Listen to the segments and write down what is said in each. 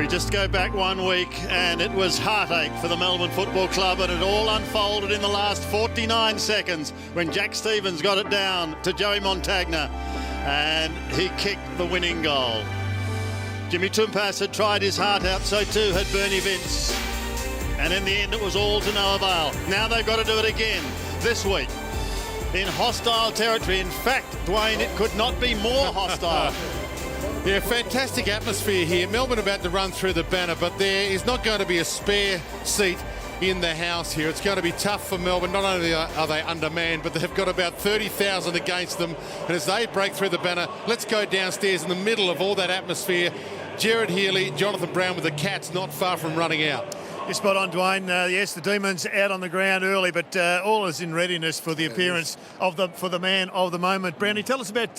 We just go back 1 week and it was heartache for the Melbourne Football Club, and it all unfolded in the last 49 seconds when Jack Stevens got it down to Joey Montagna and he kicked the winning goal. Jimmy Tumpas had tried his heart out, so too had Bernie Vince. And in the end it was all to no avail. Now they've got to do it again this week in hostile territory. In fact, Dwayne, it could not be more hostile. Yeah, fantastic atmosphere here. Melbourne about to run through the banner, but there is not going to be a spare seat in the house here. It's going to be tough for Melbourne. Not only are they undermanned, but they've got about 30,000 against them. And as they break through the banner, let's go downstairs in the middle of all that atmosphere. Jared Healy, Jonathan Brown with the Cats not far from running out. You're spot on, Dwayne. Yes, the Demons out on the ground early, but all is in readiness for the appearance for the man of the moment. Brownie, tell us about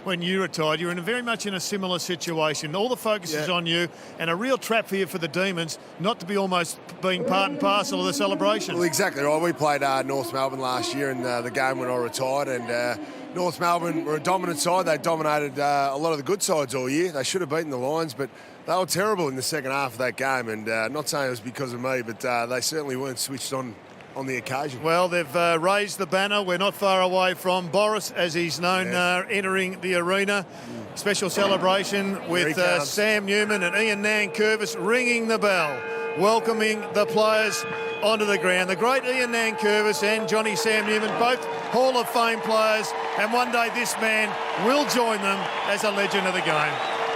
when you retired. You're very much in a similar situation. All the focus is on you, and a real trap here for the Demons not to be almost being part and parcel of the celebration. Well, exactly right. We played North Melbourne last year in the game when I retired, and North Melbourne were a dominant side. They dominated a lot of the good sides all year. They should have beaten the Lions, but they were terrible in the second half of that game, and not saying it was because of me, but they certainly weren't switched on the occasion. Well, they've raised the banner. We're not far away from Boris, as he's known, entering the arena. Special celebration with Sam Newman and Ian Nankervis ringing the bell, welcoming the players onto the ground. The great Ian Nankervis and Johnny Sam Newman, both Hall of Fame players, and one day this man will join them as a legend of the game.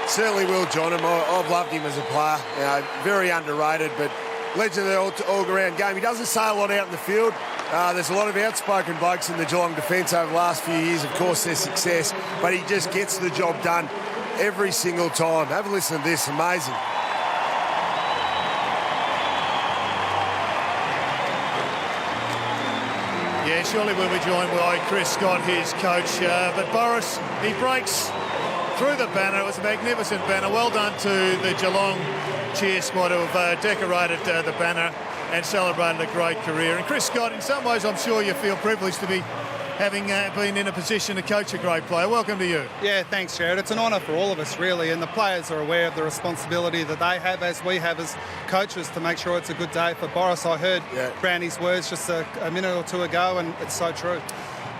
Certainly will, John. I've loved him as a player. You know, very underrated, but legend of the all-round game. He doesn't say a lot out in the field. There's a lot of outspoken blokes in the Geelong defence over the last few years, of course, their success, but he just gets the job done every single time. Have a listen to this. Amazing. Yeah, surely we'll be joined by Chris Scott, his coach. But Boris, he breaks through the banner. It was a magnificent banner. Well done to the Geelong cheer squad who have decorated the banner and celebrated a great career. And Chris Scott, in some ways, I'm sure you feel privileged to be having been in a position to coach a great player. Welcome to you. Yeah, thanks, Jared. It's an honour for all of us, really, and the players are aware of the responsibility that they have, as we have as coaches, to make sure it's a good day for Boris. I heard Brownie's words just a minute or two ago, and it's so true.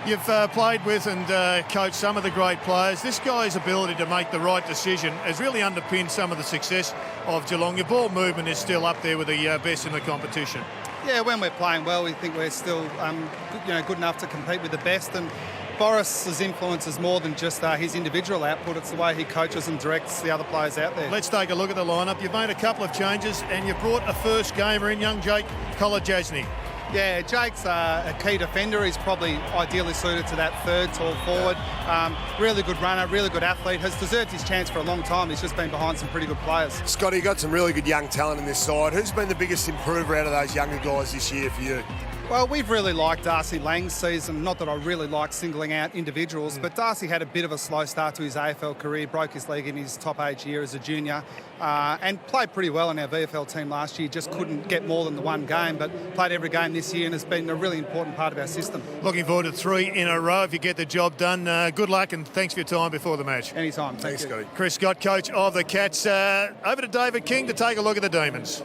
You've played with and coached some of the great players. This guy's ability to make the right decision has really underpinned some of the success of Geelong. Your ball movement is still up there with the best in the competition. Yeah, when we're playing well, we think we're still good enough to compete with the best. And Boris's influence is more than just his individual output. It's the way he coaches and directs the other players out there. Let's take a look at the lineup. You've made a couple of changes and you've brought a first gamer in, young Jake Kolodjasny. Yeah, Jake's a key defender. He's probably ideally suited to that third tall forward. Really good runner, really good athlete. Has deserved his chance for a long time. He's just been behind some pretty good players. Scotty, you got some really good young talent in this side. Who's been the biggest improver out of those younger guys this year for you? Well, we've really liked Darcy Lang's season. Not that I really like singling out individuals, but Darcy had a bit of a slow start to his AFL career, broke his leg in his top age year as a junior, and played pretty well in our VFL team last year. Just couldn't get more than the one game, but played every game this year and has been a really important part of our system. Looking forward to 3 in a row if you get the job done. Good luck and thanks for your time before the match. Anytime. Thanks, Scotty. Chris Scott, coach of the Cats. Over to David King to take a look at the Demons.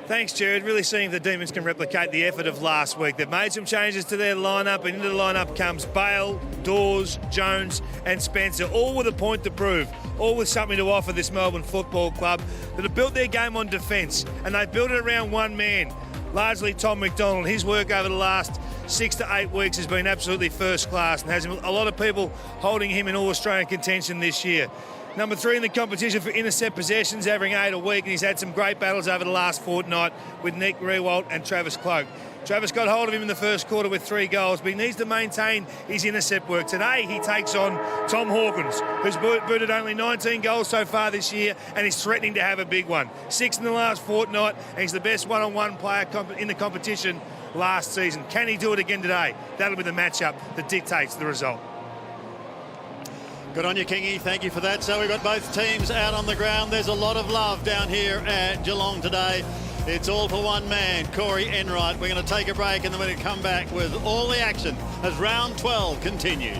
Thanks, Jared. Really seeing if the Demons can replicate the effort of last week. They've made some changes to their lineup, and into the lineup comes Bale, Dawes, Jones and Spencer, all with a point to prove, all with something to offer this Melbourne Football Club that have built their game on defence, and they've built it around one man, largely Tom McDonald. His work over the last 6 to 8 weeks has been absolutely first class and has a lot of people holding him in All-Australian contention this year. Number 3 in the competition for intercept possessions, averaging 8 a week, and he's had some great battles over the last fortnight with Nick Rewalt and Travis Cloak. Travis got hold of him in the first quarter with 3 goals, but he needs to maintain his intercept work. Today, he takes on Tom Hawkins, who's booted only 19 goals so far this year and is threatening to have a big one. 6 in the last fortnight, and he's the best one-on-one player in the competition last season. Can he do it again today? That'll be the matchup that dictates the result. Good on you, Kingy. Thank you for that. So we've got both teams out on the ground. There's a lot of love down here at Geelong today. It's all for one man, Corey Enright. We're going to take a break and then we're going to come back with all the action as round 12 continues.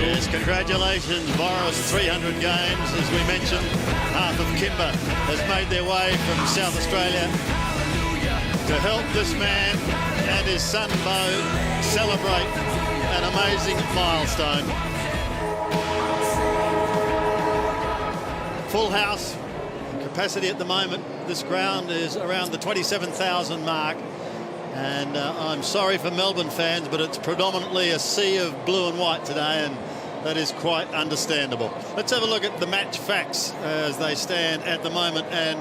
Yes, congratulations, Boris. 300 games, as we mentioned. Half of Kimber has made their way from South Australia to help this man and his son Bo celebrate an amazing milestone. Full house. Capacity at the moment, this ground is around the 27,000 mark. And I'm sorry for Melbourne fans, but it's predominantly a sea of blue and white today, and that is quite understandable. Let's have a look at the match facts as they stand at the moment. And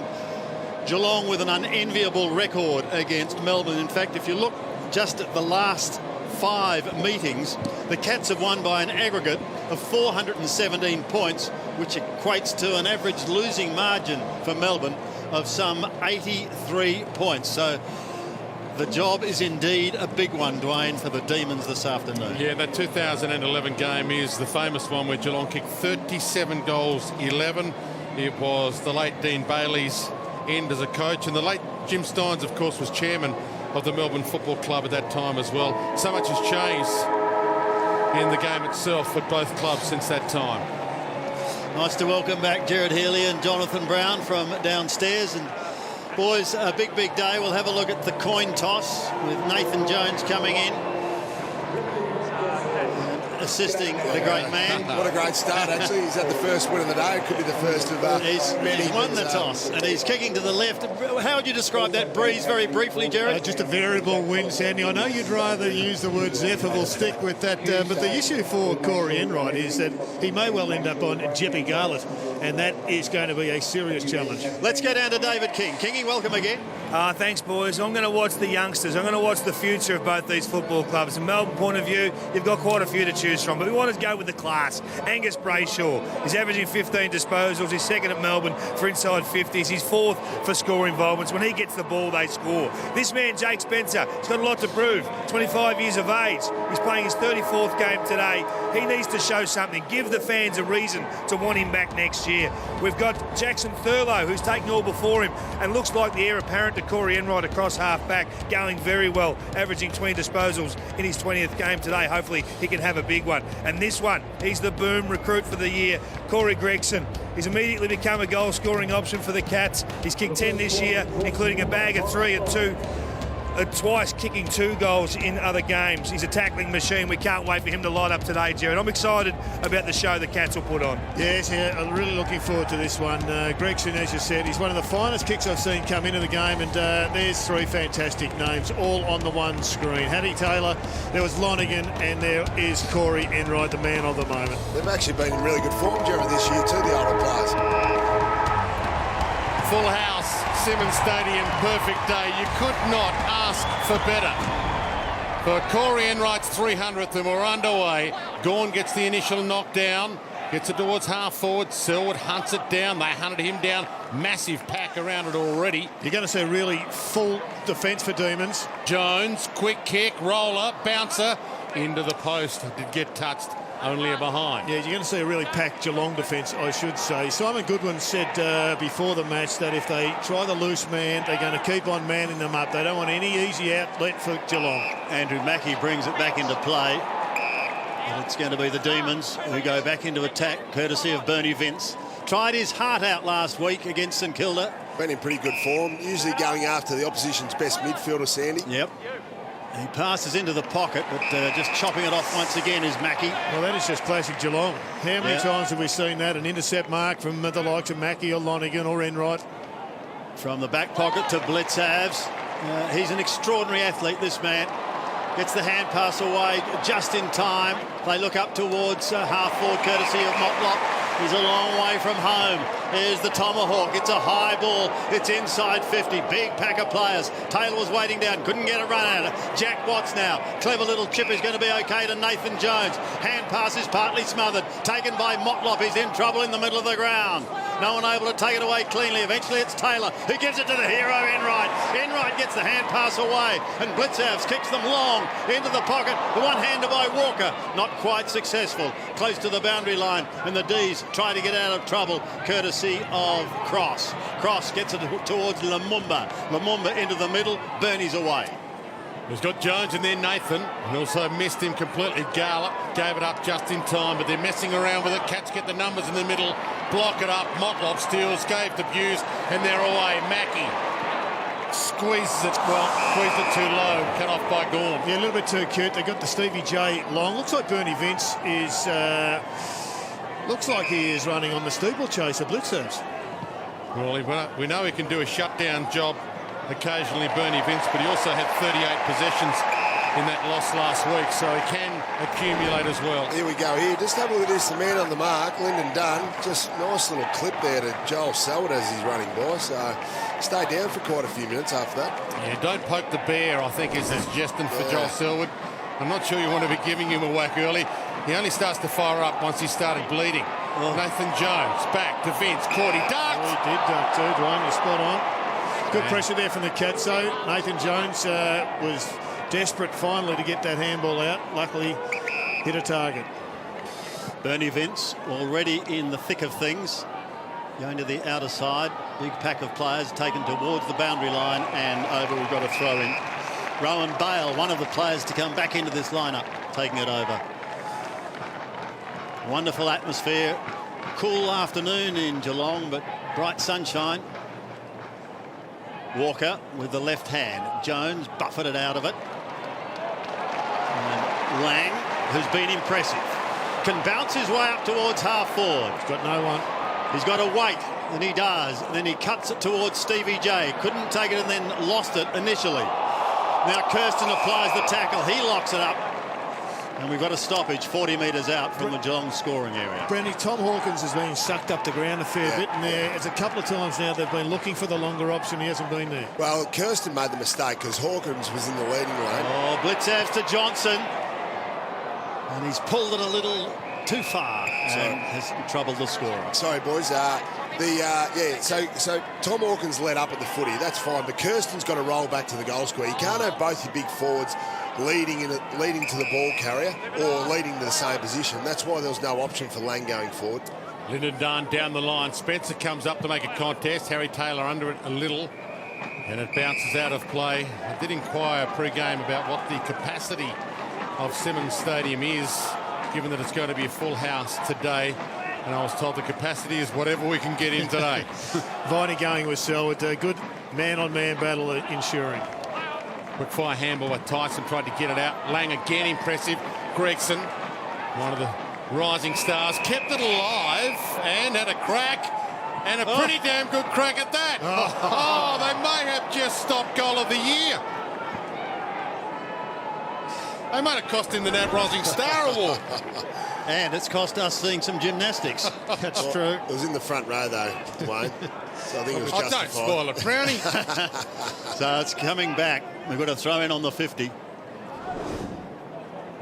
Geelong with an unenviable record against Melbourne. In fact, if you look just at the last 5 meetings, the Cats have won by an aggregate of 417 points, which equates to an average losing margin for Melbourne of some 83 points. So the job is indeed a big one, Dwayne, for the Demons this afternoon. Yeah, that 2011 game is the famous one where Geelong kicked 37 goals, 11. It was the late Dean Bailey's end as a coach, and the late Jim Steins, of course, was chairman of the Melbourne Football Club at that time as well. So much has changed in the game itself at both clubs since that time. Nice to welcome back Gerard Healy and Jonathan Brown from downstairs. And boys, a big day. We'll have a look at the coin toss with Nathan Jones coming in and assisting the great man. What a great start, actually. He's had the first win of the day. It could be the first of many. He's won the toss and he's kicking to the left. How would you describe that breeze very briefly, Gerard? Just a variable wind, Sandy. I know you'd rather use the word zephyr. We'll stick with that. But the issue for Corey Enright is that he may well end up on Jeppy Garlett, and that is going to be a serious challenge. Let's go down to David King. Kingy, welcome again. Thanks, boys. I'm going to watch the youngsters. I'm going to watch the future of both these football clubs. From Melbourne point of view, you've got quite a few to choose from, but we want to go with the class. Angus Brayshaw is averaging 15 disposals. He's second at Melbourne for inside 50s. He's fourth for score involvements. When he gets the ball, they score. This man, Jake Spencer, he's got a lot to prove. 25 years of age. He's playing his 34th game today. He needs to show something. Give the fans a reason to want him back next year. We've got Jackson Thurlow, who's taken all before him and looks like the heir apparent to Corey Enright across half-back, going very well, averaging 20 disposals in his 20th game today. Hopefully he can have a big one. And this one, he's the boom recruit for the year, Corey Gregson. He's immediately become a goal-scoring option for the Cats. He's kicked 10 this year, including a bag of 3 and 2. Twice kicking 2 goals in other games. He's a tackling machine. We can't wait for him to light up today, Gerard. I'm excited about the show the Cats will put on. Yes, yeah, I'm really looking forward to this one. Gregson, as you said, he's one of the finest kicks I've seen come into the game, and there's 3 fantastic names all on the one screen. Hattie Taylor, there was Lonigan, and there is Corey Enright, the man of the moment. They've actually been in really good form, Gerard, this year too, the older players. Full house, Simmons Stadium, perfect day. You could not ask for better. For Corey Enright's 300th, and we're underway. Gawn gets the initial knockdown, gets it towards half forward. Selwood hunts it down. They hunted him down. Massive pack around it already. You're going to see really full defence for Demons. Jones, quick kick, roller, bouncer, into the post. Did get touched. Only a behind. Yeah, you're going to see a really packed Geelong defence, I should say. Simon Goodwin said before the match that if they try the loose man, they're going to keep on manning them up. They don't want any easy outlet for Geelong. Andrew Mackie brings it back into play. And it's going to be the Demons who go back into attack, courtesy of Bernie Vince. Tried his heart out last week against St Kilda. Been in pretty good form, usually going after the opposition's best midfielder, Sandy. Yep. He passes into the pocket, but just chopping it off once again is Mackie. Well, that is just classic Geelong. How many times have we seen that? An intercept mark from the likes of Mackie or Lonigan or Enright. From the back pocket to Blitzavs. He's an extraordinary athlete, this man. Gets the hand pass away just in time. They look up towards half forward, courtesy of Motlop. He's a long way from home. Here's the tomahawk. It's a high ball. It's inside 50. Big pack of players. Taylor was waiting down. Couldn't get a run at it. Jack Watts now. Clever little chip is going to be okay to Nathan Jones. Hand pass is partly smothered. Taken by Motlop. He's in trouble in the middle of the ground. No one able to take it away cleanly. Eventually it's Taylor who gives it to the hero, Enright. Enright gets the hand pass away, and Blitzavs kicks them long into the pocket. The one-hander by Walker. Not quite successful. Close to the boundary line, and the D's try to get out of trouble, courtesy of Cross. Cross gets it towards Lumumba. Lumumba into the middle. Bernie's away. He's got Jones and then Nathan, and also missed him completely. Garlop gave it up just in time, but they're messing around with it. Cats get the numbers in the middle, block it up. Motlop steals, gave the Buse, and they're away. Mackie squeezes it, squeezed it too low, cut off by Gorn. Yeah, a little bit too cute. They got the Stevie J long. Looks like Bernie Vince is, looks like he is running on the steeplechase of blitzers. Well, we know he can do a shutdown job occasionally, Bernie Vince, but he also had 38 possessions in that loss last week, so he can accumulate as well. Here we go. Here, just have a look at this. The man on the mark, Lyndon Dunn. Just nice little clip there to Joel Selwood as he's running by. So stay down for quite a few minutes after that. Yeah, don't poke the bear, I think, is the suggestion for Joel Selwood. I'm not sure you want to be giving him a whack early. He only starts to fire up once he started bleeding. Nathan Jones back to Vince. Caught, he ducked. Oh, he did duck too, Dwayne. You're spot on. Good pressure there from the Cats, though. Nathan Jones was desperate finally to get that handball out. Luckily, hit a target. Bernie Vince already in the thick of things. Going to the outer side. Big pack of players taken towards the boundary line, and over we've got a throw in. Rowan Bale, one of the players to come back into this lineup, taking it over. Wonderful atmosphere. Cool afternoon in Geelong, but bright sunshine. Walker with the left hand. Jones buffeted out of it. And Lang, who's been impressive, can bounce his way up towards half forward. He's got no one. He's got to wait, and he does. And then he cuts it towards Stevie J. Couldn't take it and then lost it initially. Now Kirsten applies the tackle. He locks it up. And we've got a stoppage 40 metres out from the Geelong scoring area. Brendy, Tom Hawkins has been sucked up the ground a fair bit, and it's a couple of times now they've been looking for the longer option. He hasn't been there. Well, Kirsten made the mistake because Hawkins was in the leading lane. Oh, Blitzavs to Johnson. And he's pulled it a little too far and has troubled the scorer. Sorry, boys. So Tom Hawkins led up at the footy. That's fine, but Kirsten's got to roll back to the goal square. You can't have both your big forwards leading to the ball carrier or leading to the same position. That's why there was no option for Lang going forward. Lyndon Dunn down the line. Spencer comes up to make a contest. Harry Taylor under it a little, and it bounces out of play. I did inquire pre-game about what the capacity of Simmons Stadium is, given that it's going to be a full house today, and I was told the capacity is whatever we can get in today. Viney going with Selwood. A good man-on-man battle ensuring. Quick fire handball by Tyson, tried to get it out. Lang again impressive. Gregson, one of the rising stars, kept it alive and had a crack, and a pretty damn good crack at that. They may have just stopped goal of the year. They might have cost him the Nat Rising Star Award. And it's cost us seeing some gymnastics. That's true. It was in the front row, though, Dwayne. So I think it was justified. Don't spoil it, Brownie. So it's coming back. We've got to throw in on the 50.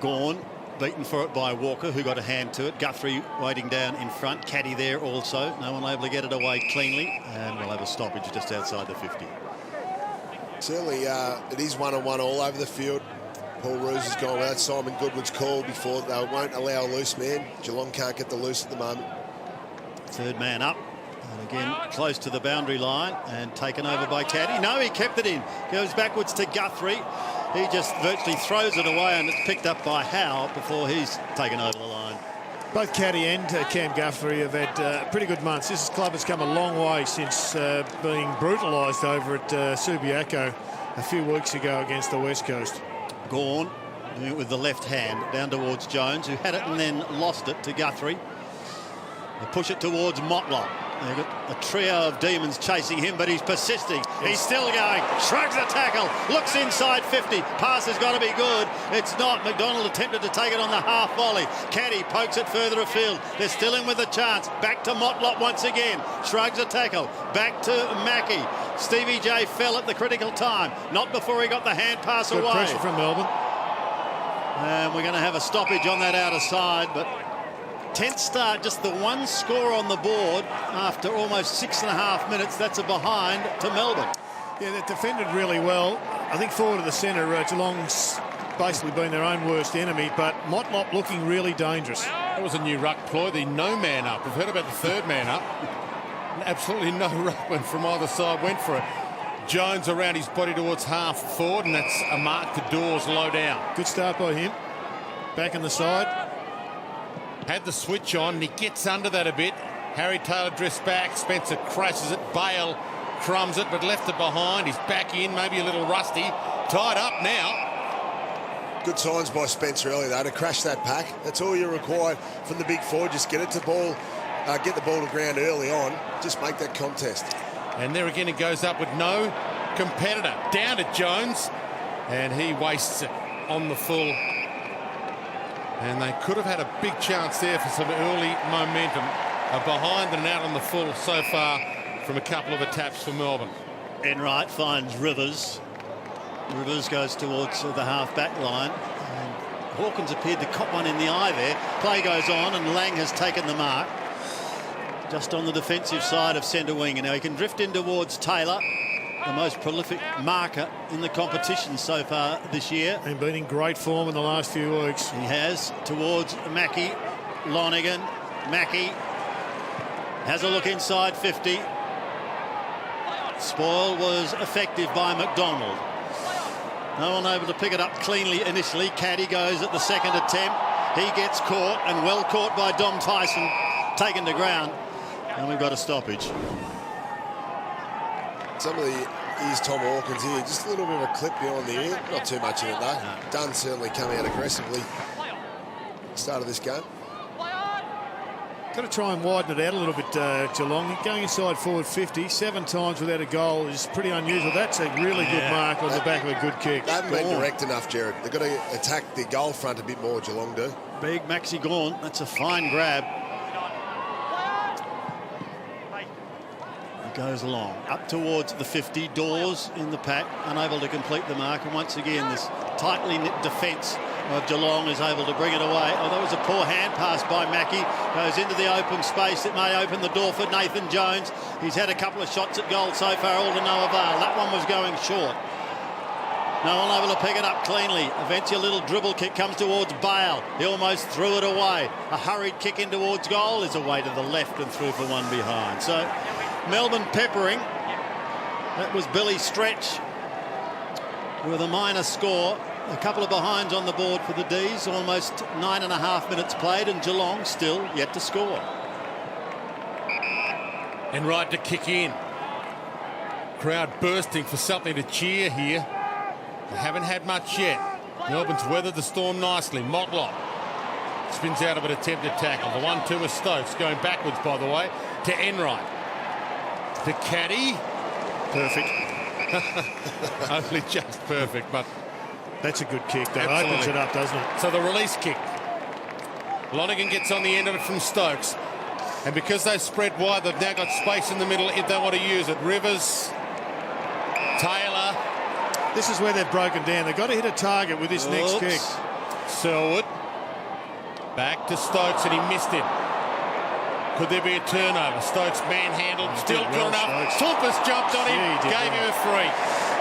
Gawn beaten for it by Walker, who got a hand to it. Guthrie waiting down in front. Caddy there also. No one able to get it away cleanly. And we'll have a stoppage just outside the 50. Certainly, it is 1-on-1 all over the field. Paul Roos has gone without Simon Goodwood's call before. They won't allow a loose man. Geelong can't get the loose at the moment. Third man up. And again, close to the boundary line and taken over by Caddy. No, he kept it in. Goes backwards to Guthrie. He just virtually throws it away, and it's picked up by Howe before he's taken over the line. Both Caddy and Cam Guthrie have had pretty good months. This club has come a long way since being brutalised over at Subiaco a few weeks ago against the West Coast. Gawn with the left hand down towards Jones, who had it and then lost it to Guthrie. They push it towards Motlop. They've got a trio of demons chasing him, but he's persisting. He's still going. Shrugs the tackle. Looks inside 50. Pass has got to be good. It's not. McDonald attempted to take it on the half volley. Caddy pokes it further afield. They're still in with a chance. Back to Motlop once again. Shrugs a tackle. Back to Mackie. Stevie J fell at the critical time. Not before he got the hand pass Good away. pressure from Melbourne. And we're going to have a stoppage on that outer side, but tense start, just the one score on the board after almost 6.5 minutes. That's a behind to Melbourne. Yeah, they've defended really well. I think forward of the centre, Geelong's basically been their own worst enemy, but Motlop looking really dangerous. That was a new ruck ploy, the no man up. We've heard about the third man up. Absolutely no ruckman from either side went for it. Jones around his body towards half forward, and that's a mark to Dawes low down. Good start by him. Back on the side. Had the switch on, and he gets under that a bit. Harry Taylor drifts back. Spencer crashes it. Bale crumbs it, but left it behind. He's back in, maybe a little rusty. Tied up now. Good signs by Spencer earlier, though, to crash that pack. That's all you require from the big forward. Just get it to ball, get the ball to ground early on. Just make that contest. And there again, it goes up with no competitor. Down to Jones, and he wastes it on the full. And they could have had a big chance there for some early momentum. Behind and out on the full so far from a couple of attacks for Melbourne. Enright finds Rivers. Rivers goes towards the half-back line. And Hawkins appeared to cop one in the eye there. Play goes on, and Lang has taken the mark. Just on the defensive side of centre wing. And now he can drift in towards Taylor, the most prolific marker in the competition so far this year. And been in great form in the last few weeks. He has, towards Mackie. Lonigan. Mackie has a look inside 50. Spoil was effective by McDonald. No one able to pick it up cleanly initially. Caddy goes at the second attempt. He gets caught, and well caught by Dom Tyson. Taken to ground. And we've got a stoppage. Some of here's Tom Hawkins here. Just a little bit of a clip behind the ear. Not too much in it, though. Dunn certainly coming out aggressively. Start of this game. Got to try and widen it out a little bit, Geelong. Going inside forward 50, 7 times without a goal is pretty unusual. That's a really good mark on the back of a good kick. They haven't been direct enough, Jared. They've got to attack the goal front a bit more, Geelong do. Big Maxi Gawn. That's a fine grab. He goes along. Up towards the 50. Dawes in the pack, unable to complete the mark. And once again, this tightly knit defence of Geelong is able to bring it away. Oh, that was a poor hand pass by Mackie. Goes into the open space. It may open the door for Nathan Jones. He's had a couple of shots at goal so far, all to no avail. That one was going short. No one able to pick it up cleanly. Eventually a little dribble kick comes towards Bale. He almost threw it away. A hurried kick in towards goal is away to the left and through for one behind. So Melbourne peppering. That was Billy Stretch with a minor score. A couple of behinds on the board for the D's. Almost 9.5 minutes played, and Geelong still yet to score. And right to kick in. Crowd bursting for something to cheer here. They haven't had much yet. Melbourne's weathered the storm nicely. Motlop spins out of an attempted tackle. The 1-2 with Stokes going backwards, by the way, to Enright. To Caddy. Perfect. Only just perfect, but that's a good kick. That opens it up, doesn't it? So the release kick. Lonigan gets on the end of it from Stokes. And because they've spread wide, they've now got space in the middle if they want to use it. Rivers, Taylor. This is where they've broken down. They've got to hit a target with this next kick. Selwood. Back to Stokes, and he missed it. Could there be a turnover? Stokes manhandled, still drawn up. Tulpas jumped on him, gave him a free.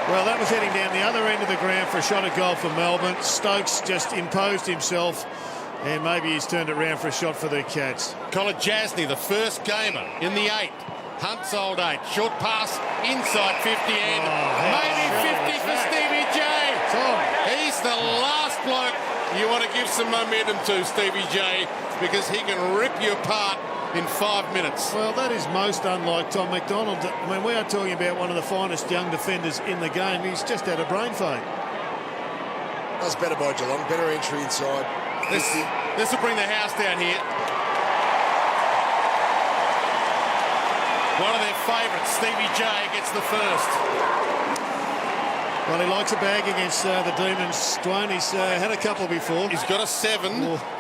Well, that was heading down the other end of the ground for a shot at goal for Melbourne. Stokes just imposed himself, and maybe he's turned it around for a shot for the Cats. Colin Jasny, the first gamer in the 8. Hunt's old 8. Short pass inside 50 and maybe 50 for Stevie J. He's the last bloke you want to give some momentum to, Stevie J, because he can rip you apart in 5 minutes. Well, that is most unlike Tom McDonald. I mean, we are talking about one of the finest young defenders in the game. He's just had a brain fade. That's better by Geelong. Better entry inside. This will bring the house down here. One of their favourites, Stevie J, gets the first. Well, he likes a bag against the Demons, Dwayne. He's had a couple before. He's got a 7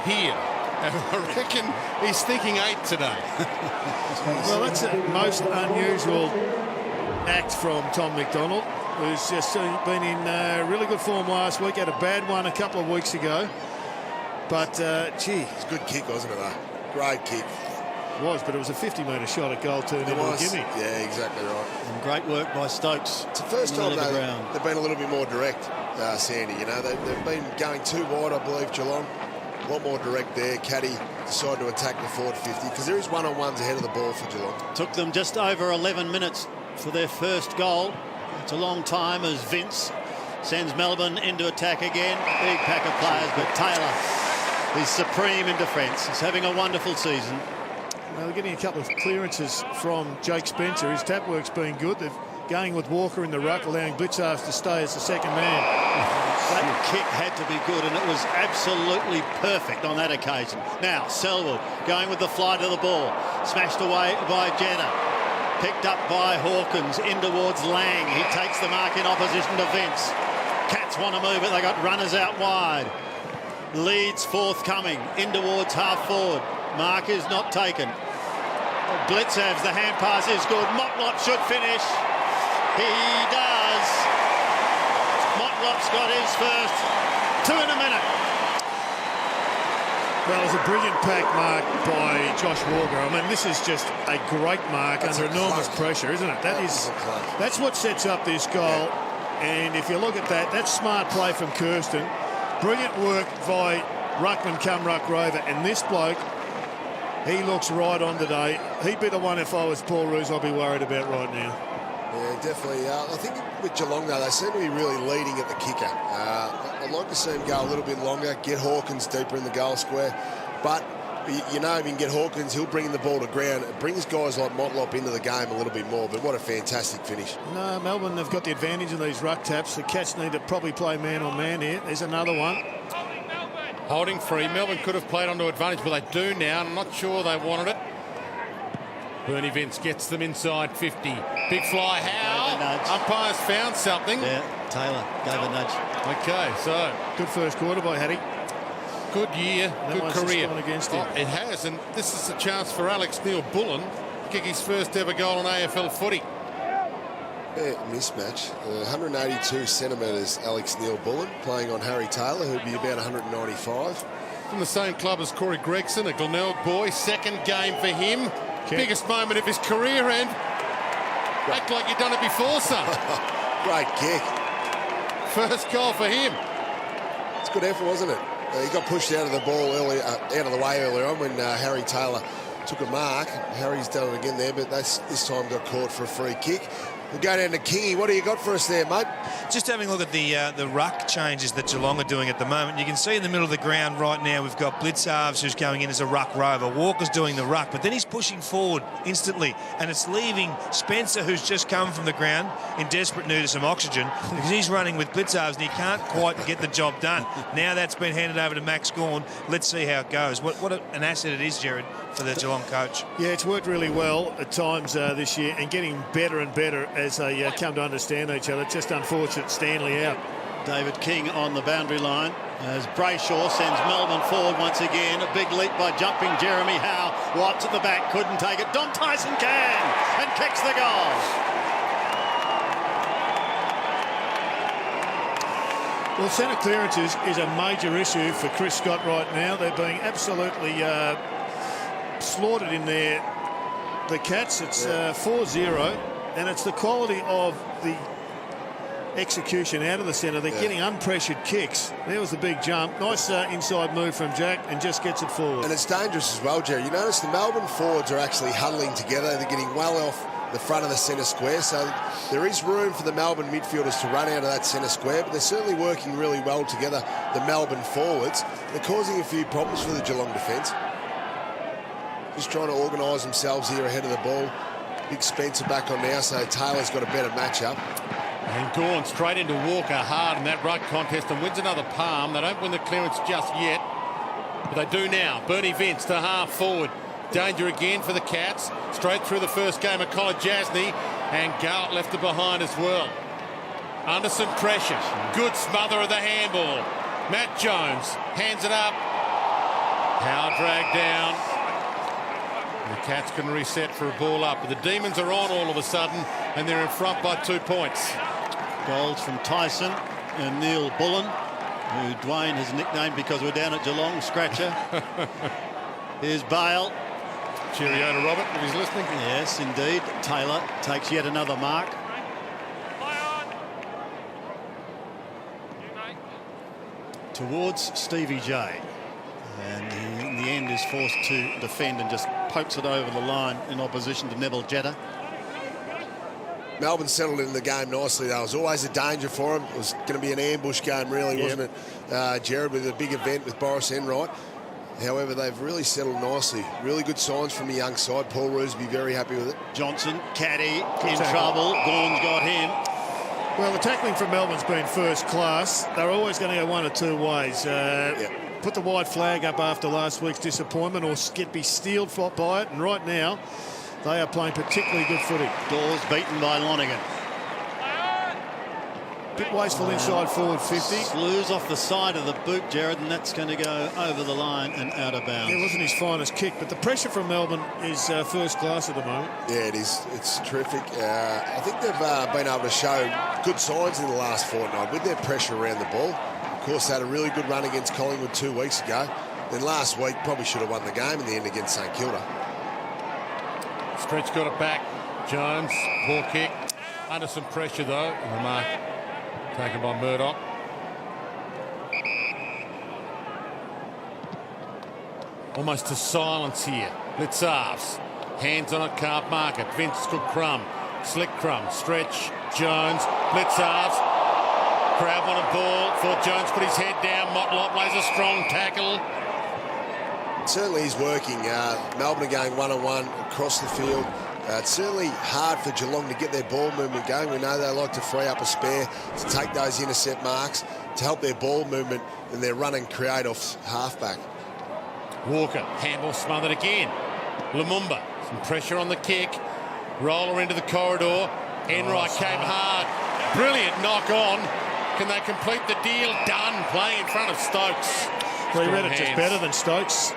here. And I reckon he's thinking 8 today. Well, that's a most unusual act from Tom McDonald, who's just been in really good form last week. Had a bad one a couple of weeks ago. But, gee. It's a good kick, wasn't it, though? Great kick. It was, but it was a 50-metre shot at goal turned into a gimme. Yeah, exactly right. And great work by Stokes. It's the first time they've been a little bit more direct, Sandy. You know, they've been going too wide, I believe, Geelong. A lot more direct there. Caddy decided to attack the forward 50 because there is one-on-ones ahead of the ball for Geelong. Took them just over 11 minutes for their first goal. It's a long time as Vince sends Melbourne into attack again. Big pack of players, but Taylor is supreme in defence. He's having a wonderful season. Well, getting a couple of clearances from Jake Spencer. His tap work's been good. They're going with Walker in the ruck, allowing Blitzarves to stay as the second man. That kick had to be good, and it was absolutely perfect on that occasion. Now, Selwood going with the flight of the ball. Smashed away by Jenner. Picked up by Hawkins in towards Lang. He takes the mark in opposition to Vince. Cats want to move it. They got runners out wide. Leeds forthcoming in towards half forward. Mark is not taken. Blitzarves, the hand pass is good. Motlop should finish. He does. Motlop's got his first. 2 in a minute. Well, it's a brilliant pack mark by Josh Walker. I mean, this is just a great mark under enormous pressure, isn't it? That's what sets up this goal. And if you look at that, that's smart play from Kirsten. Brilliant work by Ruckman come Ruck Rover. And this bloke, he looks right on today. He'd be the one, if I was Paul Roos, I'd be worried about right now. Yeah, definitely. I think with Geelong, though, they seem to be really leading at the kicker. I'd like to see him go a little bit longer, get Hawkins deeper in the goal square. But, you know, if you can get Hawkins, he'll bring the ball to ground. It brings guys like Motlop into the game a little bit more. But what a fantastic finish. No, Melbourne have got the advantage in these ruck taps. The Cats need to probably play man-on-man here. There's another one. Holding free. Melbourne could have played onto advantage, but they do now. I'm not sure they wanted it. Bernie Vince gets them inside 50. Big fly. How? Umpires found something. Yeah, Taylor gave a nudge. Okay, so. Good first quarter by Hattie. Good year, good career. Against him. It has, and this is a chance for Alex Neil-Bullen to kick his first ever goal on AFL footy. Yeah, mismatch. 182 centimetres, Alex Neil-Bullen, playing on Harry Taylor, who'd be about 195. From the same club as Corey Gregson, a Glenelg boy. Second game for him. Biggest moment of his career, and act like you've done it before, son. Great kick. First goal for him. It's good effort, wasn't it? He got pushed out of the ball early, out of the way earlier on when Harry Taylor took a mark. Harry's done it again there, but this time got caught for a free kick. We'll go down to Kingy. What do you got for us there, mate? Just having a look at the ruck changes that Geelong are doing at the moment. You can see in the middle of the ground right now we've got Blitzarves who's going in as a ruck rover. Walker's doing the ruck, but then he's pushing forward instantly, and it's leaving Spencer, who's just come from the ground, in desperate need of some oxygen because he's running with Blitzarves and he can't quite get the job done. Now that's been handed over to Max Gawn. Let's see how it goes. What an asset it is, Jared, for the Geelong coach. Yeah, it's worked really well at times this year and getting better and better as they come to understand each other. Just unfortunate Stanley out. David King on the boundary line as Brayshaw sends Melbourne forward once again. A big leap by jumping Jeremy Howe. Watts at the back, couldn't take it. Don Tyson can and kicks the goal. Well, centre clearances is a major issue for Chris Scott right now. They're being absolutely slaughtered in there. The Cats, it's 4-0, and it's the quality of the execution out of the centre. They're getting unpressured kicks. There was the big jump. Nice inside move from Jack, and just gets it forward. And it's dangerous as well, Jerry. You notice the Melbourne forwards are actually huddling together. They're getting well off the front of the centre square, so there is room for the Melbourne midfielders to run out of that centre square, but they're certainly working really well together, the Melbourne forwards. They're causing a few problems for the Geelong defence. Just trying to organise themselves here ahead of the ball. Big Spencer back on now, so Taylor's got a better matchup. And Gawn straight into Walker hard in that ruck contest and wins another palm. They don't win the clearance just yet, but they do now. Bernie Vince to half forward. Danger again for the Cats. Straight through the first game of Colin Jasny, and Garrett left it behind as well. Under some pressure. Good smother of the handball. Matt Jones hands it up. Howe dragged down. And the Cats can reset for a ball up. But the Demons are on all of a sudden, and they're in front by 2 points. Goals from Tyson and Neil Bullen, who Dwayne has nicknamed because we're down at Geelong, Scratcher. Here's Bale. Cheerio to Robert, if he's listening. Yes, indeed. Taylor takes yet another mark. Towards Stevie J. And he, in the end, is forced to defend and just pokes it over the line in opposition to Neville Jetta. Melbourne settled in the game nicely. There was always a danger for them. It was going to be an ambush game, really, wasn't it, Jared, with a big event with Boris Enright. However, they've really settled nicely. Really good signs from the young side. Paul Roos will be very happy with it. Johnson, caddy, in trouble. Gawn's got him. Well, the tackling from Melbourne's been first class. They're always going to go one of two ways. Put the white flag up after last week's disappointment or be steeled by it. And right now, they are playing particularly good footy. Dawes beaten by Lonergan. Bit wasteful inside forward 50. Slews off the side of the boot, Jared, and that's going to go over the line and out of bounds. It wasn't his finest kick, but the pressure from Melbourne is first class at the moment. Yeah, it is. It's terrific. I think they've been able to show good signs in the last fortnight with their pressure around the ball. Of course, they had a really good run against Collingwood 2 weeks ago. Then last week, probably should have won the game in the end against St Kilda. Stretch got it back. Jones, poor kick. Under some pressure, though, in the mark. Taken by Murdoch. Almost to silence here. Blitzarves. Hands on it, can't mark it. Vince took Crumb. Slick Crumb. Stretch. Jones. Blitzarves. Crowd wanted ball. Thought Jones put his head down. Motlop lays a strong tackle. Certainly he's working. Melbourne are going one-on-one across the field. It's certainly hard for Geelong to get their ball movement going. We know they like to free up a spare to take those intercept marks to help their ball movement and their run and create off halfback. Walker, handball smothered again. Lumumba, some pressure on the kick. Roller into the corridor. Enright came hard. Brilliant knock on. Can they complete the deal? Done. Playing in front of Stokes. Well, he read it just better than Stokes.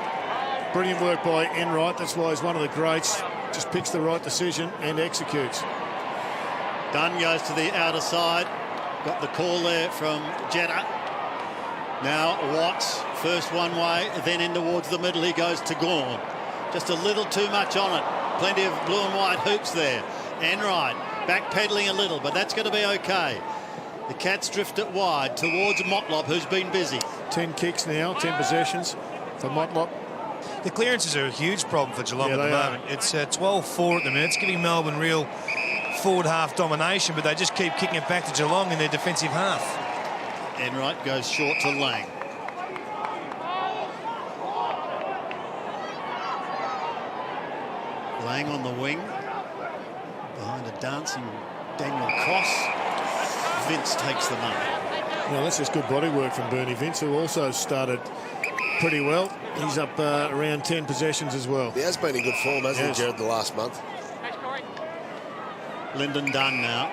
Brilliant work by Enright. That's why he's one of the greats. Just picks the right decision and executes. Dunn goes to the outer side. Got the call there from Jeddah. Now Watts, first one way, then in towards the middle. He goes to Gawn. Just a little too much on it. Plenty of blue and white hoops there. Enright backpedaling a little, but that's going to be okay. The Cats drift it wide towards Motlop, who's been busy. 10 kicks now, 10 possessions for Motlop. The clearances are a huge problem for Geelong at the moment. It's 12-4 at the minute. It's giving Melbourne real forward half domination, but they just keep kicking it back to Geelong in their defensive half. Enright goes short to Lang. Lang on the wing. Behind a dancing Daniel Cross. Vince takes the mark. Well, that's just good body work from Bernie Vince, who also started pretty well. He's up around 10 possessions as well. He has been in good form, hasn't he, Jared, the last month? Lyndon Dunn now.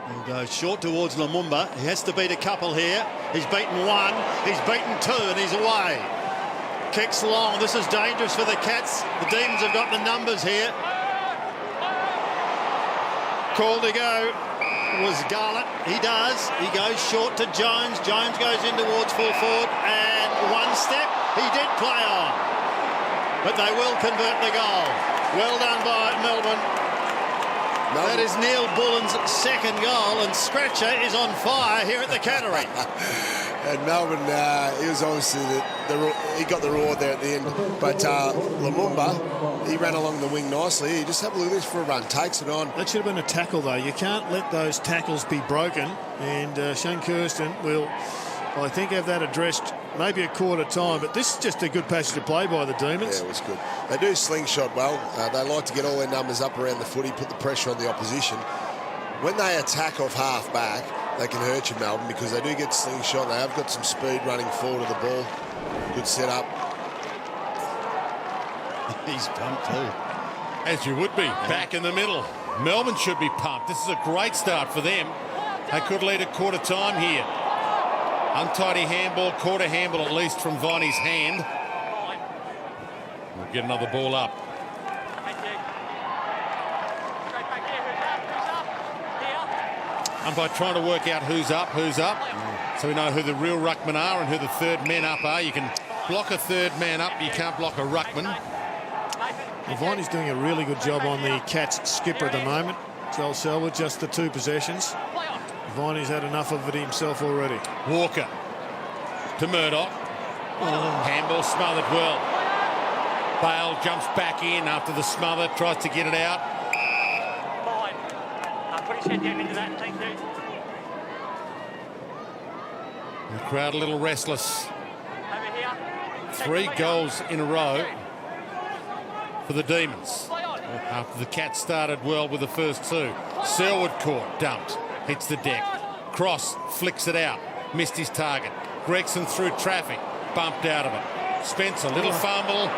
He'll go short towards Lumumba. He has to beat a couple here. He's beaten one, he's beaten two, and he's away. Kicks long. This is dangerous for the Cats. The Demons have got the numbers here. Call to go was Garlett. He does. He goes short to Jones. Jones goes in towards full forward, and one step he did play on. But they will convert the goal. Well done by Melbourne. That is Neil Bullen's second goal, and Scratcher is on fire here at the Cattery. And Melbourne, he was obviously he got the reward there at the end. But Lumumba, he ran along the wing nicely. He just have a look at this for a run, takes it on. That should have been a tackle, though. You can't let those tackles be broken. And Shane Kirsten will, I think, have that addressed maybe a quarter time. But this is just a good passage of play by the Demons. Yeah, it was good. They do slingshot well. They like to get all their numbers up around the footy, put the pressure on the opposition. When they attack off half back, they can hurt you, Melbourne, because they do get slingshot. They have got some speed running forward of the ball. Good setup. He's pumped too. As you would be, back in the middle. Melbourne should be pumped. This is a great start for them. They could lead at quarter time here. Untidy handball, quarter handball at least from Viney's hand. We'll get another ball up. And by trying to work out who's up, so we know who the real ruckmen are and who the third men up are. You can block a third man up, you can't block a ruckman. Well, Viney's doing a really good job on the Cats skipper at the moment. Joel Selwood, just the 2 possessions. Viney's had enough of it himself already. Walker to Murdoch. Handball smothered well. Bale jumps back in after the smother, tries to get it out. Put his head down into that. Thank you. The crowd a little restless. Over here. 3 goals in a row for the Demons. After the Cats started well with the first 2. Selwood caught, dumped, hits the deck. Cross flicks it out, missed his target. Gregson through traffic, bumped out of it. Spencer, little fumble,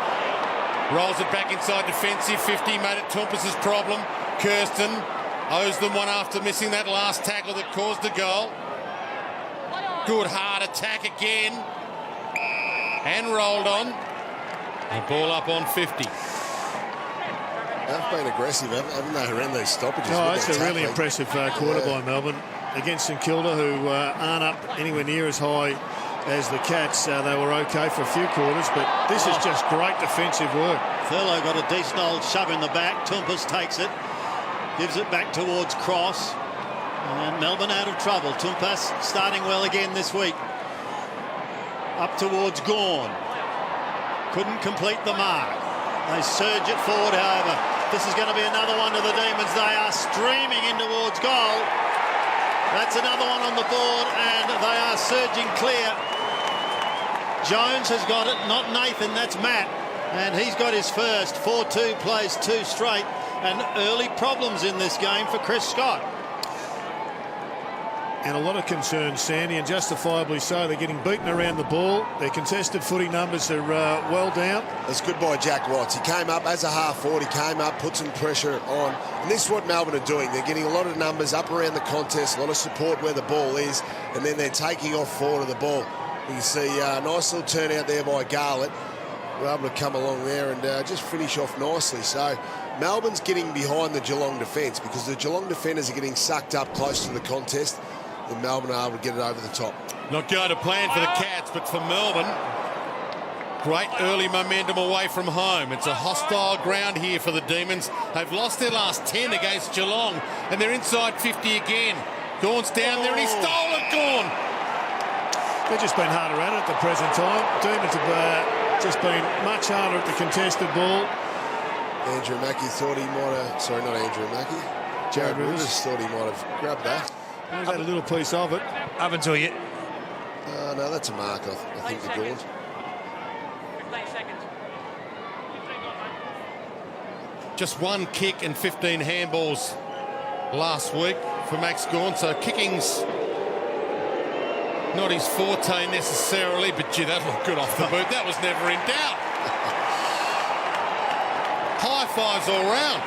rolls it back inside defensive 50, made it Tumpas's problem. Kirsten owes them one after missing that last tackle that caused the goal. Good hard attack again. And rolled on. The ball up on 50. They've been aggressive, haven't they, around those stoppages? Oh, it's a really impressive quarter by Melbourne against St Kilda, who aren't up anywhere near as high as the Cats. They were okay for a few quarters, but this is just great defensive work. Thurlow got a decent old shove in the back. Tumpas takes it, gives it back towards Cross. And Melbourne out of trouble. Tumpas starting well again this week. Up towards Gawn. Couldn't complete the mark. They surge it forward, however. This is going to be another one to the Demons. They are streaming in towards goal. That's another one on the board, and they are surging clear. Jones has got it, not Nathan, that's Matt. And he's got his first. 4-2 plays 2 straight. And early problems in this game for Chris Scott. And a lot of concern, Sandy, and justifiably so. They're getting beaten around the ball. Their contested footy numbers are well down. That's good by Jack Watts. He came up as a half forward. He came up, put some pressure on. And this is what Melbourne are doing. They're getting a lot of numbers up around the contest, a lot of support where the ball is, and then they're taking off forward of the ball. You can see a nice little turnout there by Garlett. We're able to come along there and just finish off nicely. So Melbourne's getting behind the Geelong defence because the Geelong defenders are getting sucked up close to the contest. And Melbourne are able to get it over the top. Not going to plan for the Cats, but for Melbourne, great early momentum away from home. It's a hostile ground here for the Demons. They've lost their last 10 against Geelong, and they're inside 50 again. Gawn's down there, and he stole it, Gawn. They've just been harder at it at the present time. Demons have just been much harder at the contested ball. Andrew Mackie thought he might have... Sorry, not Andrew Mackie. Jared Rivers thought he might have grabbed that. He's had a little piece of it. Up until you. No, that's a mark, I think, the Gawn. 15 seconds. Just 1 kick and 15 handballs last week for Max Gawn, so kicking's not his forte necessarily, but gee, that looked good off the boot. That was never in doubt. High fives all round.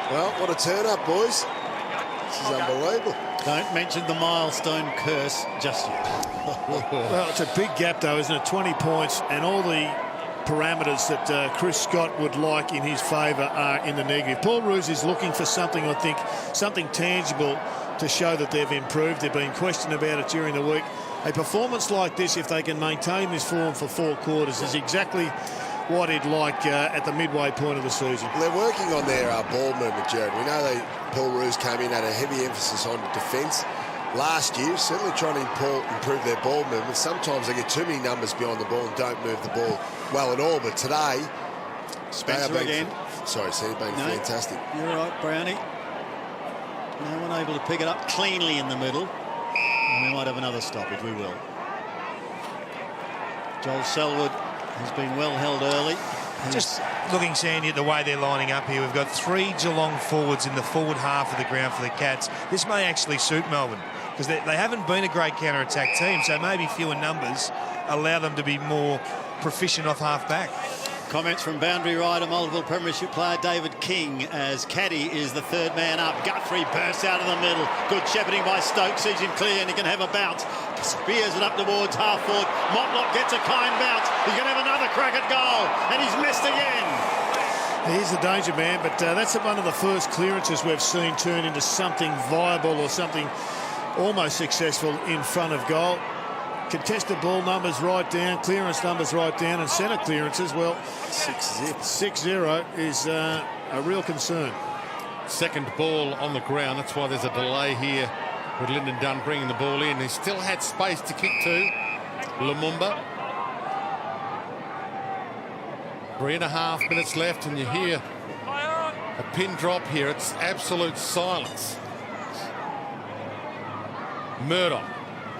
Well, what a turn-up, boys. This is unbelievable. Don't mention the milestone curse just yet. Well, it's a big gap, though, isn't it? 20 points, and all the parameters that Chris Scott would like in his favour are in the negative. Paul Roos is looking for something, I think, something tangible to show that they've improved. They've been questioned about it during the week. A performance like this, if they can maintain this form for 4 quarters, is exactly what he'd like at the midway point of the season. They're working on their ball movement, Jared. We know Paul Roos came in, had a heavy emphasis on defence last year, certainly trying to improve their ball movement. Sometimes they get too many numbers behind the ball and don't move the ball well at all, but today... Spencer again. Sorry, Sam, been fantastic. You're right, Brownie. No one able to pick it up cleanly in the middle. And we might have another stoppage, we will. Joel Selwood has been well held early. Just looking, Sandy, at the way they're lining up here, we've got 3 Geelong forwards in the forward half of the ground for the Cats. This may actually suit Melbourne because they haven't been a great counter-attack team, so maybe fewer numbers allow them to be more proficient off half-back. Comments from boundary rider, multiple premiership player David King as Caddy is the 3rd man up. Guthrie bursts out of the middle. Good shepherding by Stokes. Sees him clear and he can have a bounce. Spears it up towards half forward. Motlop gets a kind bounce. He's going to have another crack at goal and he's missed again. He's the danger man, but that's one of the first clearances we've seen turn into something viable or something almost successful in front of goal. Contested ball numbers right down, clearance numbers right down, and centre clearances, well, 6-0 is a real concern. Second ball on the ground, that's why there's a delay here with Lyndon Dunn bringing the ball in. He still had space to kick to Lumumba. 3.5 minutes left, and you hear a pin drop here. It's absolute silence. Murdoch,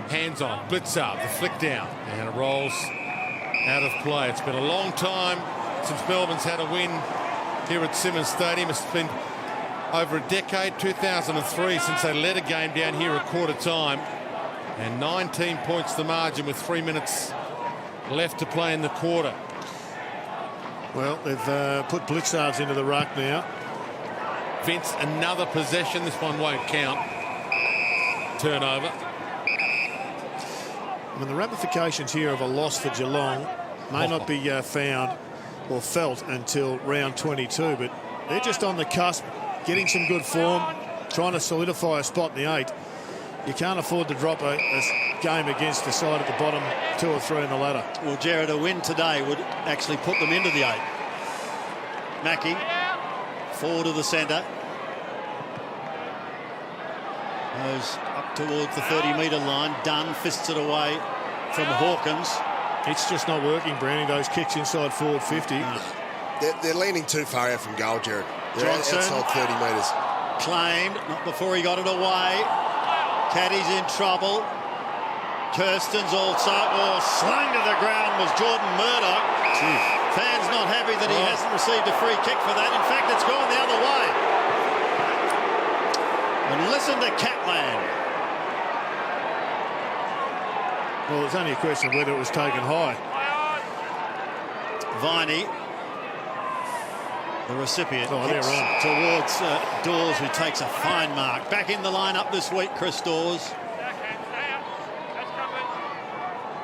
hands on, Blitzard, the flick down, and it rolls out of play. It's been a long time since Melbourne's had a win here at Simmons Stadium. It's been over a decade, 2003, since they led a game down here at quarter time. And 19 points the margin with 3 minutes left to play in the quarter. Well, they've put Blitzards into the ruck now. Vince, another possession. This one won't count. Turnover. I mean, the ramifications here of a loss for Geelong may not be found or felt until round 22, but they're just on the cusp, getting some good form, trying to solidify a spot in the 8. You can't afford to drop a game against the side at the bottom 2 or 3 in the ladder. Well, Jared, a win today would actually put them into the 8. Mackie, forward of the centre. Goes up towards the 30-metre line. Dunn fists it away from Hawkins. It's just not working, Browning, those kicks inside forward 50. They're leaning too far out from goal, Jared. They're Johnson. outside 30 metres. Claimed, not before he got it away. Caddy's in trouble. Kirsten's also slung to the ground was Jordan Murdoch. Fans not happy that he hasn't received a free kick for that. In fact, it's gone the other way. And listen to Catland. Well, it's only a question of whether it was taken high. Viney, the recipient, they're on towards Dawes, who takes a fine mark. Back in the lineup this week, Chris Dawes.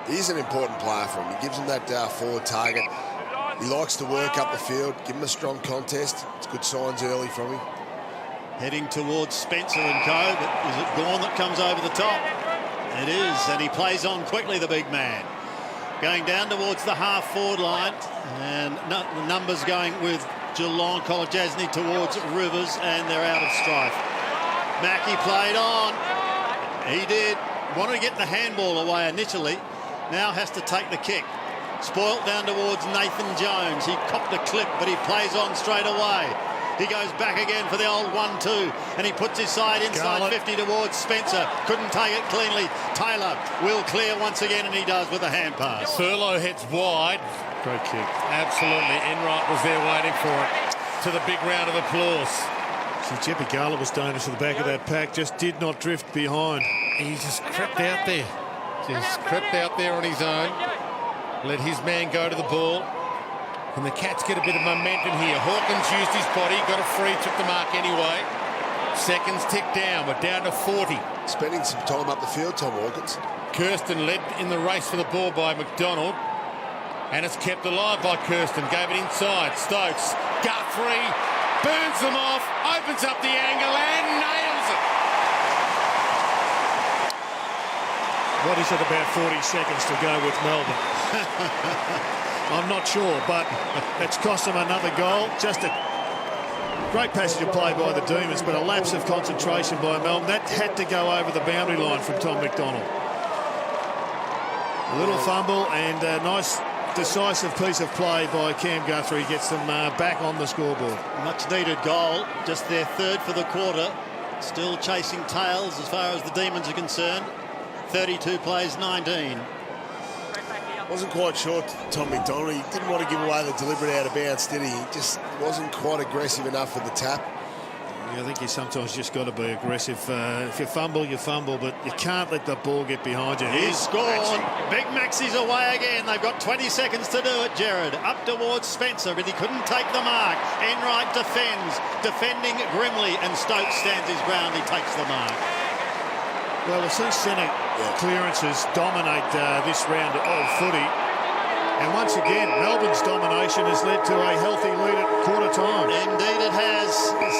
He's an important player for him. He gives him that forward target. He likes to work up the field, give him a strong contest. It's good signs early from him. Heading towards Spencer and co, but is it Gawn that comes over the top? It is, and he plays on quickly, the big man. Going down towards the half-forward line, and the numbers going with Geelong, Kolajasny towards Rivers, and they're out of strife. Mackie played on. He did. Wanted to get the handball away initially. Now has to take the kick. Spoilt down towards Nathan Jones. He copped a clip, but he plays on straight away. He goes back again for the old 1-2, and he puts his side inside 50 towards Spencer. Couldn't take it cleanly. Taylor will clear once again, and he does with a hand pass. Furlow hits wide. Great kick. Absolutely. Enright was there waiting for it. To the big round of applause. See, Jeppy Gala was dangerous at the back of that pack, just did not drift behind. He just crept out there. Just crept out there on his own. Let his man go to the ball. And the Cats get a bit of momentum here. Hawkins used his body, got a free, took the mark anyway. Seconds tick down. We're down to 40. Spending some time up the field, Tom Hawkins. Kirsten led in the race for the ball by McDonald. And it's kept alive by Kirsten. Gave it inside. Stokes. Guthrie. Burns them off. Opens up the angle and nails it. What is it, about 40 seconds to go with Melbourne? I'm not sure, but it's cost them another goal. Just a great passage of play by the Demons, but a lapse of concentration by Melbourne. That had to go over the boundary line from Tom McDonald. A little fumble and a nice decisive piece of play by Cam Guthrie gets them back on the scoreboard. Much needed goal, just their third for the quarter. Still chasing tails as far as the Demons are concerned. 32 plays 19. Wasn't quite sure, Tom McDonald. He didn't want to give away the deliberate out of bounds, did he? He just wasn't quite aggressive enough with the tap. Yeah, I think you sometimes just got to be aggressive. If you fumble, but you can't let the ball get behind you. He's scored. Big Maxie's away again. They've got 20 seconds to do it, Jared. Up towards Spencer, but he couldn't take the mark. Enright defends, defending grimly, and Stokes stands his ground. He takes the mark. Well, we've seen centre clearances dominate this round of footy. And once again, Melbourne's domination has led to a healthy lead at quarter time. Indeed it has.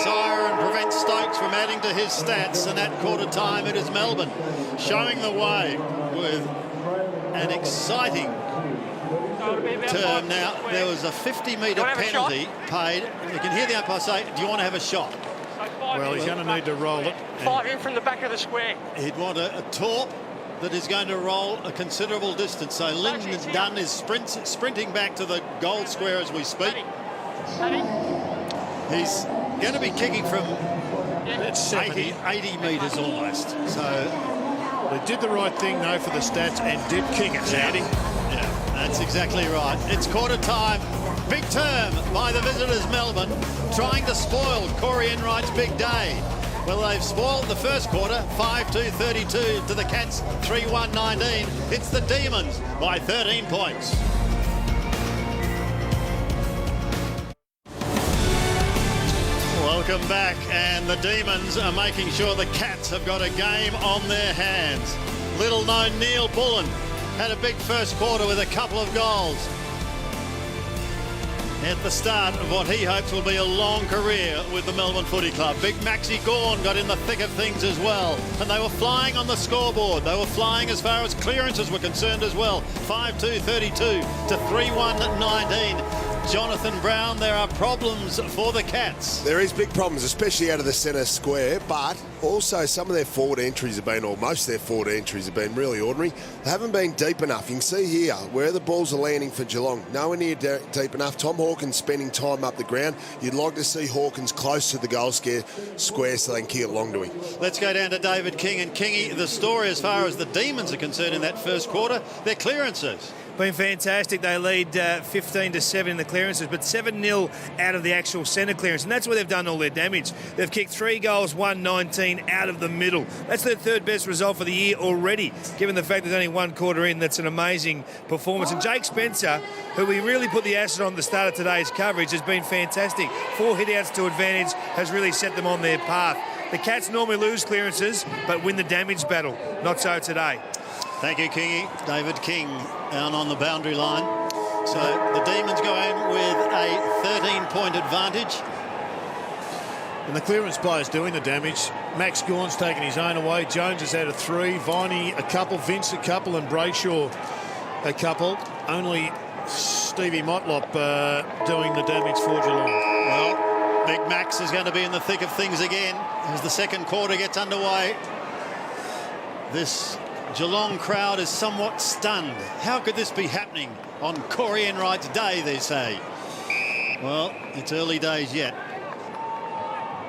Siren prevents Stokes from adding to his stats, and at quarter time it is Melbourne showing the way with an exciting term. Now, there was a 50-metre penalty paid. You can hear the umpire say, do you want to have a shot? Well, he's going to need to roll it. 5 in from the back of the square. He'd want a torp that is going to roll a considerable distance. So Lyndon Dunn is sprinting back to the goal square as we speak. He's going to be kicking from That's 80 metres almost. So they did the right thing, though, for the stats and did kick it, Sandy. yeah, that's exactly right. It's quarter time. Big term by the visitors, Melbourne, trying to spoil Corey Enright's big day. Well, they've spoiled the first quarter, 5-2-32 to the Cats, 3-1-19. It's the Demons by 13 points. Welcome back, and the Demons are making sure the Cats have got a game on their hands. Little known Neil Bullen had a big first quarter with a couple of goals at the start of what he hopes will be a long career with the Melbourne Footy Club. Big Maxi Gawn got in the thick of things as well, and they were flying on the scoreboard. They were flying as far as clearances were concerned as well. 5-2-32 to 3-1-19. Jonathan Brown, there are problems for the Cats. There is big problems, especially out of the centre square, but also some of their forward entries have been, or most of their forward entries have been really ordinary. They haven't been deep enough. You can see here where the balls are landing for Geelong. Nowhere near deep enough. Tom Hawkins spending time up the ground. You'd like to see Hawkins close to the goal square so they can kick it long to him. Let's go down to David King. And Kingy, the story as far as the Demons are concerned in that first quarter, their clearances. Been fantastic. They lead 15-7 in the clearances, but 7-0 out of the actual centre clearance, and that's where they've done all their damage. They've kicked 3 goals, 1-19 out of the middle. That's their third best result for the year already, given the fact there's only one quarter in. That's an amazing performance. And Jake Spencer, who we really put the acid on at the start of today's coverage, has been fantastic. 4 hit-outs to advantage has really set them on their path. The Cats normally lose clearances, but win the damage battle. Not so today. Thank you, Kingy. David King down on the boundary line. So the Demons go in with a 13-point advantage. And the clearance players doing the damage. Max Gawn's taken his own away. Jones has had a 3. Viney a couple. Vince a couple. And Brayshaw a couple. Only Stevie Motlop doing the damage for Geelong. Well, Big Max is going to be in the thick of things again as the second quarter gets underway. This Geelong crowd is somewhat stunned. How could this be happening on Corey Enright's day, they say? Well, it's early days yet,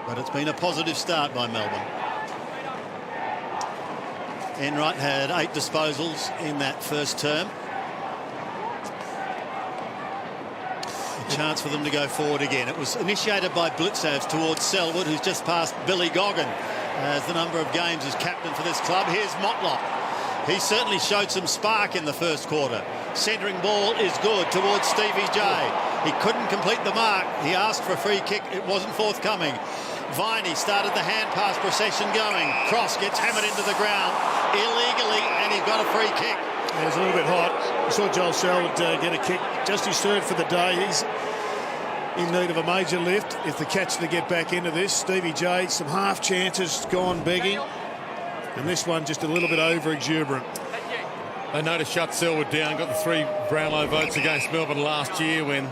but it's been a positive start by Melbourne. Enright had 8 disposals in that first term. A chance for them to go forward again. It was initiated by Blitzavs towards Selwood, who's just passed Billy Goggin as the number of games as captain for this club. Here's Motlop. He certainly showed some spark in the first quarter. Centering ball is good towards Stevie J. He couldn't complete the mark. He asked for a free kick. It wasn't forthcoming. Viney started the hand pass procession going. Cross gets hammered into the ground illegally, and he's got a free kick. It was a little bit hot. I saw Joel Selwood get a kick. Just his third for the day. He's in need of a major lift if the Cats to get back into this. Stevie J, some half chances gone begging. And this one just a little bit over exuberant. They know to shut Selwood down. Got the 3 Brownlow votes against Melbourne last year when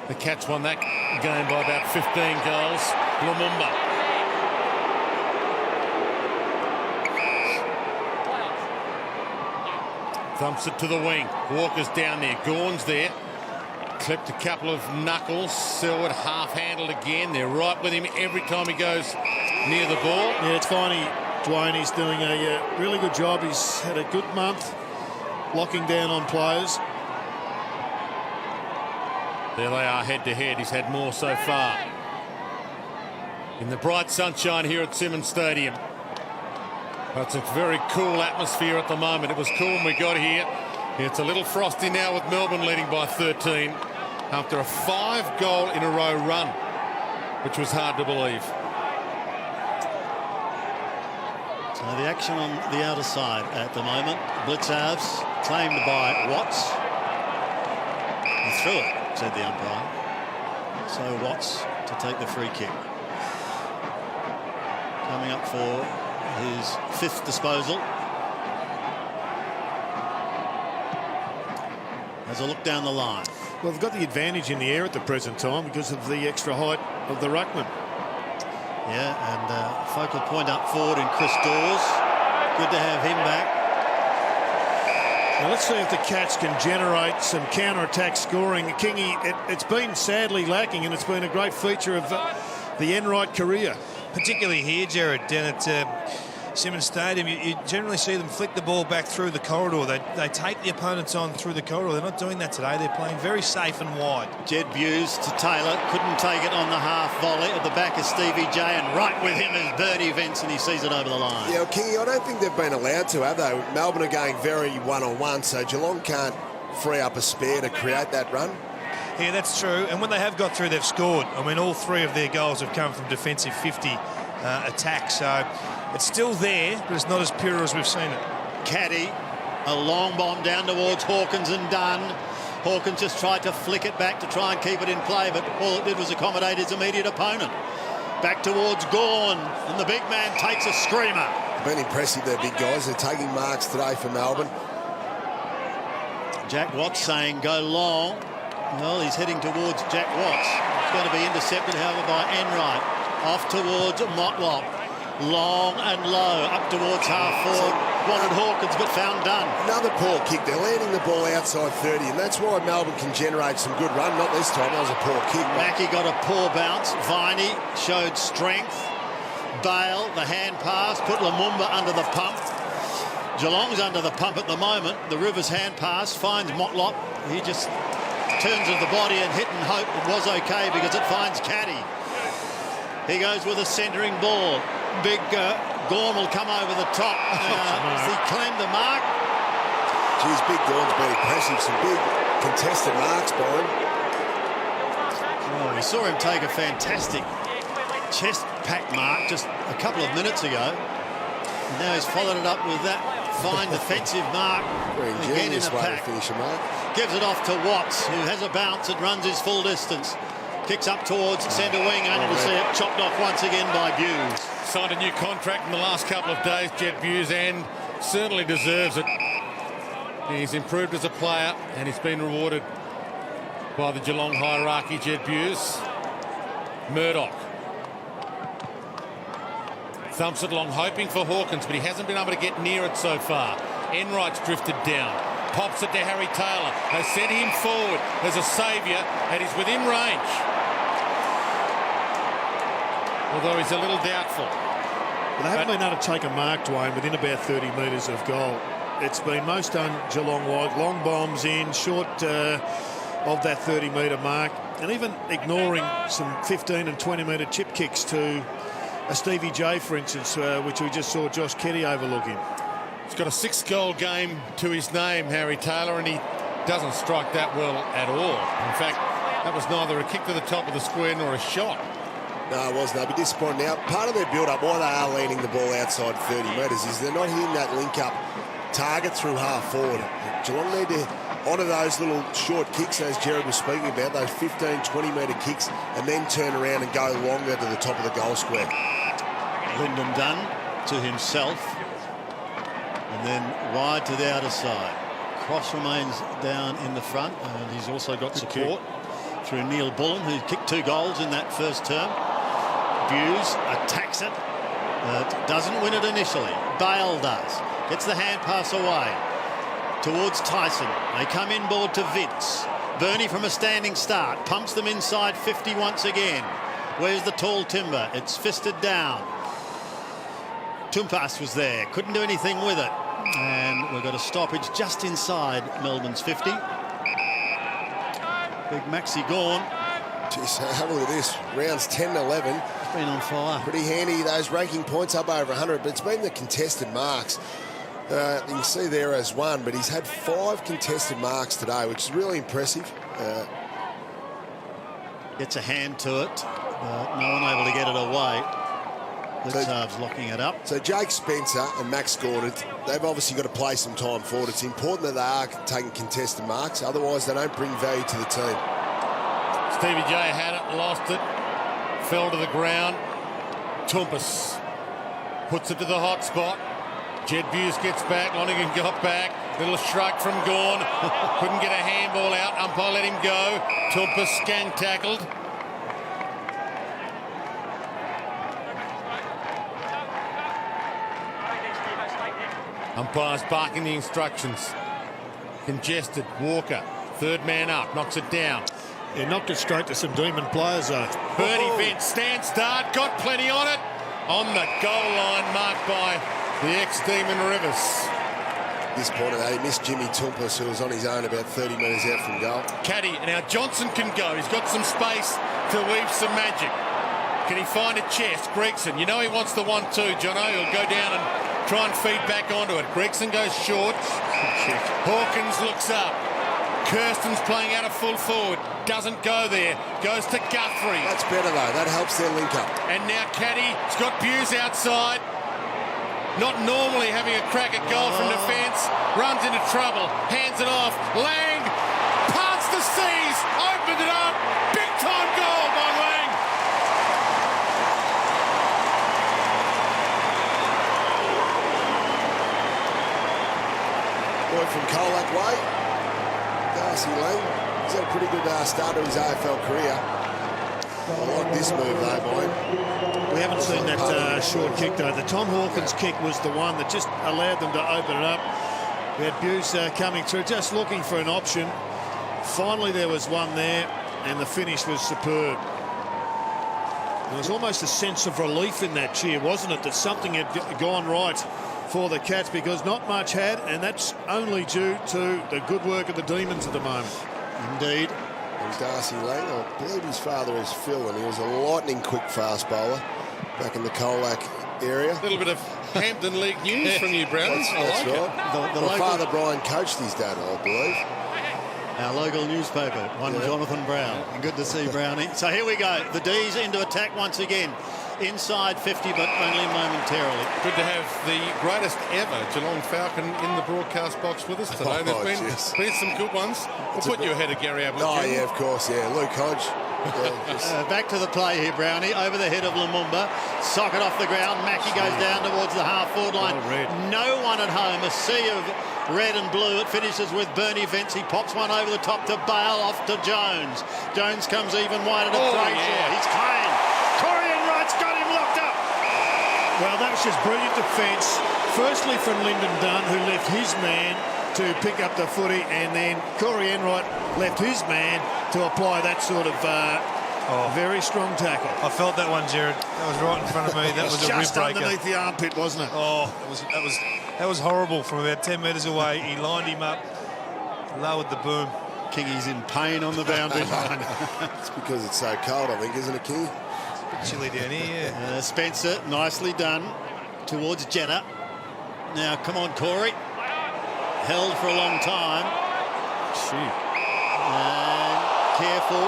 the Cats won that game by about 15 goals. Lumumba. Thumps it to the wing. Walker's down there. Gawn's there. Clipped a couple of knuckles. Selwood half-handled again. They're right with him every time he goes near the ball. Yeah, it's funny. Dwayne, he's doing a really good job. He's had a good month locking down on players. There they are head-to-head. He's had more so far. In the bright sunshine here at Simmons Stadium. It's a very cool atmosphere at the moment. It was cool when we got here. It's a little frosty now with Melbourne leading by 13 after a 5-goal-in-a-row run, which was hard to believe. So the action on the outer side at the moment. Blitzavs claimed by Watts. He threw it, said the umpire. So Watts to take the free kick. Coming up for his 5th disposal. As a look down the line. Well, they've got the advantage in the air at the present time because of the extra height of the ruckman. Yeah, and focal point up forward in Chris Dawes. Good to have him back. Now let's see if the Cats can generate some counter-attack scoring. Kingy, it's been sadly lacking, and it's been a great feature of the Enright career. Particularly here, Jared, down at Simmons Stadium, you generally see them flick the ball back through the corridor. They take the opponents on through the corridor. They're not doing that today. They're playing very safe and wide. Jed Buse to Taylor, couldn't take it on the half volley. At the back is Stevie J, and right with him is Bertie Vince, and he sees it over the line. Yeah, well, Kingy, I don't think they've been allowed to, have they? Melbourne are going very one-on-one, so Geelong can't free up a spare to create that run. Yeah, that's true. And when they have got through, they've scored. I mean, all 3 of their goals have come from defensive 50 attacks. So it's still there, but it's not as pure as we've seen it. Caddy, a long bomb down towards Hawkins and Dunn. Hawkins just tried to flick it back to try and keep it in play, but all it did was accommodate his immediate opponent. Back towards Gawn, and the big man takes a screamer. Been impressive, their big guys. They're taking marks today for Melbourne. Jack Watts saying go long. Well, he's heading towards Jack Watts. It's going to be intercepted, however, by Enright. Off towards Motlop. Long and low, up towards half-forward. Wanted Hawkins, but found Dunn. Another poor kick. They're landing the ball outside 30, and that's why Melbourne can generate some good run. Not this time. That was a poor kick. Mackie got a poor bounce. Viney showed strength. Bale, the hand pass, put Lumumba under the pump. Geelong's under the pump at the moment. The Rivers hand pass finds Motlop. He just turns of the body and hit and hope it was okay because it finds Caddy. He goes with a centering ball. Big Gawn will come over the top. He claimed the mark. Geez, Big Gawn's been impressive. Some big contested marks by him. Oh, we saw him take a fantastic chest pack mark just a couple of minutes ago. And now he's followed it up with that fine defensive mark. Very again in ingenious the way pack. to finish a mark. Gives it off to Watts, who has a bounce and runs his full distance. Kicks up towards centre wing, only to see it chopped off once again by Buse. Signed a new contract in the last couple of days, Jed Buse, and certainly deserves it. He's improved as a player, and he's been rewarded by the Geelong hierarchy, Jed Buse. Murdoch thumps it along, hoping for Hawkins, but he hasn't been able to get near it so far. Enright's drifted down. Pops it to Harry Taylor. They send him forward as a saviour, and he's within range. Although he's a little doubtful. They haven't been able to take a mark, Dwayne, within about 30 metres of goal. It's been most done Geelong-wide. Long bombs in, short of that 30-metre mark, and even ignoring some 15 and 20-metre chip kicks to a Stevie J, for instance, which we just saw Josh Keddy overlooking. He's got a 6-goal game to his name, Harry Taylor, and he doesn't strike that well at all. In fact, that was neither a kick to the top of the square nor a shot. No, it wasn't. They'll be disappointed. Now, part of their build-up, why they are landing the ball outside 30 metres, is they're not hitting that link-up target through half-forward. Geelong need to honour those little short kicks, as Jared was speaking about, those 15, 20-metre kicks, and then turn around and go longer to the top of the goal square. Lyndon Dunn to himself, and then wide to the outer side. Cross remains down in the front, and he's also got support through Neil Bullen, who kicked 2 goals in that first term. Buse attacks it, doesn't win it initially. Bale does. Gets the hand pass away towards Tyson. They come inboard to Vince. Bernie from a standing start pumps them inside 50 once again. Where's the tall timber? It's fisted down. Tumpas was there, couldn't do anything with it. And we've got a stoppage just inside Melbourne's 50. Big Maxi Gawn. Jeez, have a look at this. Rounds 10 and 11. It's been on fire. Pretty handy, those ranking points up over 100, but it's been the contested marks. You can see there as one, but he's had 5 contested marks today, which is really impressive. Gets a hand to it, but no one able to get it away. Litzarv's locking it up. So Jake Spencer and Max Gordon, they've obviously got to play some time forward. It's important that they are taking contested marks, otherwise they don't bring value to the team. Stevie J had it, lost it, fell to the ground. Tumpas puts it to the hot spot. Jed Buse gets back, Lonergan got back. Little shrug from Gawn. Couldn't get a handball out. Umpire let him go. Tumpas skank tackled. Umpire's barking the instructions. Congested. Walker, third man up, knocks it down. He knocked it straight to some Demon players, though. Bernie Vent, stand start, got plenty on it. On the goal line, marked by the ex-Demon Rivers. Disappointed that he missed Jimmy Tumpus, who was on his own about 30 metres out from goal. Caddy, now Johnson can go. He's got some space to weave some magic. Can he find a chest? Gregson, you know he wants the 1-2, Jono. He'll go down and try and feed back onto it. Gregson goes short. Hawkins looks up. Kirsten's playing out a full forward. Doesn't go there. Goes to Guthrie. That's better, though. That helps their link up. And now Caddy's got Buse outside. Not normally having a crack at goal from defence. Runs into trouble. Hands it off. Lang parts the seas. Opened it up. Big time goal by Lang. Boy from Colac way. Darcy Lang. He's had a pretty good start to his AFL career. I like this move, though, boy. We haven't seen that short kick, though. The Tom Hawkins kick was the one that just allowed them to open it up. We had Buse coming through, just looking for an option. Finally, there was one there, and the finish was superb. There was almost a sense of relief in that cheer, wasn't it, that something had gone right for the Cats, because not much had, and that's only due to the good work of the Demons at the moment. Indeed. There's Darcy Lang. I believe his father is Phil, and he was a lightning-quick fast bowler back in the Colac area. A little bit of Hampton League news from you, Browns. That's right. My father, Brian, coached his dad, I believe. Our local newspaper, Jonathan Brown. Good to see Brownie. So here we go. The D's into attack once again. Inside 50, but only momentarily. Good to have the greatest ever Geelong Falcon in the broadcast box with us today. There's been some good ones. We'll put you ahead of Gary Ablett. Oh, yeah, of course, yeah. Luke Hodge. Yeah, back to the play here, Brownie. Over the head of Lumumba. Socket off the ground. Mackie goes down towards the half-forward line. No one at home. A sea of red and blue. It finishes with Bernie Vence. He pops one over the top to Bale, off to Jones. Jones comes even wider to Brayshaw. He's clean. Corey Enright's got him locked up. Well, that was just brilliant defence. Firstly from Lyndon Dunn, who left his man to pick up the footy, and then Corey Enright left his man to apply that sort of very strong tackle. I felt that one, Jared. That was right in front of me. That was a rib just breaker. underneath the armpit, wasn't it? Oh, that was horrible. From about 10 metres away, he lined him up, lowered the boom. Kingy's in pain on the boundary line. It's because it's so cold, I think, isn't it, Kingy? It's chilly down here, yeah. Spencer, nicely done towards Jenner. Now, come on, Corey. Held for a long time. And careful.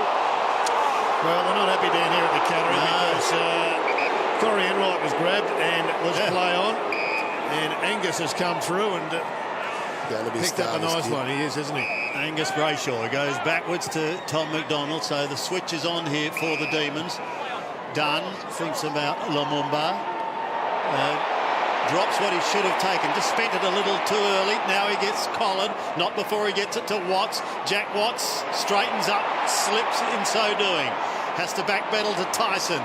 Well, they're not happy down here at the Cattery because Corey Enright was grabbed and was play on, and Angus has come through and picked up a nice one. He is, isn't he? Angus Brayshaw goes backwards to Tom McDonald, so the switch is on here for the Demons. Dunn thinks about Lumumba. Drops what he should have taken. Just spent it a little too early. Now he gets collared. Not before he gets it to Watts. Jack Watts straightens up, slips in so doing. Has to backpedal to Tyson.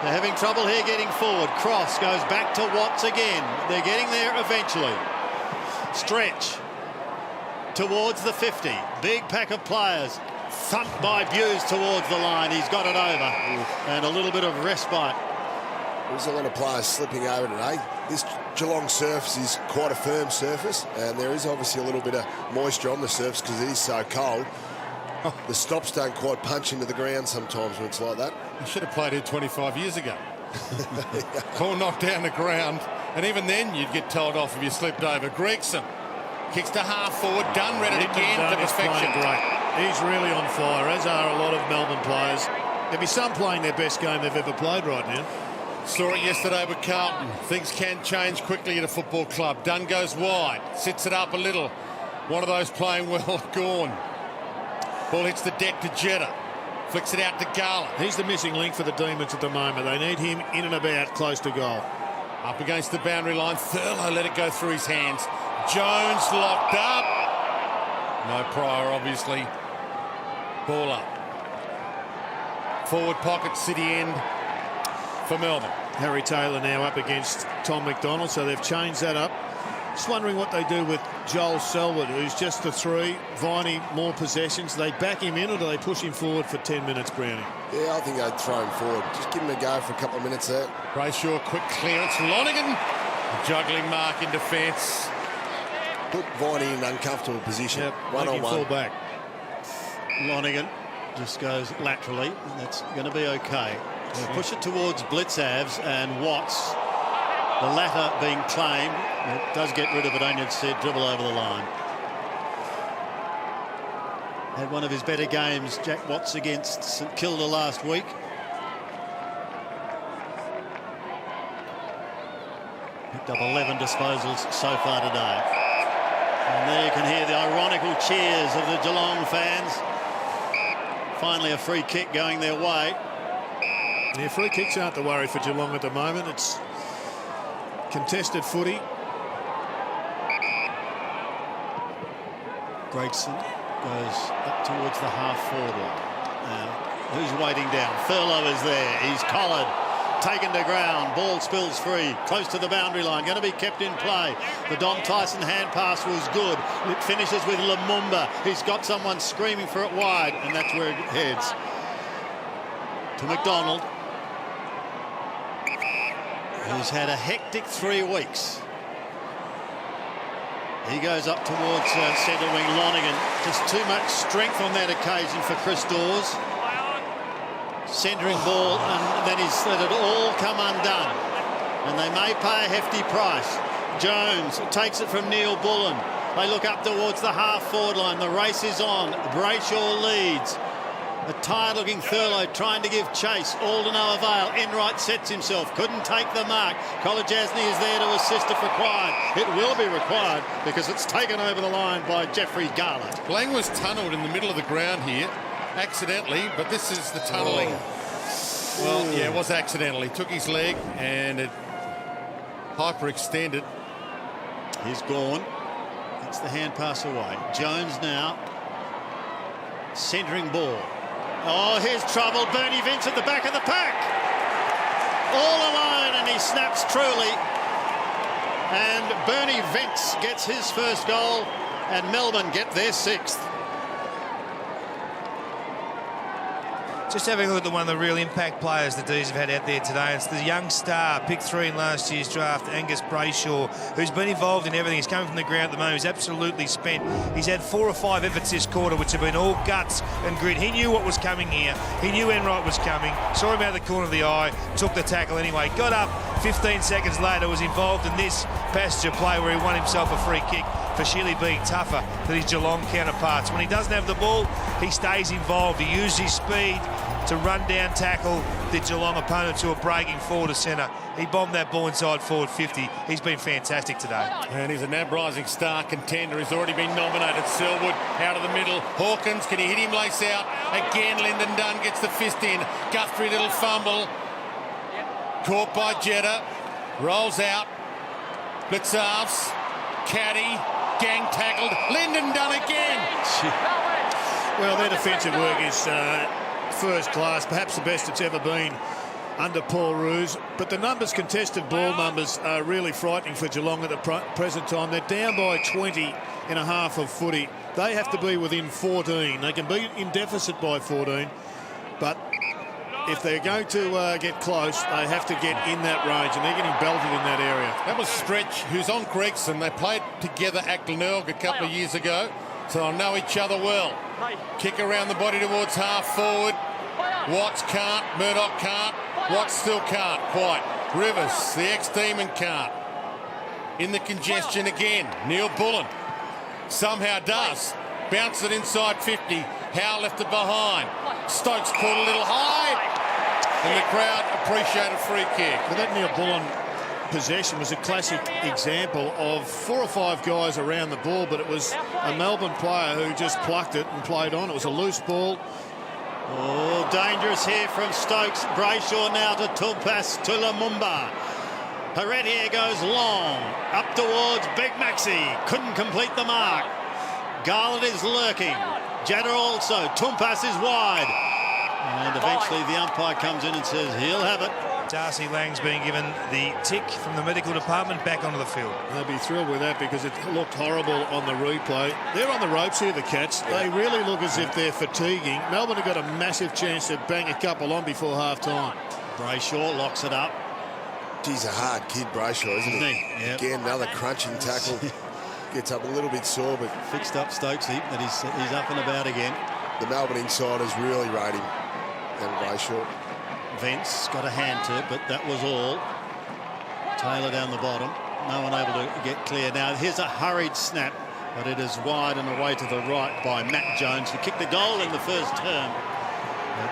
They're having trouble here getting forward. Cross goes back to Watts again. They're getting there eventually. Stretch towards the 50. Big pack of players. Thumped by Buse towards the line. He's got it over. And a little bit of respite. There's a lot of players slipping over today. This Geelong surface is quite a firm surface, and there is obviously a little bit of moisture on the surface because it is so cold. The stops don't quite punch into the ground sometimes when it's like that. You should have played here 25 years ago. All knocked down the ground, and even then you'd get told off if you slipped over. Gregson kicks to half forward. Dunn read it again to perfection. Great. He's really on fire, as are a lot of Melbourne players. There'll be some playing their best game they've ever played right now. Saw it yesterday with Carlton. Things can change quickly at a football club. Dunn goes wide, sits it up a little. One of those playing well, gone. Ball hits the deck to Jetta. Flicks it out to Garland. He's the missing link for the Demons at the moment. They need him in and about close to goal. Up against the boundary line. Thurlow let it go through his hands. Jones locked up. No Pryor, obviously. Ball up. Forward pocket, city end for Melbourne. Harry Taylor now up against Tom McDonald, so they've changed that up. Just wondering what they do with Joel Selwood, who's just the 3. Viney, more possessions. Do they back him in or do they push him forward for 10 minutes, Brownie? Yeah, I think they'd throw him forward. Just give him a go for a couple of minutes there. Brayshaw, quick clearance. Lonigan, juggling mark in defence. Put Viney in an uncomfortable position. Yep, one on one. Full back. Lonigan just goes laterally, and that's going to be okay. We'll push it towards Blitzavs and Watts. The latter being claimed. It does get rid of it, Onion said, dribble over the line. Had one of his better games, Jack Watts, against St Kilda last week. Picked up 11 disposals so far today. And there you can hear the ironical cheers of the Geelong fans. Finally a free kick going their way. Yeah, free kicks aren't the worry for Geelong at the moment. It's contested footy. Gregson goes up towards the half-forward line. Who's waiting down? Thurlow is there. He's collared. Taken to ground. Ball spills free. Close to the boundary line. Going to be kept in play. The Dom Tyson hand pass was good. It finishes with Lumumba. He's got someone screaming for it wide, and that's where it heads. To McDonald, who's had a hectic 3 weeks. He goes up towards centre wing Lonigan. Just too much strength on that occasion for Chris Dawes. Centering ball, and then he's let it all come undone. And they may pay a hefty price. Jones takes it from Neil Bullen. They look up towards the half-forward line. The race is on. Brayshaw leads. A tired-looking Thurlow trying to give chase, all to no avail. Enright sets himself, couldn't take the mark. Kolodjasny is there to assist if required. It will be required because it's taken over the line by Jeffrey Garland. Lang was tunnelled in the middle of the ground here, accidentally, but this is the tunnelling. Well, yeah, it was accidental. He took his leg and it hyperextended. He's gone. It's the hand pass away. Jones now centering ball. Oh, here's trouble. Bernie Vince at the back of the pack. All alone, and he snaps truly. And Bernie Vince gets his first goal, and Melbourne get their 6th. Just having a look at the one of the real impact players the D's have had out there today. It's the young star, picked 3 in last year's draft, Angus Brayshaw, who's been involved in everything. He's coming from the ground at the moment. He's absolutely spent. He's had 4 or 5 efforts this quarter, which have been all guts and grit. He knew what was coming here. He knew Enright was coming. Saw him out of the corner of the eye, took the tackle anyway. Got up 15 seconds later, was involved in this passage of play where he won himself a free kick for Sheely being tougher than his Geelong counterparts. When he doesn't have the ball, he stays involved. He uses his speed to run down, tackle the Geelong opponents who are breaking forward to centre. He bombed that ball inside forward 50. He's been fantastic today. And he's a NAB Rising Star contender. He's already been nominated. Selwood out of the middle. Hawkins, can he hit him lace out? Again, Lyndon Dunn gets the fist in. Guthrie, little fumble. Caught by Jetta. Rolls out. Blitzarves. Caddy. Gang tackled. Lyndon Dunn again. Well, their defensive work is first class, perhaps the best it's ever been under Paul Roos. But the numbers, contested ball numbers, are really frightening for Geelong at the present time. They're down by 20 in a half of footy. They have to be within 14. They can be in deficit by 14, but if they're going to get close, they have to get in that range, and they're getting belted in that area. That was Stretch, who's on Gregson. They played together at Glenelg a couple of years ago, so they'll know each other well. Kick around the body towards half forward. Watts can't, Murdoch can't, Watts still can't quite. Rivers, the ex-Demon, can't. In the congestion again, Neil Bullen somehow does. Bounce it inside 50. Howe left it behind. Stokes caught a little high, and the crowd appreciate a free kick. But that Neil Bullen possession was a classic example of 4 or 5 guys around the ball, but it was a Melbourne player who just plucked it and played on. It was a loose ball. Oh, dangerous here from Stokes. Brayshaw now to Tumpas to Lumumba. Heretier goes long, up towards Big Maxi. Couldn't complete the mark. Garland is lurking. Jetta also. Tumpas is wide. And eventually the umpire comes in and says he'll have it. Darcy Lang's being given the tick from the medical department back onto the field. They'll be thrilled with that because it looked horrible on the replay. They're on the ropes here, the Cats. They really look as if they're fatiguing. Melbourne have got a massive chance to bang a couple on before half-time. Brayshaw locks it up. He's a hard kid, Brayshaw, isn't he? Yep. Again, another crunching tackle. Gets up a little bit sore, but Fixed up Stokesy, that he's up and about again. the Melbourne insiders really rate him. And Brayshaw. Vence got a hand to it, but that was all. Taylor down the bottom. No one able to get clear. Now, here's a hurried snap, but it is wide and away to the right by Matt Jones, who kicked the goal in the first term.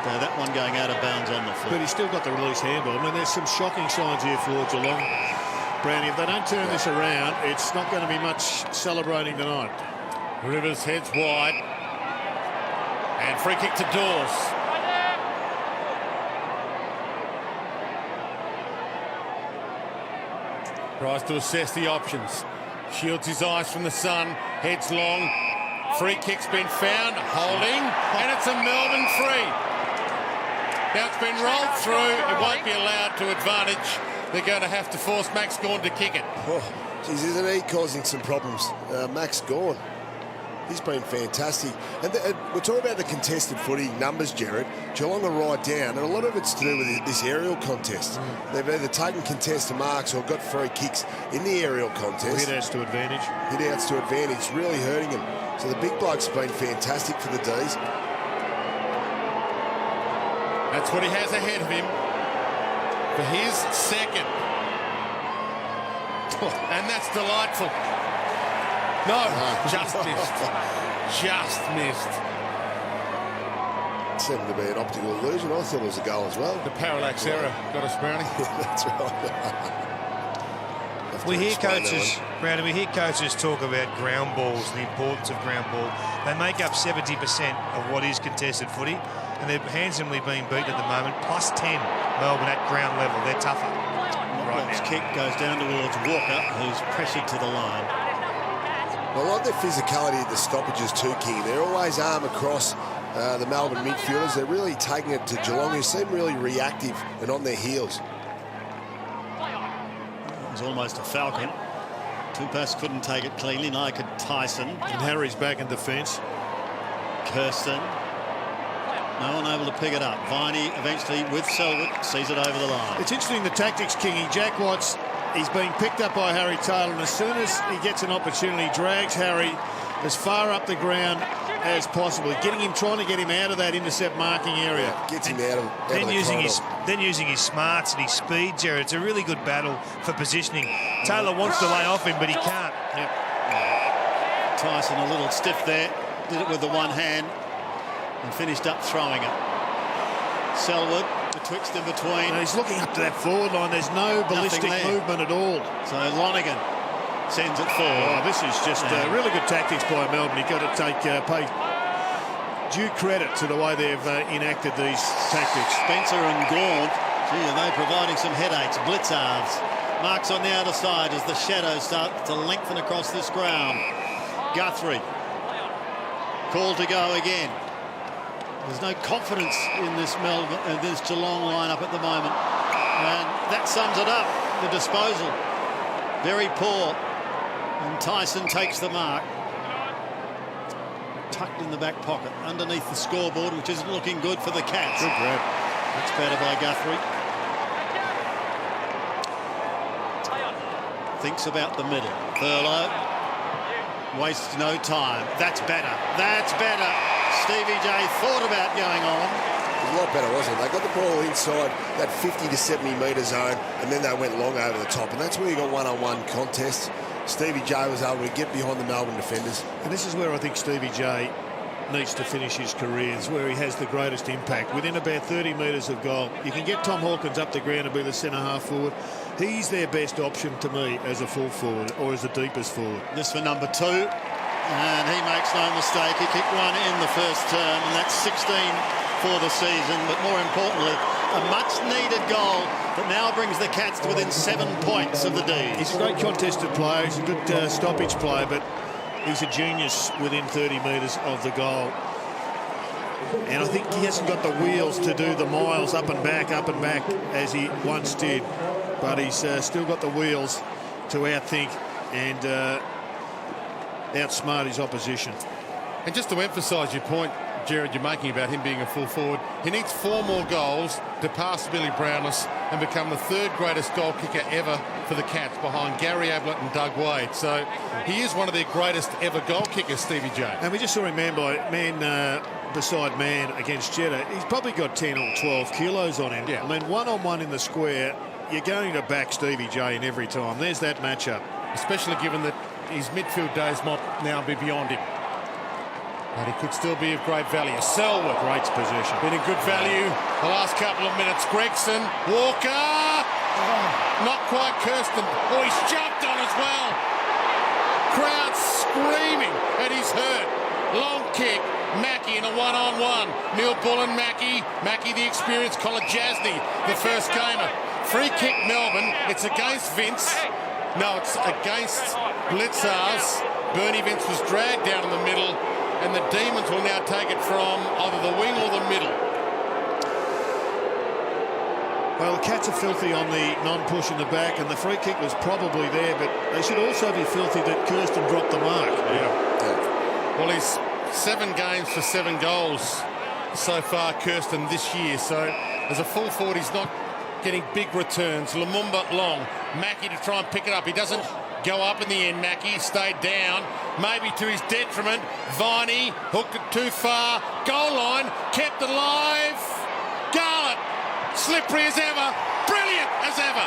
But that one going out of bounds on the foot. But he's still got the release handball. I mean, there's some shocking signs here for Geelong. Brownie, if they don't turn this around, it's not going to be much celebrating tonight. Rivers heads wide. And free kick to Dawes. Tries to assess the options. Shields his eyes from the sun. Heads long. Free kick's been found. Holding. And it's a Melbourne free. Now it's been rolled through. It won't be allowed to advantage. They're going to have to force Max Gawn to kick it. Oh, geez, isn't he causing some problems? Max Gawn. He's been fantastic. And we're talking about the contested footy numbers, Jared. Geelong are right down, and a lot of it's to do with this aerial contest. They've either taken contested marks or got free kicks in the aerial contest. Hit-outs to advantage. Hit-outs to advantage, really hurting them. So the big bloke's have been fantastic for the D's. That's what he has ahead of him for his second. And that's delightful. No, just missed. Just missed. It seemed to be an optical illusion. I thought it was a goal as well. The parallax error got us, Brownie. That's right. We hear coaches, Brownie, we hear coaches talk about ground balls, the importance of ground ball. They make up 70% of what is contested footy, and they're handsomely being beaten at the moment. +10 Melbourne at ground level. They're tougher. Right, kick goes down towards Walker, who's pressured to the line. I like their physicality at the stoppages too, King. They're always arm across the Melbourne midfielders. They're really taking it to Geelong, who seem really reactive and on their heels. It was almost a falcon. Tupas couldn't take it cleanly, neither could Tyson. And Harry's back in defence. Kirsten. No one able to pick it up. Viney eventually with Selwood sees it over the line. It's interesting, the tactics, Kingy. Jack Watts, he's being picked up by Harry Taylor, and as soon as he gets an opportunity, drags Harry as far up the ground as possible, trying to get him out of that intercept marking area. Gets him out of Then the using corridor. his smarts and his speed, Jared. It's a really good battle for positioning. Taylor wants to lay off him, but he can't. Yep. Tyson a little stiff there. Did it with the one hand and finished up throwing it. Selwood betwixt and between. And he's looking up to that forward line. There's no ballistic movement at all. So Lonergan sends it forward. Oh, this is just really good tactics by Melbourne. You've got to pay due credit to the way they've enacted these tactics. Spencer and Gaunt, gee, are they providing some headaches? Blitzards. Marks on the outer side as the shadows start to lengthen across this ground. Guthrie. Call to go again. There's no confidence in this Geelong lineup at the moment. And that sums it up. The disposal. Very poor. And Tyson takes the mark. Tucked in the back pocket, underneath the scoreboard, which isn't looking good for the Cats. Good grab. That's better by Guthrie. Thinks about the middle. Thurlow. Wastes no time. That's better. That's better. Stevie J thought about going on. It was a lot better, wasn't it? They got the ball inside that 50 to 70 metre zone, and then they went long over the top, and that's where you got one-on-one contests. Stevie J was able to get behind the Melbourne defenders. And this is where I think Stevie J needs to finish his career. It's where he has the greatest impact. Within about 30 metres of goal, you can get Tom Hawkins up the ground and be the centre-half forward. He's their best option to me as a full forward or as the deepest forward. This for number 2. And he makes no mistake. He kicked one in the first term, and that's 16 for the season. But more importantly, a much-needed goal that now brings the Cats to within 7 points of the D's. He's a great contested player. He's a good stoppage player, but he's a genius within 30 metres of the goal. And I think he hasn't got the wheels to do the miles up and back as he once did. But he's still got the wheels to outthink and outsmart his opposition. And just to emphasise your point, Jared, you're making about him being a full forward, he needs 4 more goals to pass Billy Brownless and become the 3rd greatest goal kicker ever for the Cats, behind Gary Ablett and Doug Wade. So he is one of their greatest ever goal kickers, Stevie J. And we just saw him man beside man against Jeddah. He's probably got 10 or 12 kilos on him. Yeah. I mean, one-on-one in the square, you're going to back Stevie J in every time. There's that matchup. Especially given that his midfield days might now be beyond him. But he could still be of great value. Selwood. Great possession. Been in good value the last couple of minutes. Gregson, Walker. Not quite Kirsten. Oh, he's jumped on as well. Crowd screaming and he's hurt. Long kick. Mackie in a one-on-one. Neil Bullen, Mackie. Mackie the experienced. Colin Jasny, the first gamer. Free kick Melbourne. It's against Vince. No, it's against Blitzars. Bernie Vince was dragged down in the middle, and the Demons will now take it from either the wing or the middle. Well, the Cats are filthy on the non-push in the back, and the free kick was probably there, but they should also be filthy that Kirsten dropped the mark. Yeah. Well, he's 7 games for 7 goals so far, Kirsten, this year. So as a full forward, he's not getting big returns. Lumumba long. Mackie to try and pick it up. He doesn't go up in the end. Mackie stayed down, maybe to his detriment. Viney hooked it too far. Goal line, kept alive. Garlett, slippery as ever, brilliant as ever.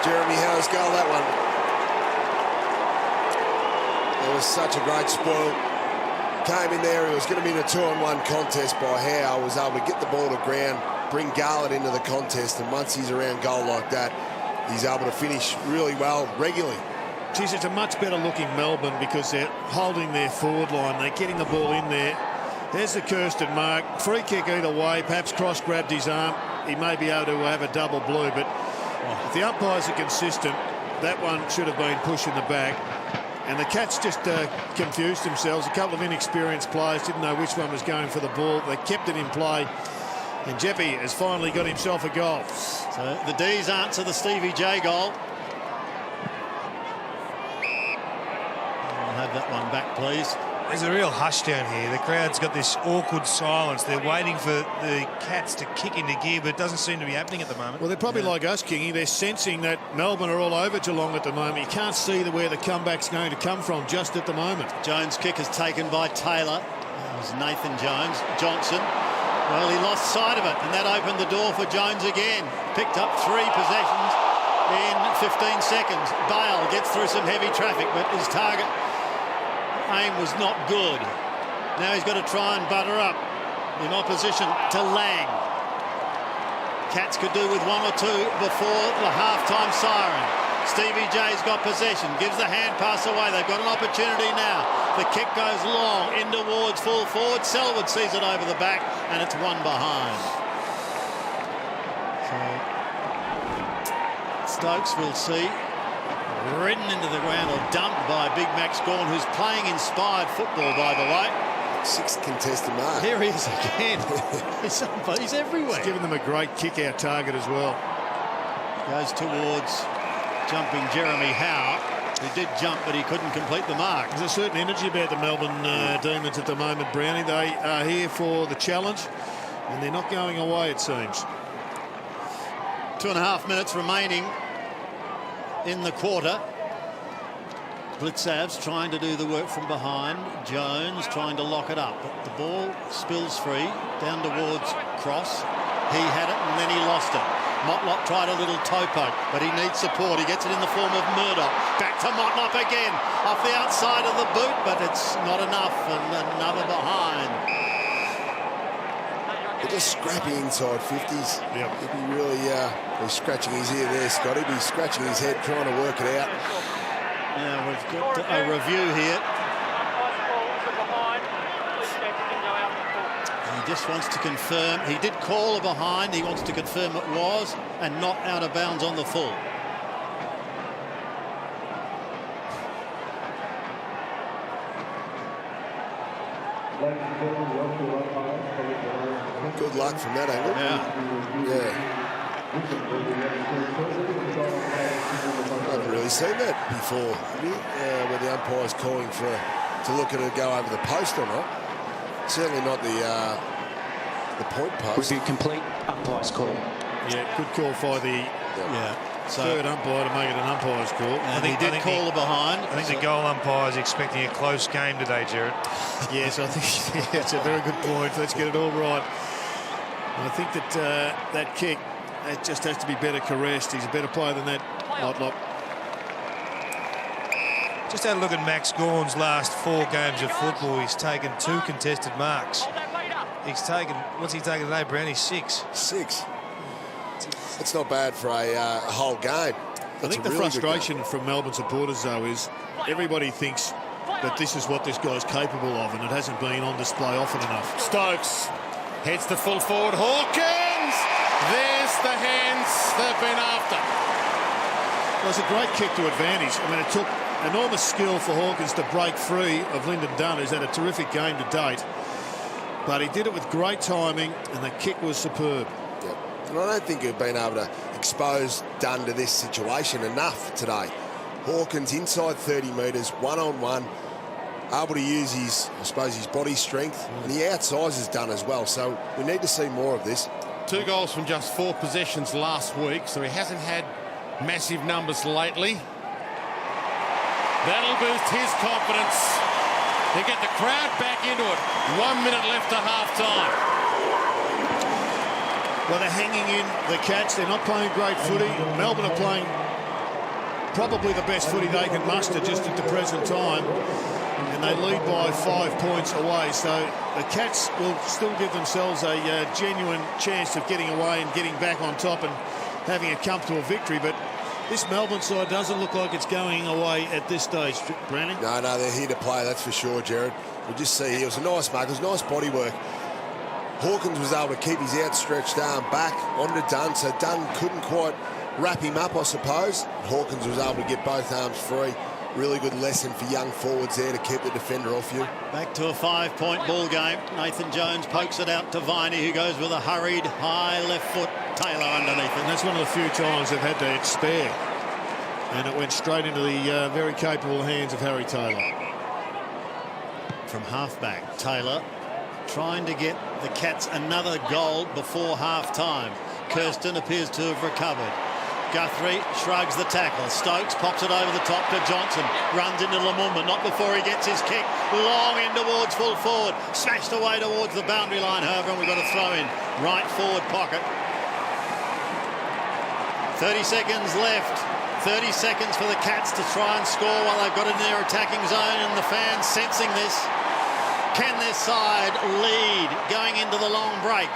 Jeremy Howe's goal, that one. It was such a great spoil. Came in there, it was going to be a 2-on-1 contest by Howe. Was able to get the ball to ground, bring Garlett into the contest, and once he's around goal like that, he's able to finish really well, regularly. Geez, it's a much better looking Melbourne because they're holding their forward line. They're getting the ball in there. There's the Kirsten mark. Free kick either way. Perhaps Cross grabbed his arm. He may be able to have a double blue, but if the umpires are consistent, that one should have been pushed in the back. And the Cats just confused themselves. A couple of inexperienced players didn't know which one was going for the ball. They kept it in play. And Jeppy has finally got himself a goal. So the D's answer the Stevie J goal. I'll have that one back, please. There's a real hush down here. The crowd's got this awkward silence. They're waiting for the Cats to kick into gear, but it doesn't seem to be happening at the moment. Well, they're probably like us, Kingy. They're sensing that Melbourne are all over Geelong at the moment. You can't see where the comeback's going to come from just at the moment. Jones' kick is taken by Taylor. That was Nathan Johnson. Well, he lost sight of it, and that opened the door for Jones again. Picked up 3 possessions in 15 seconds. Bale gets through some heavy traffic, but his target aim was not good. Now he's got to try and butter up in opposition to Lang. Cats could do with 1 or 2 before the half-time siren. Stevie J's got possession, gives the hand pass away. They've got an opportunity now. The kick goes long in towards full forward. Selwood sees it over the back, and it's 1 behind. So Stokes will see. Ridden into the ground or dumped by Big Max Gawn, who's playing inspired football, by the way. 6th contested mark. Here he is again. He's everywhere. He's given them a great kick-out target as well. Goes towards jumping Jeremy Howe, who did jump, but he couldn't complete the mark. There's a certain energy about the Melbourne Demons at the moment, Brownie. They are here for the challenge, and they're not going away, it seems. 2.5 minutes remaining in the quarter. Blitzav's trying to do the work from behind. Jones trying to lock it up, but the ball spills free down towards Cross. He had it and then he lost it. Motlop tried a little toe poke, but he needs support. He gets it in the form of Murdoch. Back to Motlop again, off the outside of the boot, but it's not enough, and another behind. They're just scrappy inside 50s. Yep. He'd be really he's scratching his ear there, Scott. He'd be scratching his head trying to work it out. Now we've got a review here. He just wants to confirm. He did call a behind. He wants to confirm it was and not out of bounds on the full. Ladies and gentlemen, welcome to Good luck from that angle. Yeah. I haven't really seen that before, where the umpire's calling to look at it go over the post or not. Certainly not the point post. Would be complete umpire's call. Yeah, good call by the third umpire to make it an umpire's call. I think he did call the behind. I think the goal umpire is expecting a close game today, Jared. Yes, I think it's a very good point. Let's get it all right. I think that that kick, it just has to be better caressed. He's a better player than that, Motlop. Just had a look at Max Gawn's last 4 games of football. He's taken 2 contested marks. He's taken, what's he taken today, Brownie? 6. 6. That's not bad for a whole game. I think the frustration from Melbourne supporters, though, is everybody thinks that this is what this guy's capable of, and it hasn't been on display often enough. Stokes heads to full forward. Hawkins! There's the hands they've been after. Well, it's a great kick to advantage. I mean, it took enormous skill for Hawkins to break free of Lyndon Dunn, who's had a terrific game to date. But he did it with great timing, and the kick was superb. Yep. And I don't think we've been able to expose Dunn to this situation enough today. Hawkins inside 30 metres, one-on-one, able to use his, I suppose, his body strength, and he outsizes Dunn as well. So we need to see more of this. 2 goals from just 4 possessions last week, so he hasn't had massive numbers lately. That'll boost his confidence. They get the crowd back into it. 1 minute left to half-time. Well, they're hanging in the Cats. They're not playing great footy. Melbourne are playing probably the best footy they can muster just at the present time. And they lead by 5 points away. So the Cats will still give themselves a genuine chance of getting away and getting back on top and having a comfortable victory. But this Melbourne side doesn't look like it's going away at this stage, Browning. No, they're here to play, that's for sure, Jared. We'll just see here. It was a nice mark. It was nice body work. Hawkins was able to keep his outstretched arm back onto Dunn, so Dunn couldn't quite wrap him up, I suppose. Hawkins was able to get both arms free. Really good lesson for young forwards there to keep the defender off you. Back to a 5-point ball game. Nathan Jones pokes it out to Viney, who goes with a hurried high left foot. Taylor underneath it. And that's one of the few times they've had to spare. And it went straight into the very capable hands of Harry Taylor. From halfback, Taylor trying to get the Cats another goal before half-time. Kirsten appears to have recovered. Guthrie shrugs the tackle. Stokes pops it over the top to Johnson. Runs into Lumumba, not before he gets his kick. Long in towards full forward. Smashed away towards the boundary line, however, and we've got a throw in. Right forward pocket. 30 seconds left. 30 seconds for the Cats to try and score while they've got it in their attacking zone, and the fans sensing this. Can their side lead going into the long break?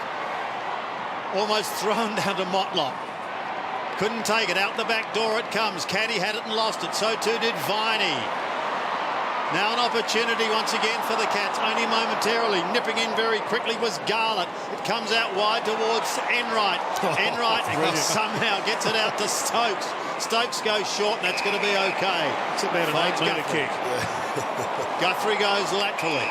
Almost thrown down to Motlop. Couldn't take it. Out the back door it comes. Caddy had it and lost it. So too did Viney. Now an opportunity once again for the Cats, only momentarily. Nipping in very quickly was Garlett. It comes out wide towards Enright. Enright somehow gets it out to Stokes. Stokes goes short, and that's going to be okay. It's about an 8-metre kick. Guthrie goes laterally.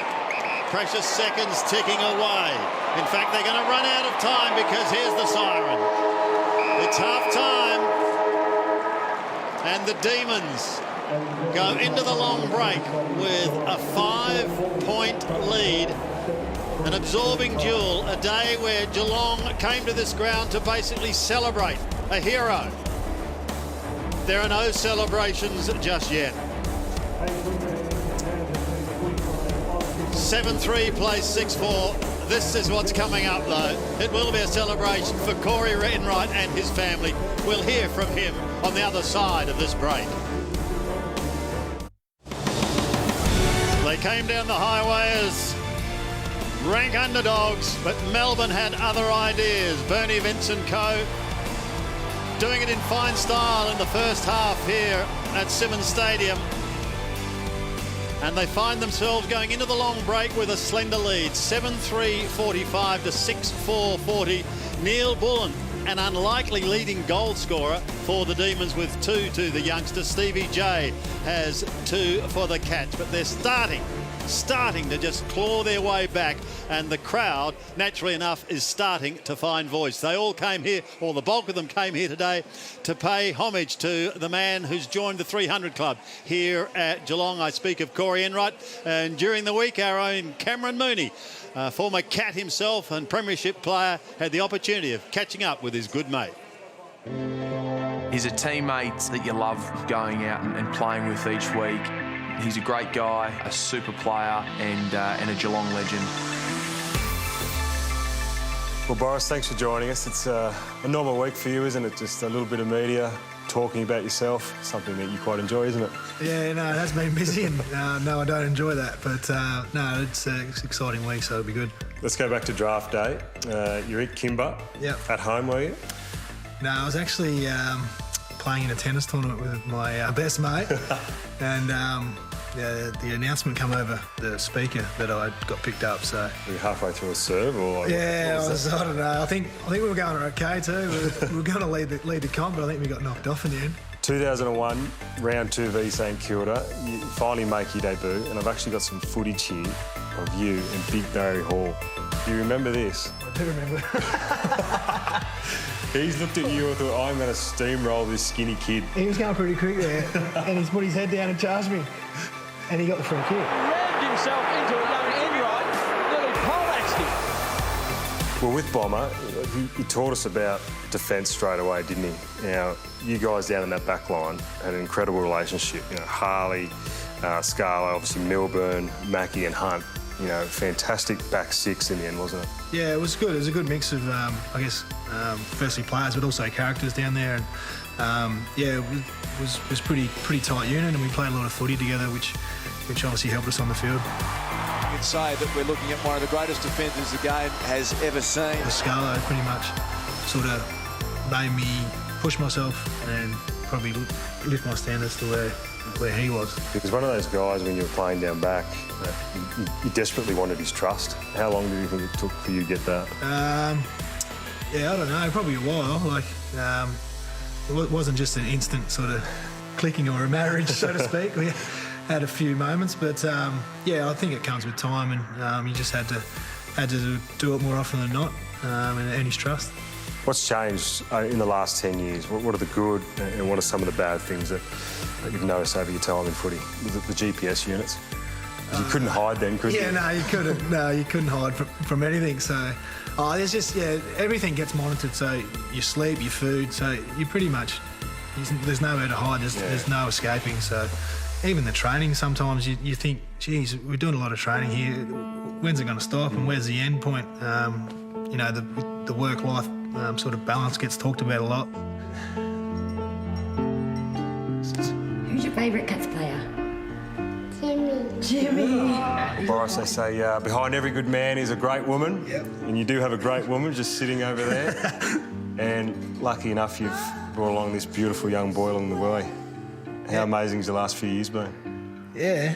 Precious seconds ticking away. In fact, they're going to run out of time because here's the siren. It's half-time, and the Demons go into the long break with a 5-point lead. An absorbing duel, a day where Geelong came to this ground to basically celebrate a hero. There are no celebrations just yet. 7-3 plays 6-4. This is what's coming up, though. It will be a celebration for Corey Enright and his family. We'll hear from him on the other side of this break. They came down the highway as rank underdogs, but Melbourne had other ideas. Bernie Vincent Co. doing it in fine style in the first half here at Simmons Stadium. And they find themselves going into the long break with a slender lead. 7-3-45 to 6-4-40. Neil Bullen, an unlikely leading goal scorer for the Demons with 2 to the youngster. Stevie J has 2 for the Cats. But they're starting starting to just claw their way back, and the crowd, naturally enough, is starting to find voice. They all came here, or the bulk of them came here today, to pay homage to the man who's joined the 300 Club here at Geelong. I speak of Corey Enright, and during the week, our own Cameron Mooney, former Cat himself and premiership player, had the opportunity of catching up with his good mate. He's a teammate that you love going out and playing with each week. He's a great guy, a super player, and a Geelong legend. Well, Boris, thanks for joining us. It's a normal week for you, isn't it? Just a little bit of media, talking about yourself, something that you quite enjoy, isn't it? Yeah, no, it has been busy, and no, I don't enjoy that. But no, it's an exciting week, so it'll be good. Let's go back to draft day. You're at Kimber. Yep. At home, were you? No, I was actually playing in a tennis tournament with my best mate, and the announcement come over the speaker that I got picked up. So Were you halfway through a serve, or? Yeah, I don't know. I think we were going okay too. We were going to lead the comp, but I think we got knocked off in the end. 2001, round 2 v St Kilda. You finally make your debut, and I've actually got some footage here of you in Big Barry Hall. Do you remember this? I do remember. He's looked at you and thought, I'm going to steamroll this skinny kid. He was going pretty quick there, and he's put his head down and charged me, and he got the free kick. Rammed himself into a young Enright, nearly poleaxed him. Well, with Bomber, he taught us about defence straight away, didn't he? Now, you guys down in that back line had an incredible relationship. You know, Harley, Scarlo, obviously Melbourne, Mackie and Hunt. You know, fantastic back six in the end, wasn't it? Yeah, it was good. It was a good mix of, I guess, firstly players, but also characters down there. And yeah, it was pretty tight unit, and we played a lot of footy together, which obviously helped us on the field. You can say that we're looking at one of the greatest defenders the game has ever seen. The Scarlo pretty much sort of made me push myself and probably lift my standards to where he was. He was one of those guys when you were playing down back that you desperately wanted his trust. How long do you think it took for you to get that? Yeah, I don't know, probably a while. Like, it wasn't just an instant sort of clicking or a marriage, so to speak. We had a few moments, but yeah, I think it comes with time, and you just had to do it more often than not, and earn his trust. What's changed in the last 10 years? What are the good and what are some of the bad things that you've noticed over your time in footy? The GPS units? You couldn't hide then, could you? Yeah, no, you couldn't. No, you couldn't hide from anything. So, there's just, yeah, everything gets monitored. So your sleep, your food. So you pretty much, there's nowhere to hide. There's no escaping. So even the training, sometimes you think, geez, we're doing a lot of training here. When's it going to stop? And where's the end point? You know, the work-life sort of balance gets talked about a lot. Who's your favourite Cats player? Jimmy. Boris, they say behind every good man is a great woman. Yep. And you do have a great woman just sitting over there. And lucky enough, you've brought along this beautiful young boy along the way. How amazing has the last few years been? Yeah,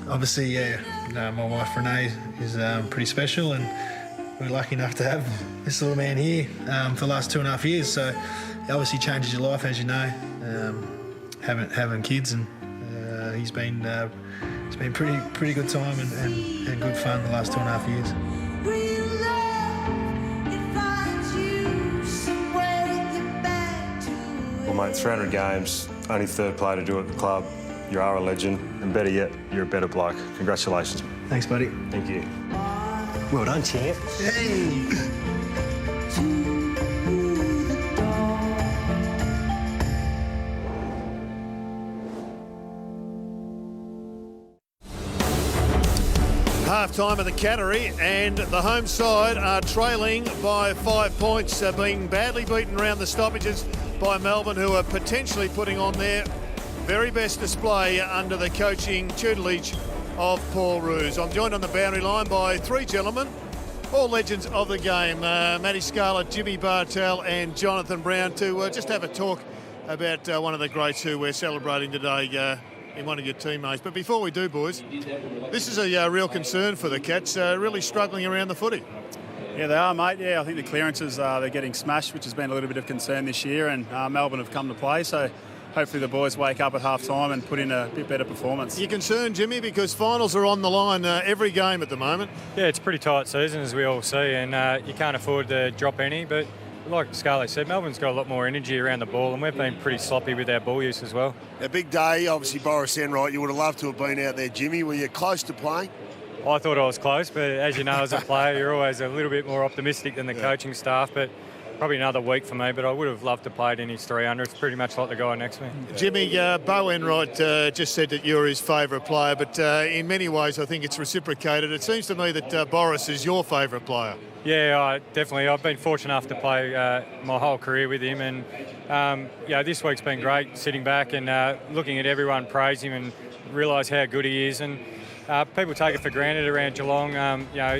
obviously, yeah, my wife Renee is pretty special, and we're lucky enough to have this little man here for the last 2.5 years. So it obviously changes your life, as you know, having kids, and it's been pretty good time and good fun the last 2.5 years. Well, mate, 300 games, only third player to do it at the club. You are a legend, and better yet, you're a better bloke. Congratulations. Thanks, buddy. Thank you. Well done, champ. Hey! Half-time of the Cattery, and the home side are trailing by 5 points, being badly beaten around the stoppages by Melbourne, who are potentially putting on their very best display under the coaching tutelage of Paul Roos. I'm joined on the boundary line by three gentlemen, all legends of the game, Matty Scarlett, Jimmy Bartell and Jonathan Brown, to just have a talk about one of the greats who we're celebrating today in one of your teammates. But before we do, boys, this is a real concern for the Cats, really struggling around the footy. Yeah, they are, mate. Yeah, I think the clearances, they're getting smashed, which has been a little bit of concern this year, and Melbourne have come to play. So hopefully the boys wake up at half-time and put in a bit better performance. You concerned, Jimmy, because finals are on the line every game at the moment? Yeah, it's a pretty tight season, as we all see, and you can't afford to drop any, but like Scarlett said, Melbourne's got a lot more energy around the ball, and we've been pretty sloppy with our ball use as well. A big day, obviously, Boris Enright. You would have loved to have been out there, Jimmy. Were you close to playing? I thought I was close, but as you know, as a player, you're always a little bit more optimistic than the coaching staff, but probably another week for me, but I would have loved to play in his 300. It's pretty much like the guy next to me. Jimmy, Bo Enright just said that you're his favourite player, but in many ways I think it's reciprocated. It seems to me that Boris is your favourite player. Yeah, definitely. I've been fortunate enough to play my whole career with him, and this week's been great, sitting back and looking at everyone praise him and realise how good he is. And people take it for granted around Geelong.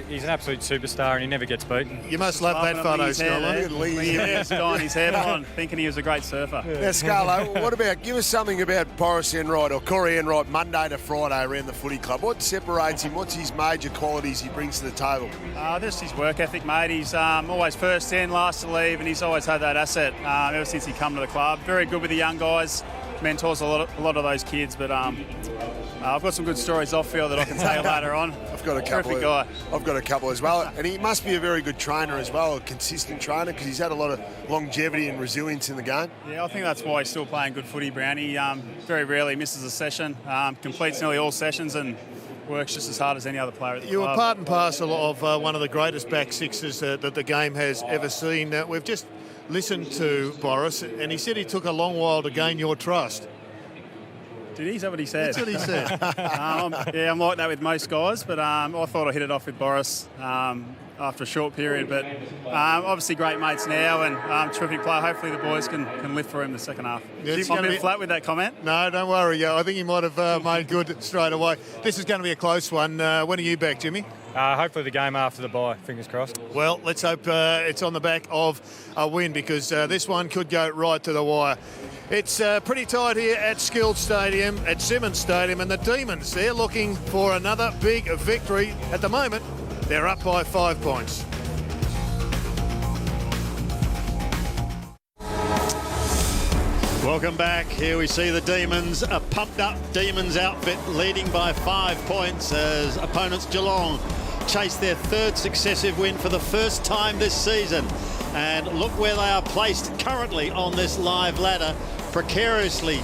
He's an absolute superstar and he never gets beaten. You must love that photo, Scarlo. His hair on, thinking he was a great surfer. Now, Scarlo, give us something about Boris Enright or Corey Enright Monday to Friday around the footy club. What separates him? What's his major qualities he brings to the table? Just his work ethic, mate. He's always first in, last to leave, and he's always had that asset ever since he come to the club. Very good with the young guys, mentors a lot of those kids, but I've got some good stories off field that I can tell you later on. I've got a couple as well, and he must be a very good trainer as well, a consistent trainer, because he's had a lot of longevity and resilience in the game. Yeah, I think that's why he's still playing good footy, Brownie. Very rarely misses a session, completes nearly all sessions, and works just as hard as any other player at the club. You were part and parcel of one of the greatest back sixes that the game has ever seen. We've just listened to Boris, and he said he took a long while to gain your trust. Did he? Is that what he said? That's what he said. I'm like that with most guys, but I thought I hit it off with Boris after a short period. But obviously great mates now and terrific player. Hopefully the boys can lift for him the second half. I'm a bit flat with that comment. No, don't worry. I think he might have made good straight away. This is going to be a close one. When are you back, Jimmy? Hopefully the game after the bye, fingers crossed. Well, let's hope it's on the back of a win, because this one could go right to the wire. It's pretty tight here at Skilled Stadium, at Simmons Stadium, and the Demons, they're looking for another big victory. At the moment, they're up by 5 points. Welcome back. Here we see the Demons, a pumped-up Demons outfit leading by 5 points as opponents Geelong chase their third successive win for the first time this season. And look where they are placed currently on this live ladder, precariously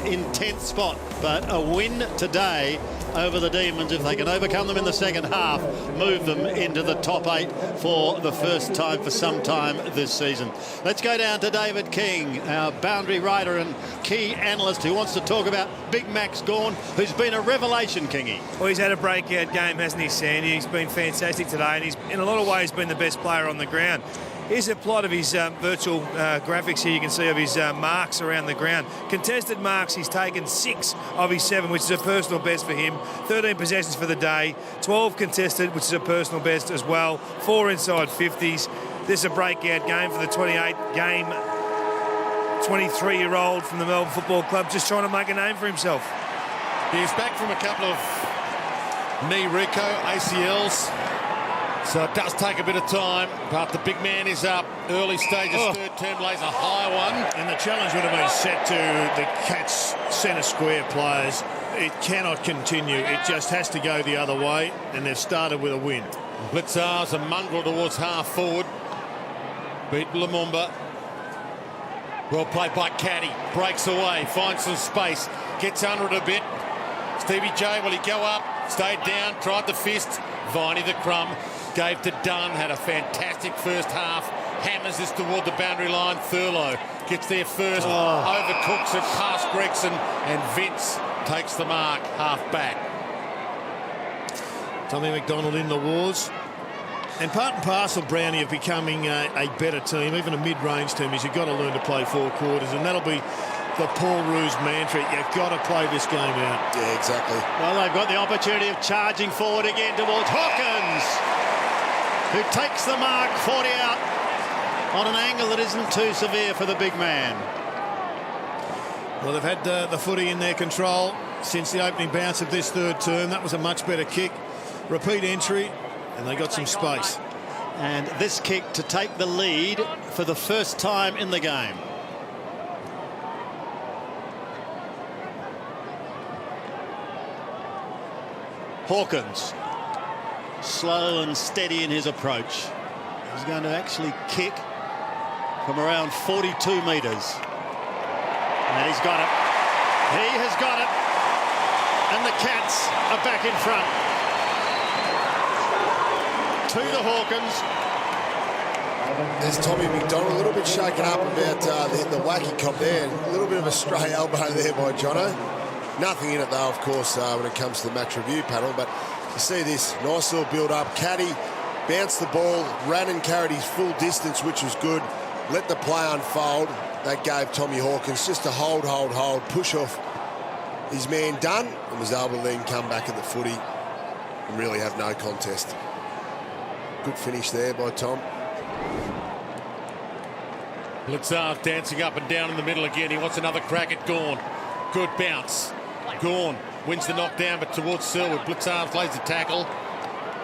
in 10th spot. But a win today over the Demons, if they can overcome them in the second half, move them into the top 8 for the first time for some time this season. Let's go down to David King, our boundary writer and key analyst, who wants to talk about Big Max Gawn, who's been a revelation, Kingy. Well, he's had a breakout game, hasn't he, Sandy? He's been fantastic today, and he's in a lot of ways been the best player on the ground. Here's a plot of his virtual graphics here. You can see of his marks around the ground. Contested marks, he's taken 6 of his 7, which is a personal best for him. 13 possessions for the day. 12 contested, which is a personal best as well. 4 inside 50s. This is a breakout game for the 28-game, 23-year-old from the Melbourne Football Club, just trying to make a name for himself. He's back from a couple of knee reco, ACLs. So it does take a bit of time, but the big man is up. Early stages, third term, lays a high one. And the challenge would have been set to the Cats centre square players. It cannot continue. It just has to go the other way, and they've started with a win. Blitzar's a mongrel towards half forward. Beat Lumumba. Well played by Caddy. Breaks away, finds some space, gets under it a bit. Stevie J, will he go up? Stayed down, tried the fist. Viney the crumb. Gave to Dunn, had a fantastic first half. Hammers this toward the boundary line. Thurlow gets there first, overcooks it past Gregson, and Vince takes the mark, half back. Tommy McDonald in the wars. And part and parcel, Brownie, of becoming a better team, even a mid-range team, is you've got to learn to play 4 quarters, and that'll be the Paul Roos mantra. You've got to play this game out. Yeah, exactly. Well, they've got the opportunity of charging forward again towards Hawkins, who takes the mark 40 out on an angle that isn't too severe for the big man. Well, they've had the footy in their control since the opening bounce of this third term. That was a much better kick. Repeat entry, and they got some space. And this kick to take the lead for the first time in the game. Hawkins, slow and steady in his approach. He's going to actually kick from around 42 metres. And he's got it. He has got it. And the Cats are back in front. To the Hawkins. There's Tommy McDonald, a little bit shaken up about the wacky cop there. A little bit of a stray elbow there by Jono. Nothing in it, though, of course, when it comes to the match review panel. But you see this nice little build-up. Caddy bounced the ball, ran and carried his full distance, which was good. Let the play unfold. That gave Tommy Hawkins just a hold, push off his man done, and was able to then come back at the footy and really have no contest. Good finish there by Tom. Blitzard dancing up and down in the middle again. He wants another crack at Gawn. Good bounce. Gawn wins the knockdown, but towards Selwood. Blitzard lays the tackle.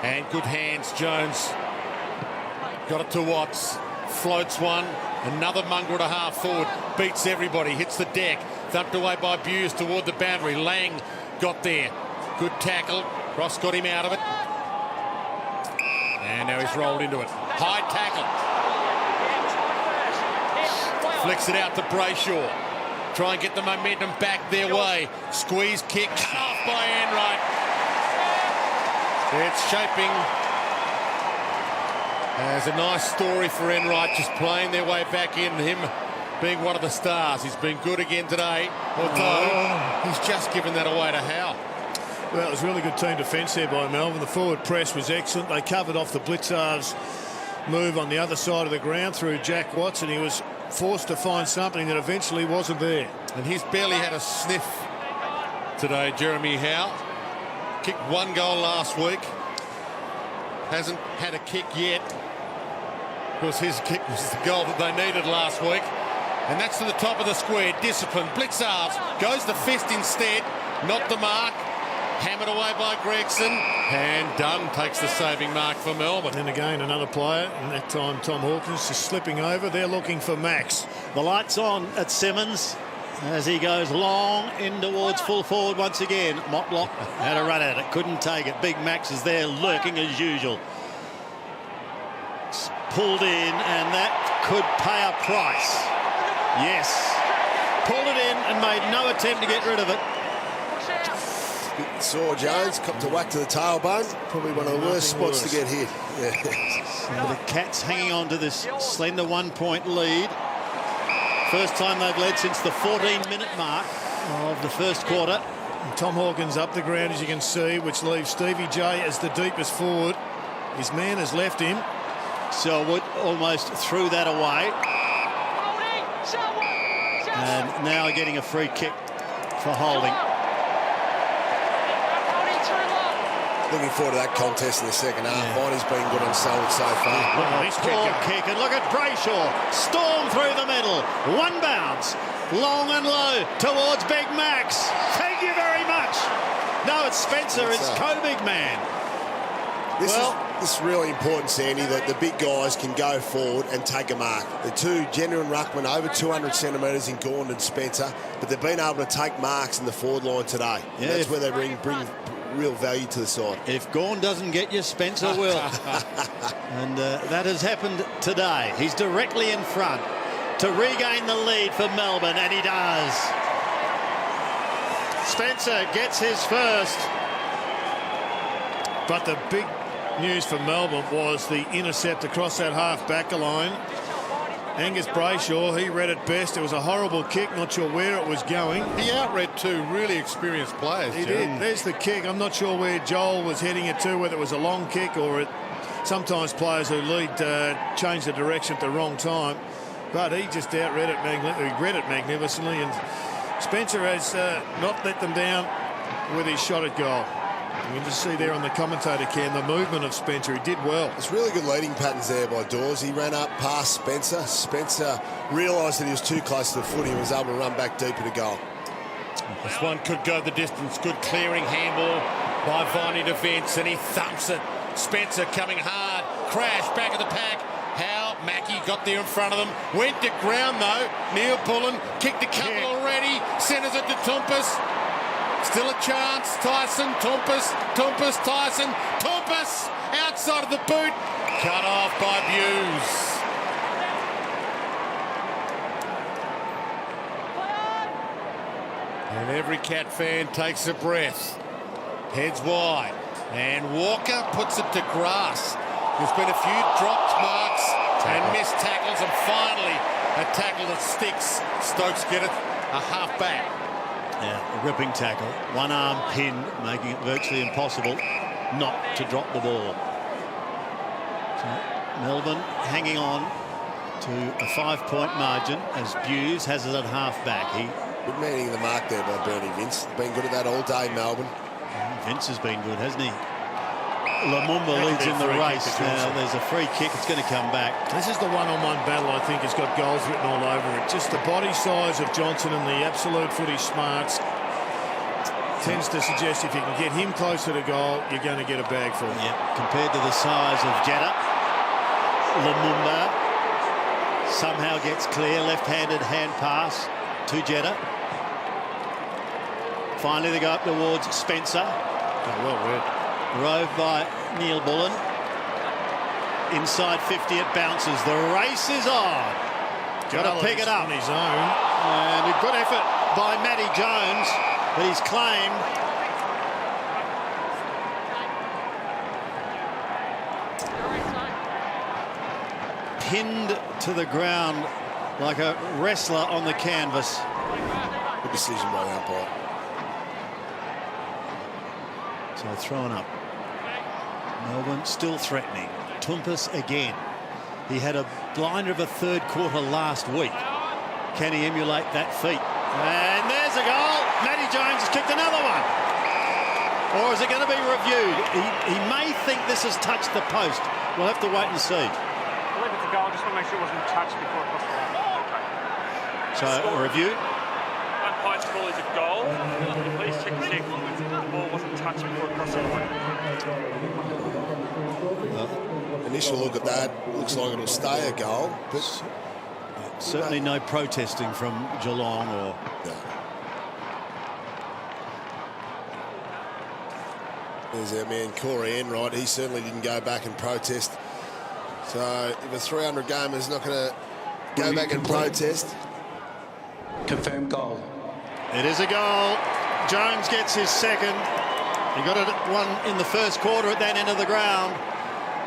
And good hands, Jones. Got it to Watts. Floats one. Another mongrel to half forward. Beats everybody. Hits the deck. Thumped away by Buse toward the boundary. Lang got there. Good tackle. Ross got him out of it. And now he's rolled into it. High tackle. Flicks it out to Brayshaw. Try and get the momentum back their way. Squeeze kick. Cut off by Enright. It's shaping as a nice story for Enright, just playing their way back in, him being one of the stars. He's been good again today, although he's just given that away to Howe. Well, it was really good team defence there by Melbourne. The forward press was excellent. They covered off the Blitzar's move on the other side of the ground through Jack Watts, and he was forced to find something that eventually wasn't there. And he's barely had a sniff today, Jeremy Howe. Kicked one goal last week. Hasn't had a kick yet. Of course, his kick was the goal that they needed last week. And that's to the top of the square. Discipline. Blitzards goes the fist instead. Not the mark. Hammered away by Gregson. And Dunn takes the saving mark for Melbourne. And again, another player, and that time Tom Hawkins is slipping over. They're looking for Max. The lights on at Simmons as he goes long in towards full forward once again. Motlock had a run at it, couldn't take it. Big Max is there lurking as usual. It's pulled in, and that could pay a price. Yes. Pulled it in and made no attempt to get rid of it. Saw Jones, copped a whack to the tailbone. Probably one of the worst spots to get hit. Yeah. The Cats hanging on to this slender 1-point lead. First time they've led since the 14-minute mark of the first quarter. And Tom Hawkins up the ground, as you can see, which leaves Stevie J as the deepest forward. His man has left him. Selwood almost threw that away. And now getting a free kick for holding. Looking forward to that contest in the second half. Viney's been good on Selwood so far. Poor kick, and look at Brayshaw. Storm through the middle. One bounce. Long and low towards Big Max. Thank you very much. No, it's Spencer. It's co-big man. This is really important, Sandy, that the big guys can go forward and take a mark. The two genuine ruckmen over 200 centimetres in Gawn and Spencer, but they've been able to take marks in the forward line today. Yeah, and that's where they bring real value to the side. If Gawn doesn't get you, Spencer will. And that has happened today. He's directly in front to regain the lead for Melbourne, and he does. Spencer gets his first. But the big news for Melbourne was the intercept across that half-back line. Angus Brayshaw, he read it best. It was a horrible kick, not sure where it was going. He outread two really experienced players. He did. There's the kick. I'm not sure where Joel was heading it to, whether it was a long kick or sometimes players who lead change the direction at the wrong time. But he just outread it. He read it magnificently, and Spencer has not let them down with his shot at goal. You can just see there on the commentator cam the movement of Spencer. He did well. It's really good leading patterns there by Dawes. He ran up past Spencer. Spencer realised that he was too close to the footy and was able to run back deeper to goal. This one could go the distance. Good clearing handball by Viney to Vince, and he thumps it. Spencer coming hard. Crash back of the pack. Howe, Mackie got there in front of them. Went to ground though. Neil Pullen kicked a couple already. Centres it to Tompus. Still a chance. Tyson, Tompus, Tyson, Tompus outside of the boot. Cut off by Buse. And every Cat fan takes a breath. Heads wide. And Walker puts it to grass. There's been a few dropped marks and missed tackles, and finally a tackle that sticks. Stokes get it a half back. Yeah, a ripping tackle. One arm pinned, making it virtually impossible not to drop the ball. So Melbourne hanging on to a 5-point margin as Buse has it at half back. Good manning the mark there by Bernie Vince. Been good at that all day, Melbourne. Vince has been good, hasn't he? Lumumba leads in the race. Now there's a free kick. It's going to come back. This is the one-on-one battle. I think has got goals written all over it. Just the body size of Johnson and the absolute footy smarts tends to suggest if you can get him closer to goal, you're going to get a bag for him. Yeah, compared to the size of Jetta, Lumumba somehow gets clear. Left-handed hand pass to Jetta. Finally, they go up towards Spencer. Oh, well read. Rove by Neil Bullen. Inside 50, it bounces. The race is on. Got to pick it up. On his own. And a good effort by Matty Jones, but he's claimed. Pinned to the ground like a wrestler on the canvas. Good decision by the umpire. So thrown up. Melbourne still threatening. Tompus again. He had a blinder of a third quarter last week. Can he emulate that feat? And there's a goal. Matty Jones has kicked another one. Or is it going to be reviewed? He may think this has touched the post. We'll have to wait and see. I believe it's a goal. Just want to make sure it wasn't touched before it crossed the line. So a review. Umpire's call is a goal. Please check to see if the ball wasn't touched before it crossed the line. Initial look at that, looks like it'll stay a goal, but certainly no protesting from Geelong or. There's our man Corey Enright. He certainly didn't go back and protest. So if a 300 gamer's not going to go back and protest. Confirmed goal. It is a goal. Jones gets his second. He got it at one in the first quarter at that end of the ground.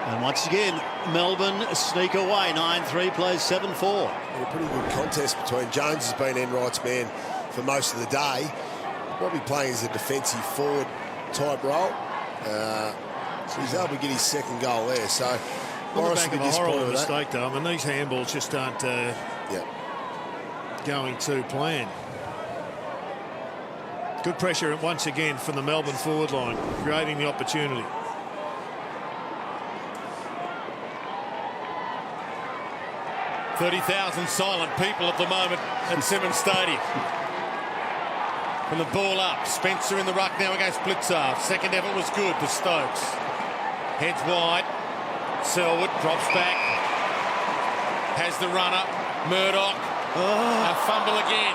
And once again, Melbourne sneak away. 9-3 plays 7-4. A pretty good contest between Jones has been Enright's man for most of the day. Probably playing as a defensive forward type role. So he's able to get his second goal there. So Morris will be disappointed with that. Mistake, though. I mean, these handballs just aren't going to plan. Good pressure once again from the Melbourne forward line, creating the opportunity. $30,000 silent people at the moment at Simmons Stadium. From the ball up, Spencer in the ruck now against Blitzar. Second effort was good to Stokes. Heads wide. Selwood drops back. Has the runner. Murdoch. A fumble again.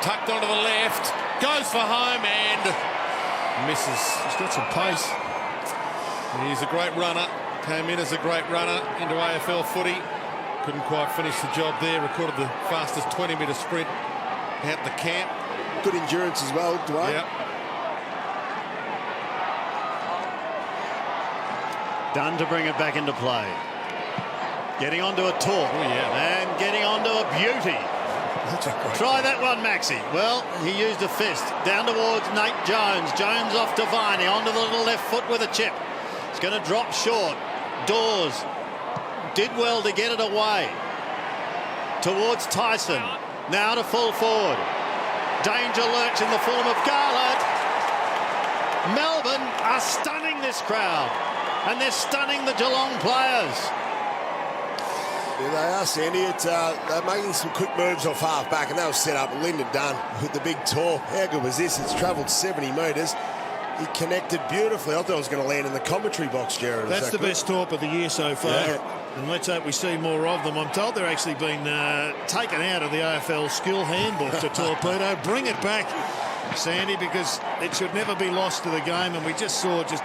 Tucked onto the left. Goes for home and misses. He's got some pace. He's a great runner. Came in as a great runner into AFL footy. Couldn't quite finish the job there. Recorded the fastest 20-metre sprint out the camp. Good endurance as well, Dwayne. Yep. Done to bring it back into play. Getting onto a talk. And getting onto a beauty. Try that one, Maxie. Well, he used a fist. Down towards Nate Jones. Jones off to Viney. Onto the little left foot with a chip. It's going to drop short. Dawes did well to get it away. Towards Tyson. Now to full forward. Danger lurks in the form of Garland. Melbourne are stunning this crowd. And they're stunning the Geelong players. Yeah, they are, Sandy. They're making some quick moves off half-back, and that was set up. Lyndon Dunn with the big tour. How good was this? It's travelled 70 metres. He connected beautifully. I thought it was going to land in the commentary box, Jared. That's the best torp of the year so far. Yeah. And let's hope we see more of them. I'm told they're actually been taken out of the AFL skill handbook to torpedo. Bring it back Sandy, because it should never be lost to the game, and we just saw just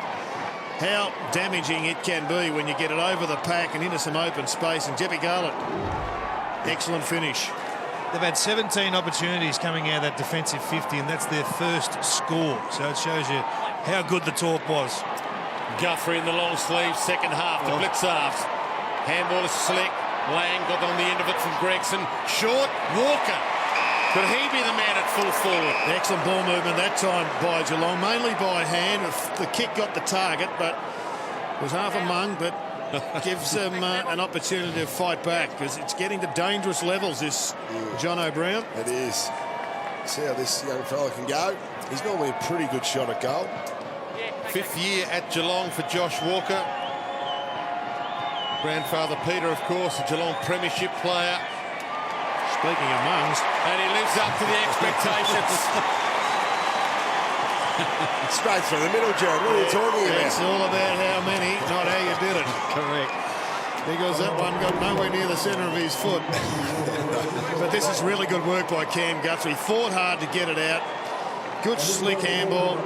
how damaging it can be when you get it over the pack and into some open space. And Jeppy Garlett, excellent finish. They've had 17 opportunities coming out of that defensive 50, and that's their first score. So it shows you how good the talk was. Guthrie in the long sleeve, second half to Blitzarves. Handball is slick. Lang got on the end of it from Gregson. Short, Walker. Could he be the man at full forward? Excellent ball movement that time by Geelong, mainly by hand. The kick got the target, but it was half a mung, but gives them an opportunity to fight back, because it's getting to dangerous levels, this John O'Brien. It is. See how this young fella can go. He's normally a pretty good shot at goal. 5th year at Geelong for Josh Walker. Grandfather Peter, of course, a Geelong premiership player. Speaking of mungs. And he lives up to the expectations. Straight through the middle, Jared. What are you talking about? It's all about how many, not how you did it. Correct. Because that one got nowhere near the centre of his foot. But this is really good work by Cam Guthrie. Fought hard to get it out. Good slick handball.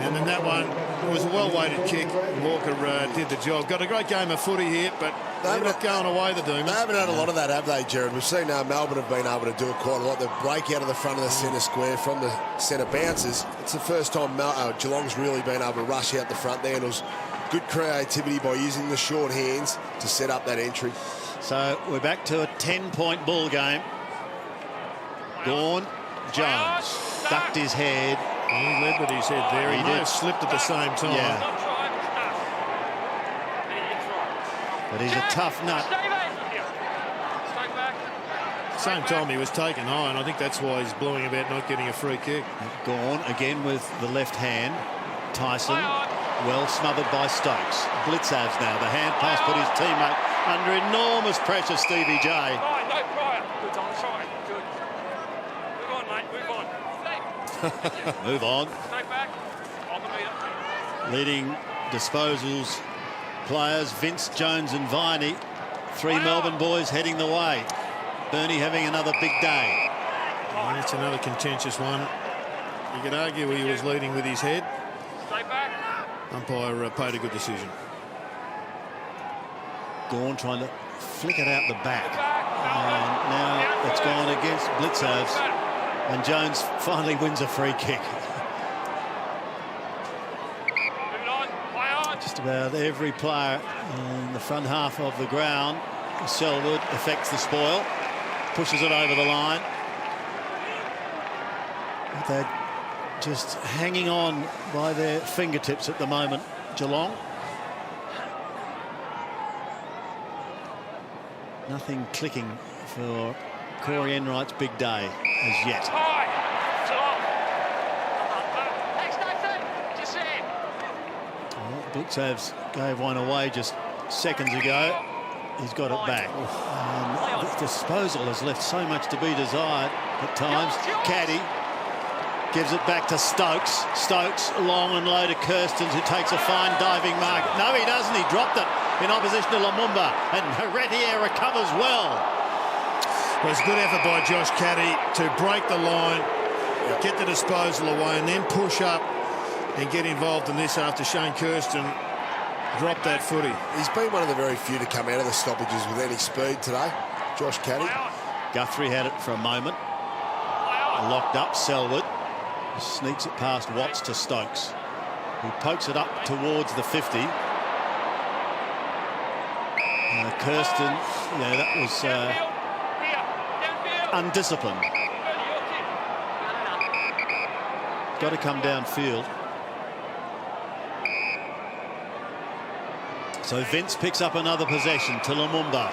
And then that one was a well-weighted kick. Walker did the job. Got a great game of footy here, but they're not going away, the Doomers. They haven't had a lot of that, have they, Jared? We've seen Melbourne have been able to do it quite a lot. They break out of the front of the centre square from the centre bounces. It's the first time Geelong's really been able to rush out the front there, and it was good creativity by using the short hands to set up that entry. So we're back to a 10-point ball game. Gawn, Jones ducked his head. He led with his head there. He may have slipped at the same time. Yeah. But he's a tough nut. Same time he was taken high, and I think that's why he's blowing about not getting a free kick. Gawn again with the left hand. Tyson well smothered by Stokes. Blitzarves now. The hand pass put his teammate under enormous pressure, Stevie J. No prior. Good on, sorry. Good. Move on, mate. Move on. Move on. Stay back. On the meter. Leading disposals players, Vince, Jones and Viney. 3 Melbourne boys heading the way. Bernie having another big day. And it's another contentious one. You could argue he was leading with his head. Stay back. Umpire paid a good decision. Gawn trying to flick it out the back. And now it's gone against Blitzarves. And Jones finally wins a free kick. Just about every player in the front half of the ground. Selwood affects the spoil, pushes it over the line. They're just hanging on by their fingertips at the moment, Geelong. Nothing clicking for Corey Enright's big day as yet. Blitzarves gave one away just seconds ago. He's got it back. The disposal has left so much to be desired at times. Caddy gives it back to Stokes. Stokes long and low to Kirstens, who takes a fine diving mark. No, he doesn't. He dropped it in opposition to Lumumba, and Heretier recovers well. Well, it's a good effort by Josh Caddy to break the line, get the disposal away, and then push up and get involved in this after Shane Kirsten dropped that footy. He's been one of the very few to come out of the stoppages with any speed today, Josh Caddy. Guthrie had it for a moment. Locked up, Selwood sneaks it past Watts to Stokes, who pokes it up towards the 50. Kirsten, yeah, that was undisciplined. Got to come downfield. So Vince picks up another possession to Lumumba.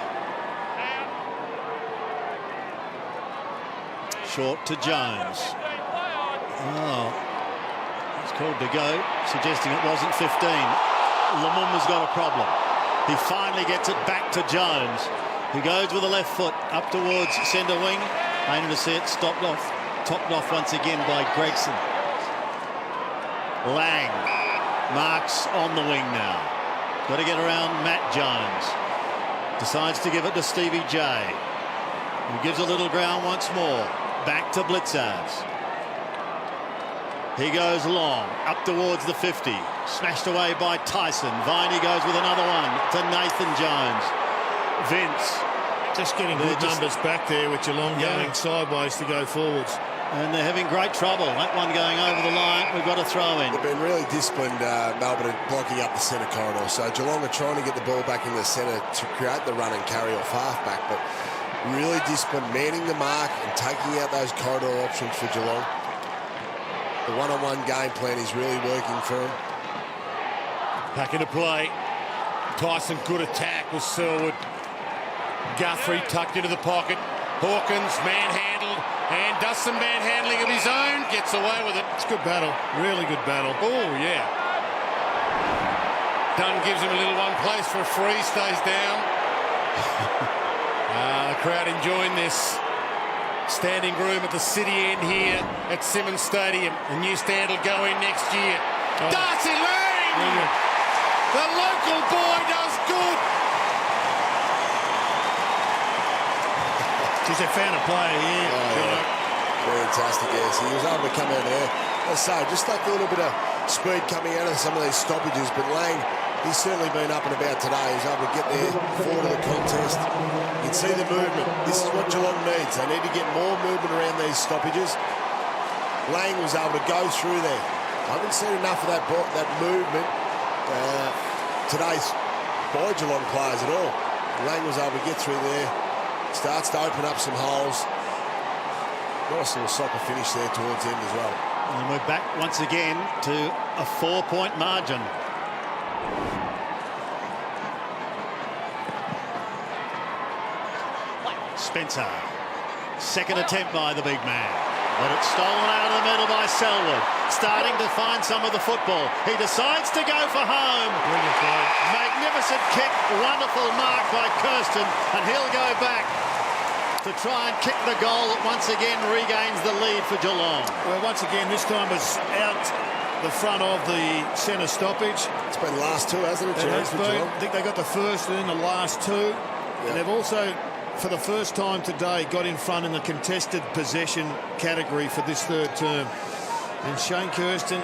Short to Jones. Oh, he's called to go, suggesting it wasn't 15. Lumumba's got a problem. He finally gets it back to Jones, who goes with the left foot up towards centre wing. Aiming to see it topped off once again by Gregson. Lang marks on the wing now. Got to get around Matt Jones. Decides to give it to Stevie J, who gives a little ground once more. Back to Blitzarves. He goes long, up towards the 50. Smashed away by Tyson. Viney goes with another one to Nathan Jones. Vince. Just getting good numbers back there with Geelong going sideways to go forwards. And they're having great trouble. That one going over the line, we've got a throw in. They've been really disciplined, Melbourne, blocking up the centre corridor. So Geelong are trying to get the ball back in the centre to create the run and carry off halfback, but really disciplined, manning the mark and taking out those corridor options for Geelong. The one-on-one game plan is really working for them. Back into play. Tyson, good attack with Selwood. Guthrie tucked into the pocket. Hawkins manhandled and does some manhandling of his own. Gets away with it. It's a good battle. Really good battle. Oh, yeah. Dunn gives him a little one place for a free. Stays down. The crowd enjoying this. Standing room at the city end here at Simmons Stadium. The new stand will go in next year. Darcy Lang! The local boy does good. She's a fan of play here. Fantastic, yes. He was able to come out there. Let's say, just like a little bit of speed coming out of some of these stoppages, but Lang, he's certainly been up and about today. He's able to get there, forward of the contest. You can see the movement. This is what Geelong needs. They need to get more movement around these stoppages. Lang was able to go through there. I haven't seen enough of that movement today by Geelong players at all. Lang was able to get through there. Starts to open up some holes. Nice little soccer finish there towards the end as well. And we're back once again to a 4-point margin. Spencer. Second attempt by the big man. But it's stolen out of the middle by Selwood. Starting to find some of the football. He decides to go for home. Brilliant play. Magnificent kick. Wonderful mark by Kirsten. And he'll go back to try and kick the goal that once again regains the lead for Geelong. Well, once again, this time was out the front of the centre stoppage. It's been the last two, hasn't it, James, for Geelong? I think they got the first and then the last two. And they've also, for the first time today, got in front in the contested possession category for this third term. And Shane Kirsten,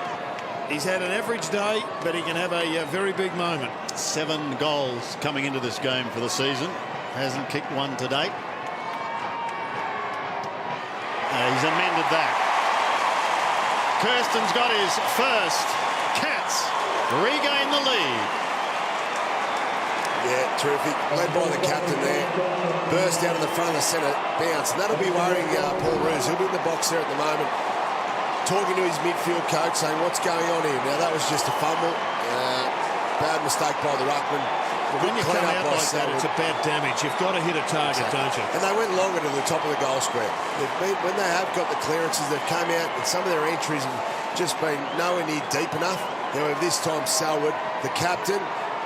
he's had an average day, but he can have a very big moment. 7 goals coming into this game for the season. Hasn't kicked one to date. He's amended that. Kirsten's got his first. Cats regain the lead. Yeah, terrific. Led by the captain there. Burst out of the front of the centre. Bounce. And that'll be worrying Paul Roos. He'll be in the box there at the moment. Talking to his midfield coach, saying, what's going on here? Now, that was just a fumble. Bad mistake by the ruckman. When you come out like that, it's a bad damage. You've got to hit a target, don't you? And they went longer to the top of the goal square. When they have got the clearances, they've come out, and some of their entries have just been nowhere near deep enough. However, this time, Selwood, the captain,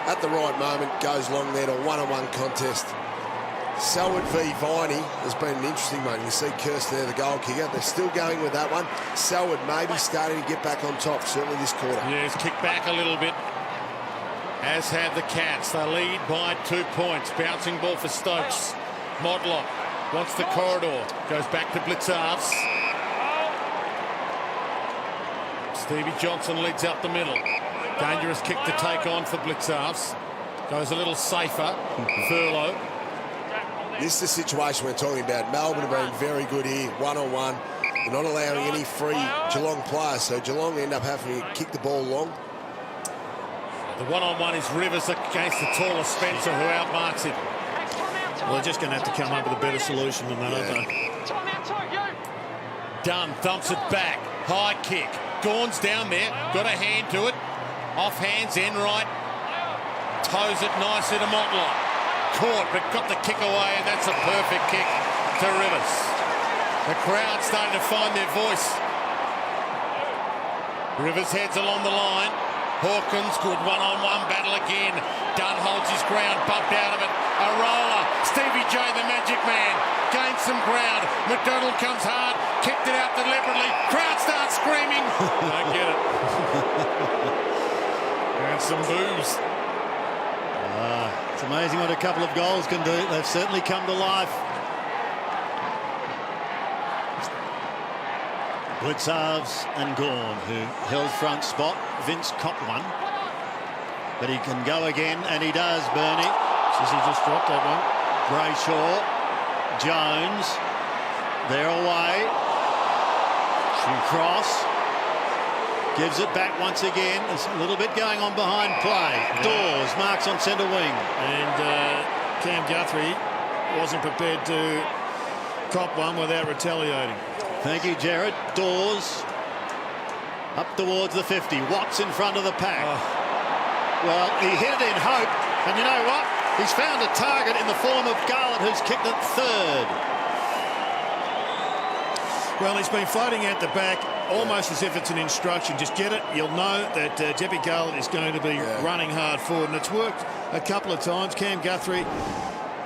at the right moment, goes long there to a one-on-one contest. Selwood v Viney has been an interesting one. You see Kirsten there, the goal kicker. They're still going with that one. Selwood maybe starting to get back on top, certainly this quarter. Yeah, he's kicked back a little bit. As have the Cats. They lead by 2 points. Bouncing ball for Stokes. Modlock wants the corridor. Goes back to Blitzarves. Stevie Johnson leads up the middle. Dangerous kick to take on for Blitzarves. Goes a little safer. Furlow. This is the situation we're talking about. Melbourne have been very good here, one-on-one. They're not allowing any free Geelong players, so Geelong end up having to kick the ball long. The one-on-one is Rivers against the taller Spencer, who outmarks him. Well, they're just going to have to come up with a better solution than that, aren't they? Dunn thumps it back. High kick. Gawn's down there. Got a hand to it. Off hands, Enright. Toes it nicely to Motlop. Caught, but got the kick away, and that's a perfect kick to Rivers. The crowd starting to find their voice. Rivers heads along the line. Hawkins, good one-on-one battle again. Dunn holds his ground, bumped out of it. A roller. Stevie J, the magic man, gains some ground. McDonald comes hard, kicked it out deliberately. Crowd starts screaming. Don't get it. And some boos. It's amazing what a couple of goals can do. They've certainly come to life. Blitzarves and Gawn, who held front spot. Vince caught one. But he can go again, and he does, Bernie. Says he just dropped that one. Brayshaw, Jones, they're away. Cross, gives it back once again. There's a little bit going on behind play. Dawes marks on centre wing. And Cam Guthrie wasn't prepared to cop one without retaliating. Thank you, Jared. Dawes up towards the 50. Watts in front of the pack. Well, he hit it in hope, and you know what? He's found a target in the form of Garlett, who's kicked it third. Well, he's been floating out the back, almost as if it's an instruction. Just get it. You'll know that Jeppy Garlett is going to be running hard forward, and it's worked a couple of times. Cam Guthrie,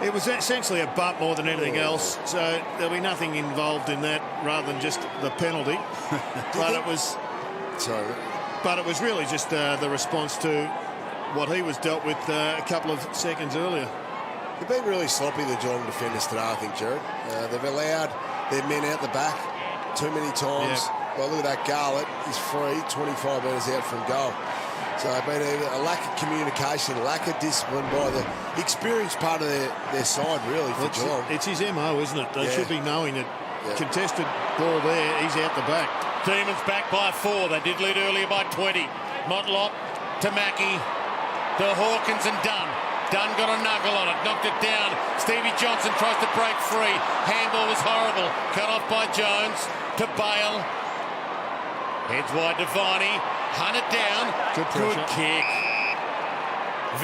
it was essentially a bump more than anything else, so there'll be nothing involved in that rather than just the penalty. But it was... Sorry. But it was really just the response to what he was dealt with a couple of seconds earlier. They've been really sloppy, the Geelong defenders today, I think, Jared. They've allowed their men out the back too many times. Yeah. Well, look at that. Garlett is free, 25 metres out from goal. So they've been a lack of communication, lack of discipline by the experienced part of their side, really, for Geelong. It's his MO, isn't it? They should be knowing that contested ball there, he's out the back. Demons back by 4. They did lead earlier by 20. Motlop to Mackie, to Hawkins and Dunn. Dunn got a knuckle on it, knocked it down. Stevie Johnson tries to break free. Handball was horrible. Cut off by Jones to Bale. Heads wide to Viney. Hunted down. Good kick.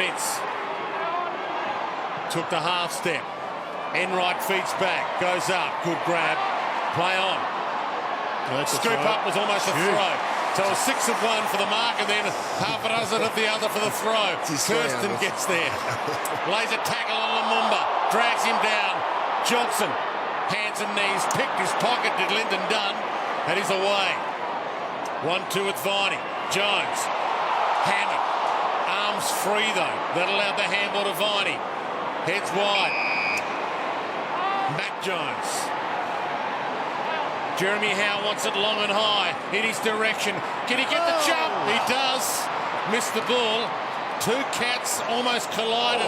Vince took the half step. Enright feeds back. Goes up. Good grab. Play on. Scoop up was almost a throw. So a 6 of one for the mark, and then half a dozen of the other for the throw. Kirsten gets there. Lays a tackle on Lumumba. Drags him down. Johnson, hands and knees, picked his pocket, did Lyndon Dunn, and he's away. 1-2 with Viney. Jones. Hammond. Arms free, though. That allowed the handball to Viney. Heads wide. Matt Jones. Jeremy Howe wants it long and high in his direction. Can he get the jump? He does. Missed the ball. Two cats almost collided.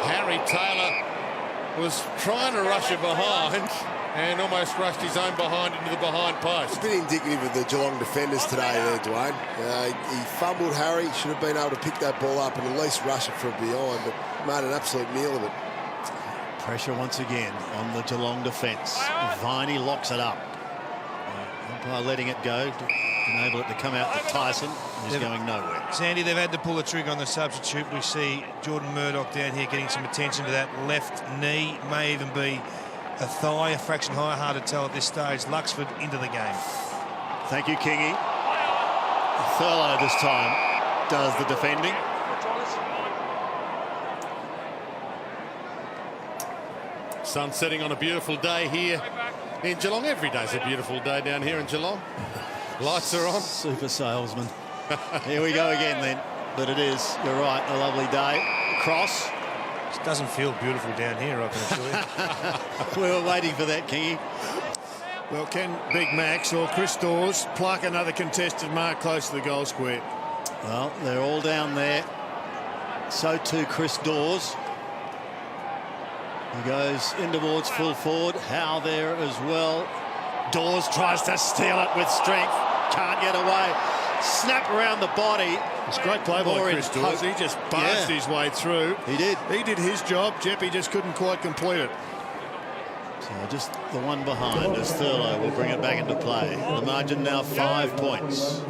Harry Taylor was trying to rush it behind and almost rushed his own behind into the behind post. It's a bit indicative of the Geelong defenders today there, Dwayne. He fumbled Harry, should have been able to pick that ball up and at least rush it from behind, but made an absolute meal of it. Pressure once again on the Geelong defence. Viney locks it up. Umpire letting it go to enable it to come out to Tyson, who's going nowhere. Sandy, they've had to pull the trigger on the substitute. We see Jordan Murdoch down here getting some attention to that left knee. May even be a thigh, a fraction higher, hard to tell at this stage. Luxford into the game. Thank you, Kingy. Thurlow this time does the defending. Sun setting on a beautiful day here in Geelong. Every day's a beautiful day down here in Geelong. Lights are on. Super salesman. Here we go again then. But it is, you're right, a lovely day. Cross. It doesn't feel beautiful down here, I can assure you. We were waiting for that, Kingy. Well, can Big Max or Chris Dawes pluck another contested mark close to the goal square? Well, they're all down there. So too Chris Dawes. He goes in towards full forward. Howe there as well. Dawes tries to steal it with strength. Can't get away. Snap around the body. It's great play by Chris Dawes. He just barged his way through. He did. He did his job. Jeppy just couldn't quite complete it. So just the one behind as Thurlow will bring it back into play. The margin now 5 points.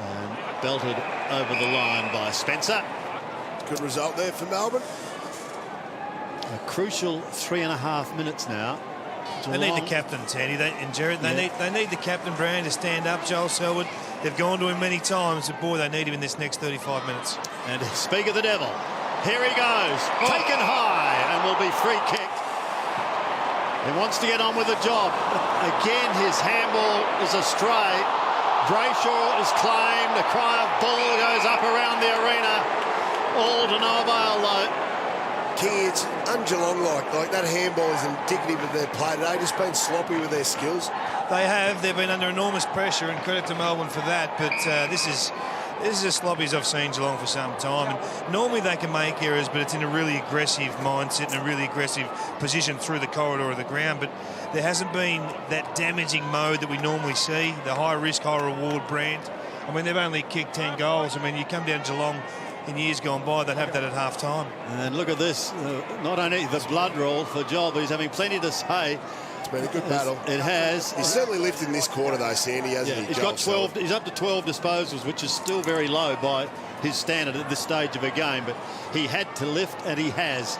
And belted over the line by Spencer. Good result there for Melbourne. A crucial 3.5 minutes now. They need the captain, Tandy, and Jared. They need the captain, Brand, to stand up. Joel Selwood, they've gone to him many times, but boy, they need him in this next 35 minutes. And speak of the devil, here he goes, taken high, and will be free kicked. He wants to get on with the job. Again, his handball is astray. Brayshaw is claimed. A cry of ball goes up around the arena. All to no avail, though. King, it's un-Geelong-like. Like that handball is indicative of their play today. Just been sloppy with their skills. They have. They've been under enormous pressure, and credit to Melbourne for that. But this is as sloppy as I've seen Geelong for some time. And normally they can make errors, but it's in a really aggressive mindset and a really aggressive position through the corridor of the ground. But there hasn't been that damaging mode that we normally see, the high risk, high reward brand. I mean, they've only kicked 10 goals. I mean, you come down to Geelong in years gone by, they'd have that at half time. And look at this, not only the blood roll for Joel, but he's having plenty to say. It's been a good battle. It has. He's certainly lifted in this quarter though, Sandy, hasn't he? He's got 12. He's up to 12 disposals, which is still very low by his standard at this stage of a game. But he had to lift, and he has.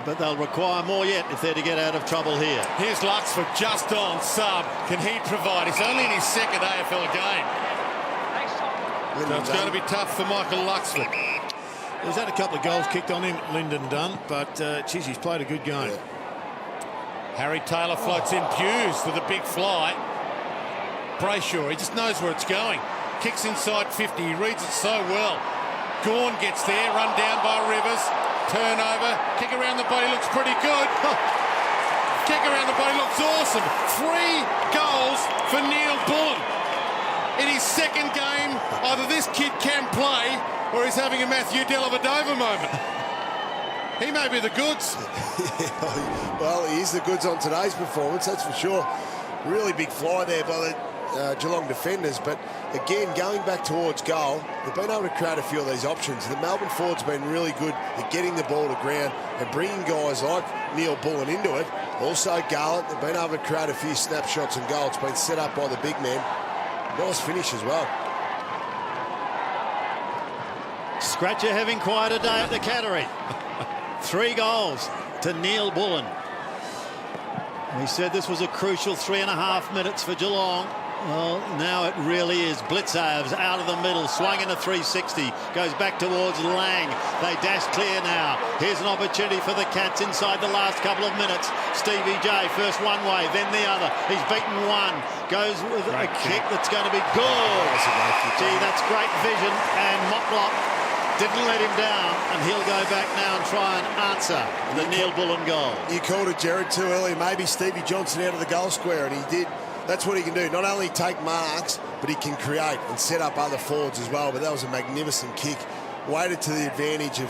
But they'll require more yet if they're to get out of trouble here. Here's Luxford just on sub. Can he provide? He's only in his second AFL game. So it's going to be tough for Michael Luxford. He's had a couple of goals kicked on him, Lyndon Dunn, but geez, he's played a good game. Yeah. Harry Taylor floats in Hughes with a big fly. Brayshaw, he just knows where it's going. Kicks inside 50, he reads it so well. Gawn gets there, run down by Rivers. Turnover, kick around the body, looks pretty good. Kick around the body looks awesome. 3 goals for Neil Bullen. In his second game, either this kid can play or he's having a Matthew Dellavedova moment. He may be the goods. Well, he is the goods on today's performance, that's for sure. Really big fly there by the Geelong defenders, but again, going back towards goal, they've been able to create a few of these options. The Melbourne forwards have been really good at getting the ball to ground and bringing guys like Neil Bullen into it. Also, Garlett, they've been able to create a few snapshots and goals. It's been set up by the big man. Nice finish as well. Scratcher having quite a day at the Cattery. 3 goals to Neil Bullen. He said this was a crucial 3.5 minutes for Geelong. Well, now it really is. Blitzavs out of the middle, swung in a 360, goes back towards Lang. They dash clear now. Here's an opportunity for the Cats inside the last couple of minutes. Stevie J, first one way, then the other. He's beaten one. Goes with a kick that's going to be good. Gee, that's great vision. And Motlop didn't let him down, and he'll go back now and try and answer the Neil Bullen goal. You called it, Jared, too early. Maybe Stevie Johnson out of the goal square, and he did. That's what he can do. Not only take marks, but he can create and set up other forwards as well. But that was a magnificent kick. Waited to the advantage of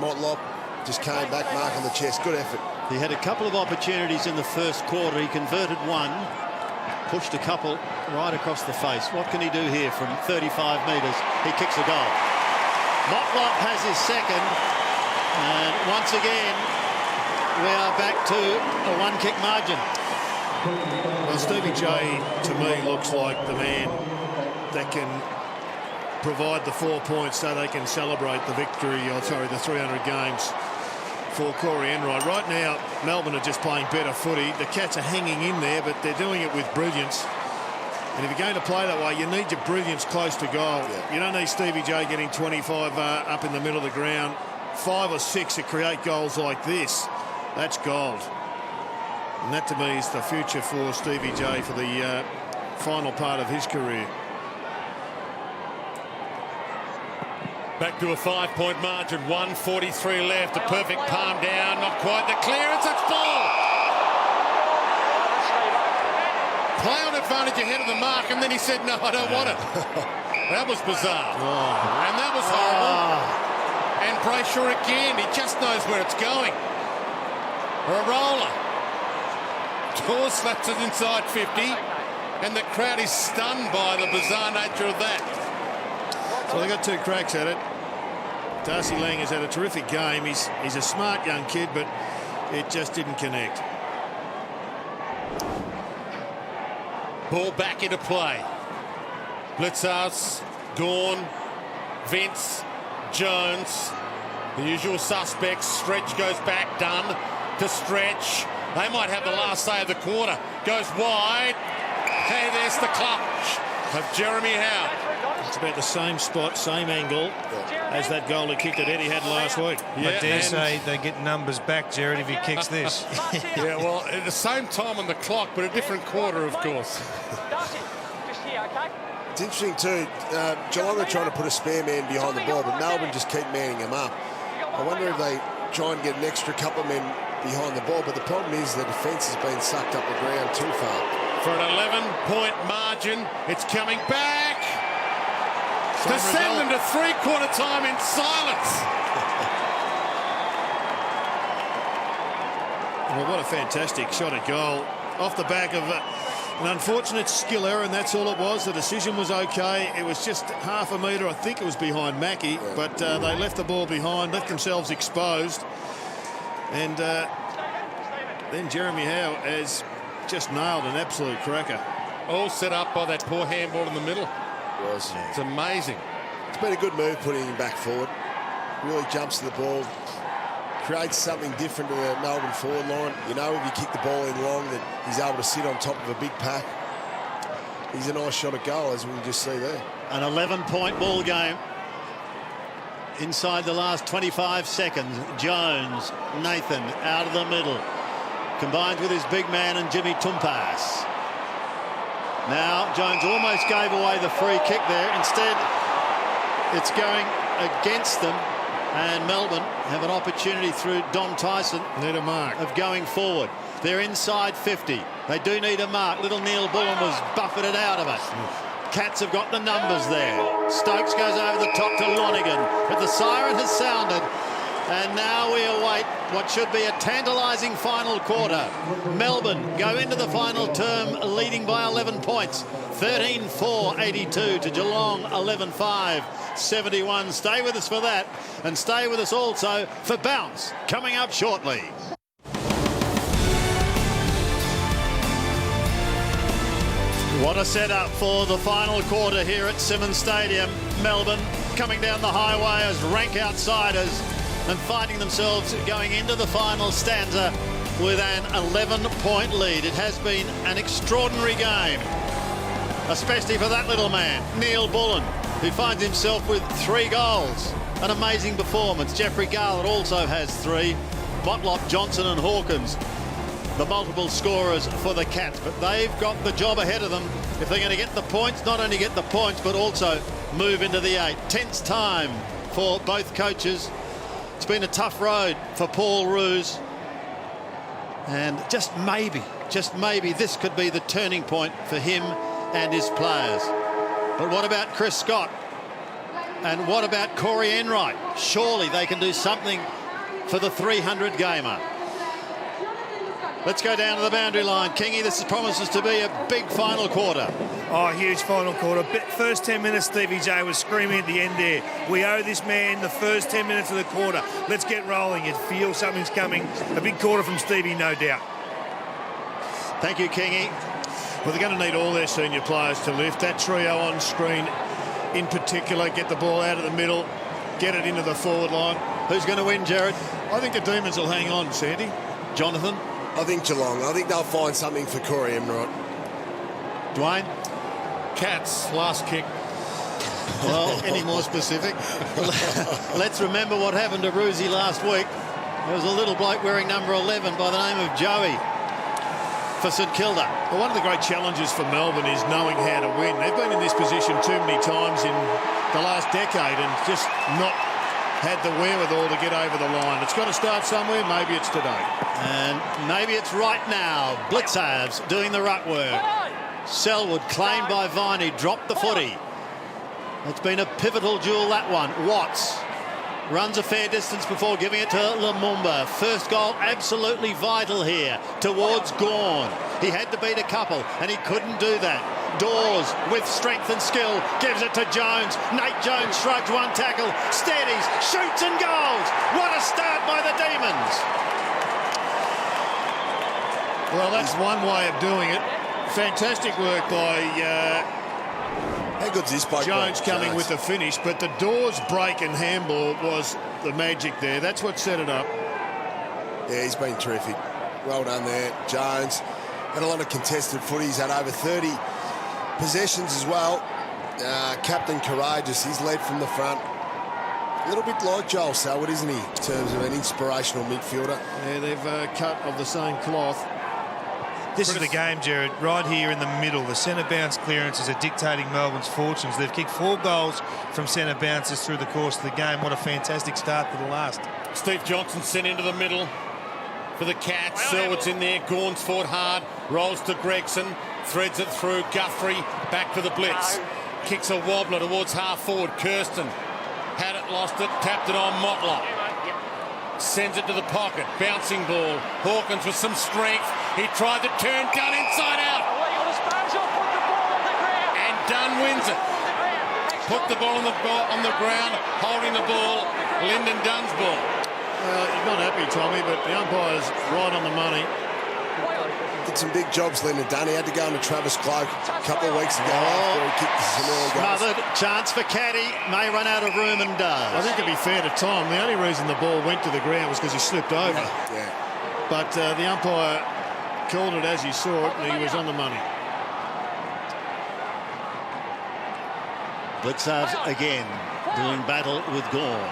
Motlop. Just came back, mark on the chest. Good effort. He had a couple of opportunities in the first quarter. He converted one, pushed a couple right across the face. What can he do here from 35 metres? He kicks a goal. Motlop has his second, and once again we are back to a 1-kick margin. Well, Stevie J to me looks like the man that can provide the 4 points so they can celebrate the victory, the 300 games for Corey Enright. Right now Melbourne are just playing better footy. The Cats are hanging in there, but they're doing it with brilliance. And if you're going to play that way, you need your brilliance close to goal. You don't need Stevie J getting 25 up in the middle of the ground. 5 or 6 that create goals like this. That's gold. And that, to me, is the future for Stevie J for the final part of his career. Back to a 5-point margin. 1:43 left. A perfect palm down. Not quite the clearance. It's ball. Play on advantage ahead of the mark, and then he said, no, I don't want it. That was bizarre. And that was horrible. And Brayshaw again, he just knows where it's going. A roller. Dawes slaps it inside 50, and the crowd is stunned by the bizarre nature of that. So they got 2 cracks at it. Darcy Lang has had a terrific game. He's a smart young kid, but it just didn't connect. Ball back into play. Blitzhouse, Gawn, Vince, Jones. The usual suspects. Stretch goes back, Dunn to Stretch. They might have the last say of the quarter. Goes wide. Hey, there's the clutch of Jeremy Howe. It's about the same spot, same angle as that goal he kicked that Eddie had last week. I dare say they get numbers back, Jared, if he kicks this. Yeah, well, at the same time on the clock, but a different quarter, of course. It's interesting too, Geelong are trying to put a spare man behind the ball, but Melbourne just keep manning him up. I wonder if they try and get an extra couple of men behind the ball, but the problem is the defence has been sucked up the ground too far. for an 11-point margin. It's coming back to send them to three-quarter time in silence. Well, what a fantastic shot at goal off the back of an unfortunate skill error, and that's all it was. The decision was okay. It was just half a metre, I think it was behind Mackie, but they left the ball behind, left themselves exposed. And then Jeremy Howe has just nailed an absolute cracker. All set up by that poor handball in the middle. It's amazing. It's been a good move putting him back forward. Really jumps to the ball. Creates something different to the Melbourne forward line. You know, if you kick the ball in long, that he's able to sit on top of a big pack. He's a nice shot at goal, as we can just see there. An 11-point ball game. Inside the last 25 seconds, Jones, Nathan out of the middle. Combined with his big man and Jimmy Tumpas. Now, Jones almost gave away the free kick there. Instead, it's going against them. And Melbourne have an opportunity through Dom Tyson. Need a mark. Of going forward. They're inside 50. They do need a mark. Little Neil Bullen was buffeted out of it. Cats have got the numbers there. Stokes goes over the top to Lonigan. But the siren has sounded. And now we await what should be a tantalising final quarter. Melbourne go into the final term leading by 11 points. 13-4, 82 to Geelong, 11-5, 71. Stay with us for that. And stay with us also for Bounce, coming up shortly. What a setup for the final quarter here at Simmons Stadium. Melbourne coming down the highway as rank outsiders and finding themselves going into the final stanza with an 11-point lead. It has been an extraordinary game, especially for that little man, Neil Bullen, who finds himself with 3 goals. An amazing performance. Jeffrey Garlett also has 3. Motlop, Johnson and Hawkins, the multiple scorers for the Cats. But they've got the job ahead of them if they're going to get the points, not only get the points, but also move into the 8. Tense time for both coaches. It's been a tough road for Paul Roos. And just maybe, this could be the turning point for him and his players. But what about Chris Scott? And what about Corey Enright? Surely they can do something for the 300 gamer. Let's go down to the boundary line. Kingy, this promises to be a big final quarter. Oh, huge final quarter. First 10 minutes, Stevie J was screaming at the end there. We owe this man the first 10 minutes of the quarter. Let's get rolling. You feel something's coming. A big quarter from Stevie, no doubt. Thank you, Kingy. Well, they're going to need all their senior players to lift. That trio on screen in particular, get the ball out of the middle, get it into the forward line. Who's going to win, Jared? I think the Demons will hang on, Sandy. Jonathan? I think Geelong. I think they'll find something for Corey Enright. Dwayne? Cats, last kick. Well, any more specific? Let's remember what happened to Roosie last week. There was a little bloke wearing number 11 by the name of Joey for St Kilda. Well, one of the great challenges for Melbourne is knowing how to win. They've been in this position too many times in the last decade and just not had the wherewithal to get over the line. It's got to start somewhere. Maybe it's today. And maybe it's right now. Blitzarves doing the ruck work. Selwood claimed by Viney, dropped the footy. It's been a pivotal duel, that one. Watts runs a fair distance before giving it to Lumumba. First goal absolutely vital here towards Gawn. He had to beat a couple and he couldn't do that. Dawes with strength and skill gives it to Jones. Nate Jones shrugs one tackle, steadies, shoots and goals. What a start by the Demons. Well, that's one way of doing it. Fantastic work by how good's this bloke? Jones coming with the finish, but the Dawes break and handball was the magic there. That's what set it up. Yeah, he's been terrific. Well done there, Jones. Had a lot of contested footies, had over 30 possessions as well. Captain Courageous, he's led from the front. A little bit like Joel Selwood, isn't he, in terms of an inspirational midfielder? Yeah, they've cut of the same cloth. This is the game, Jared, right here in the middle. The centre bounce clearances are dictating Melbourne's fortunes. They've kicked 4 goals from centre bounces through the course of the game. What a fantastic start to the last. Steve Johnson sent into the middle. for the Cats. Selwood's in there. Gawn's fought hard. Rolls to Gregson. Threads it through. Guthrie back for the blitz. Kicks a wobbler towards half forward. Kirsten had it, lost it, tapped it on Mottler. Sends it to the pocket. Bouncing ball. Hawkins with some strength. He tried to turn. Dunn inside out. And Dunn wins it. Put the ball on the ground, holding the ball. Lyndon Dunn's ball. Well, you're not happy, Tommy, but the umpire's right on the money. Did some big jobs, Lyndon Dunn. He had to go into Travis Cloak a couple of weeks ago after he kicked some early goals. Smothered. Chance for Caddy. May run out of room and does. I think to be fair to Tom, the only reason the ball went to the ground was because he slipped over. Yeah. But the umpire called it as he saw it, and he was on the money. Blitzarves again, doing battle with Gawn.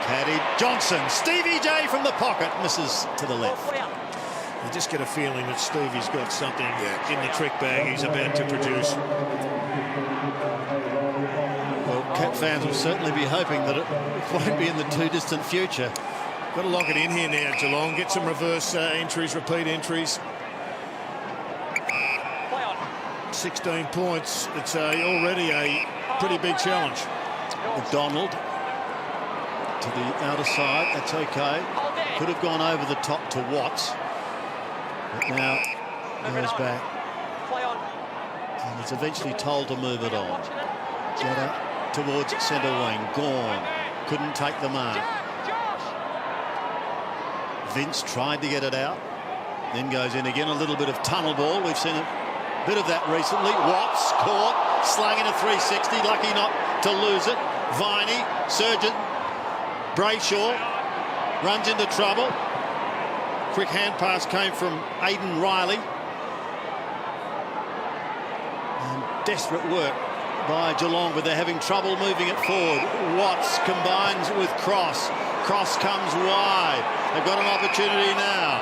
Caddy Johnson. Stevie J from the pocket. Misses to the left. You just get a feeling that Stevie's got something in the trick bag he's about to produce. Well, Cat fans will certainly be hoping that it won't be in the too distant future. Got to lock it in here now, Geelong. Get some reverse entries, repeat entries. 16 points. It's already a pretty big challenge. McDonald to the outer side. That's okay. Could have gone over the top to Watts. But now goes back. And it's eventually told to move it on. Jetta towards centre wing. Gawn couldn't take the mark. Vince tried to get it out. Then goes in again. A little bit of tunnel ball. We've seen a bit of that recently. Watts caught. Slung in a 360. Lucky not to lose it. Viney. Surgeon. Brayshaw runs into trouble. Quick hand pass came from Aidan Riley. And desperate work by Geelong, but they're having trouble moving it forward. Watts combines with Cross. Cross comes wide. They've got an opportunity now.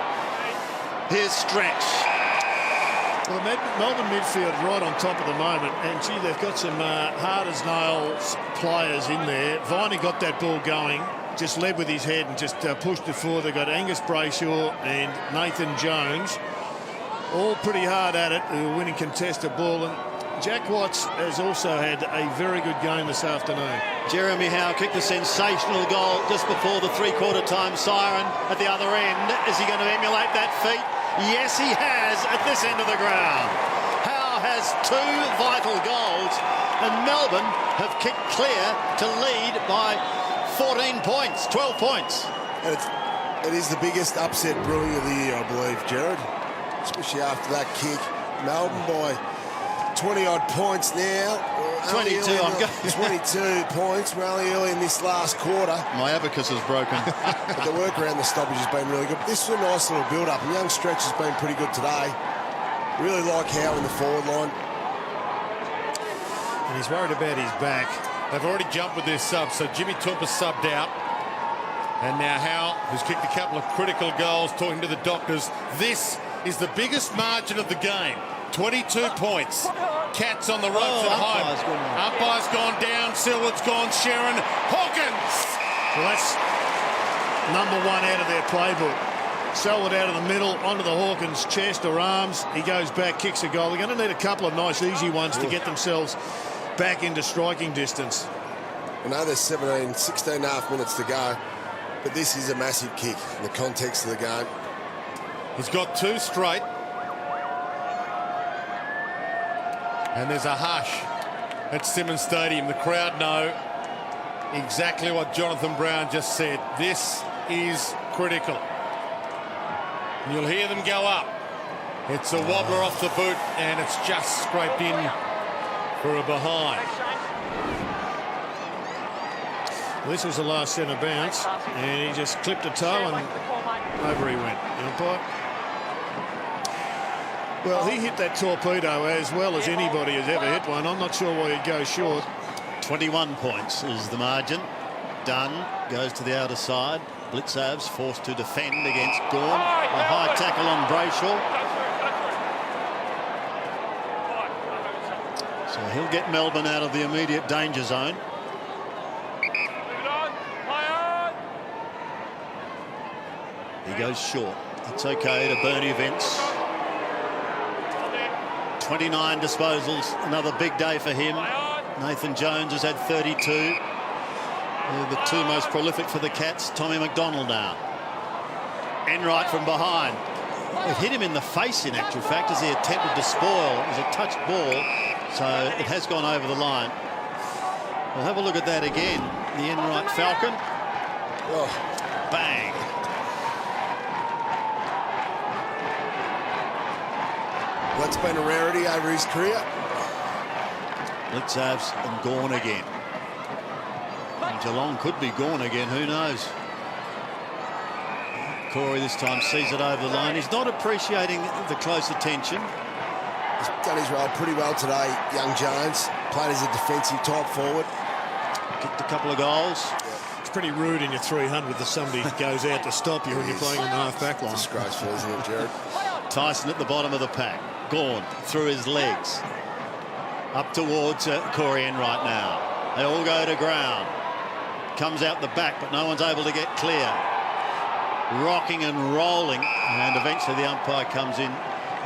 Here's Stretch. Well, the Melbourne midfield right on top at the moment, and gee, they've got some hard-as-nails players in there. Viney got that ball going. Just led with his head and just pushed it forward. They've got Angus Brayshaw and Nathan Jones, all pretty hard at it, who are winning contested ball. And Jack Watts has also had a very good game this afternoon. Jeremy Howe kicked a sensational goal just before the three-quarter time siren at the other end. Is he going to emulate that feat? Yes, he has at this end of the ground. Howe has 2 vital goals, and Melbourne have kicked clear to lead by 14 points, 12 points. And it is the biggest upset brewing of the year, I believe, Jared. Especially after that kick. Melbourne by 20-odd points now. 22, I'm going. 22 points. We're only early in this last quarter. My abacus is broken. But the work around the stoppage has been really good. This is a nice little build-up. And young Stretch has been pretty good today. Really like Howe in the forward line. And he's worried about his back. They've already jumped with their subs, so Jimmy Toompa subbed out. And now Howe, who's kicked a couple of critical goals, talking to the doctors. This is the biggest margin of the game. 22 points. Cats on the ropes at home. Umpire's gone down. Selwood's gone. Sharon. Hawkins. Well, that's number 1 out of their playbook. Selwood out of the middle, onto the Hawkins' chest or arms. He goes back, kicks a goal. They're going to need a couple of nice, easy ones to get themselves back into striking distance. I know there's 16 and a half minutes to go, but this is a massive kick in the context of the game. He's got 2 straight. And there's a hush at Simmons Stadium. The crowd know exactly what Jonathan Brown just said. This is critical. You'll hear them go up. It's a wobbler off the boot, and it's just scraped in for a behind. This was the last centre bounce, and he just clipped a toe and over he went. The umpire. Well, he hit that torpedo as well as anybody has ever hit one. I'm not sure why he'd go short. 21 points is the margin. Dunn goes to the outer side. Blitzarves forced to defend against Gawn. A high tackle on Brayshaw. So he'll get Melbourne out of the immediate danger zone. He goes short. It's okay to burn events. 29 disposals, another big day for him. Nathan Jones has had 32. They're the two most prolific for the Cats. Tommy McDonald now. Enright from behind. They've hit him in the face, in actual fact, as he attempted to spoil. It was a touched ball, so it has gone over the line. We'll have a look at that again. The Enright Falcon. Oh, bang. That's been a rarity over his career. Blitzavs and gone again. And Geelong could be gone again, who knows? Corey this time sees it over the line. He's not appreciating the close attention. He's done his role pretty well today, young Jones. Played as a defensive type forward. Kicked a couple of goals. It's pretty rude in your 300 that somebody goes out to stop you when you're playing on the half-back line. Disgraceful, isn't it, Jared? Tyson at the bottom of the pack. Gone through his legs. Up towards Corey Enright now. They all go to ground. Comes out the back, but no one's able to get clear. Rocking and rolling, and eventually the umpire comes in.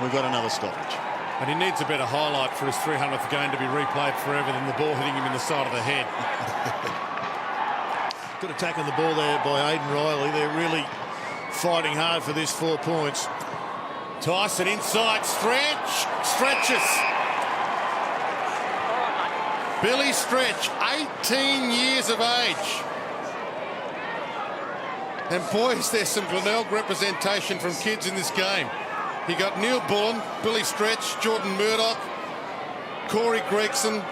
We've got another stoppage. And he needs a better highlight for his 300th game to be replayed forever than the ball hitting him in the side of the head. Good attack on the ball there by Aidan Riley. They're really fighting hard for this 4 points. Tyson inside, stretches. Billy Stretch, 18 years of age. And boys, there's some Glenelg representation from kids in this game. You got Neil Bullen, Billy Stretch, Jordan Murdoch, Corey Gregson,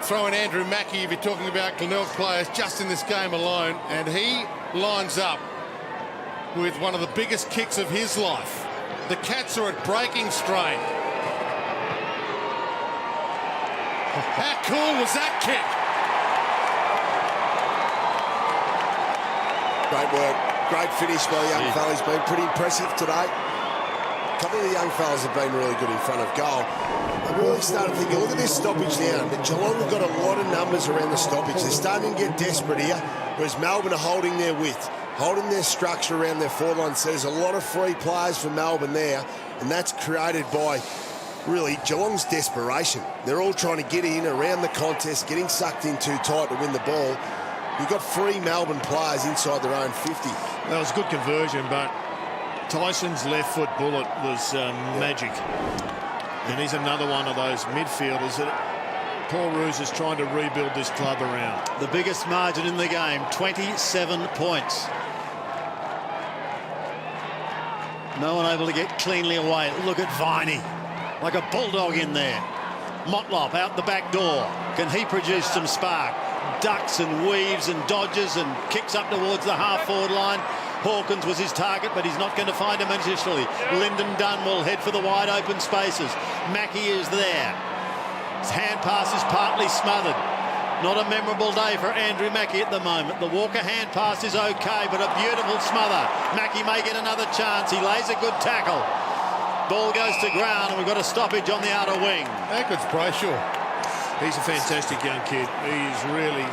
throwing Andrew Mackey if you're talking about Glenelg players just in this game alone. And he lines up with one of the biggest kicks of his life. The Cats are at breaking strain. How cool was that kick? Great work. Great finish by the young fella. He's been pretty impressive today. A couple of the young fellas have been really good in front of goal. I really started thinking, look at this stoppage now. But Geelong have got a lot of numbers around the stoppage. They're starting to get desperate here, whereas Melbourne are holding their width, holding their structure around their forward line. So there's a lot of free players for Melbourne there, and that's created by really Geelong's desperation. They're all trying to get in around the contest, getting sucked in too tight to win the ball. You've got 3 Melbourne players inside their own 50. That was good conversion, but Tyson's left foot bullet was magic. And he's another one of those midfielders that Paul Roos is trying to rebuild this club around. The biggest margin in the game, 27 points. No one able to get cleanly away. Look at Viney, like a bulldog in there. Motlop out the back door. Can he produce some spark? Ducks and weaves and dodges and kicks up towards the half-forward line. Hawkins was his target, but he's not going to find him initially. Lyndon Dunn will head for the wide-open spaces. Mackey is there. His hand pass is partly smothered. Not a memorable day for Andrew Mackey at the moment. The Walker hand pass is okay, but a beautiful smother. Mackey may get another chance. He lays a good tackle. Ball goes to ground, and we've got a stoppage on the outer wing. How good's Brayshaw? He's a fantastic young kid. He's really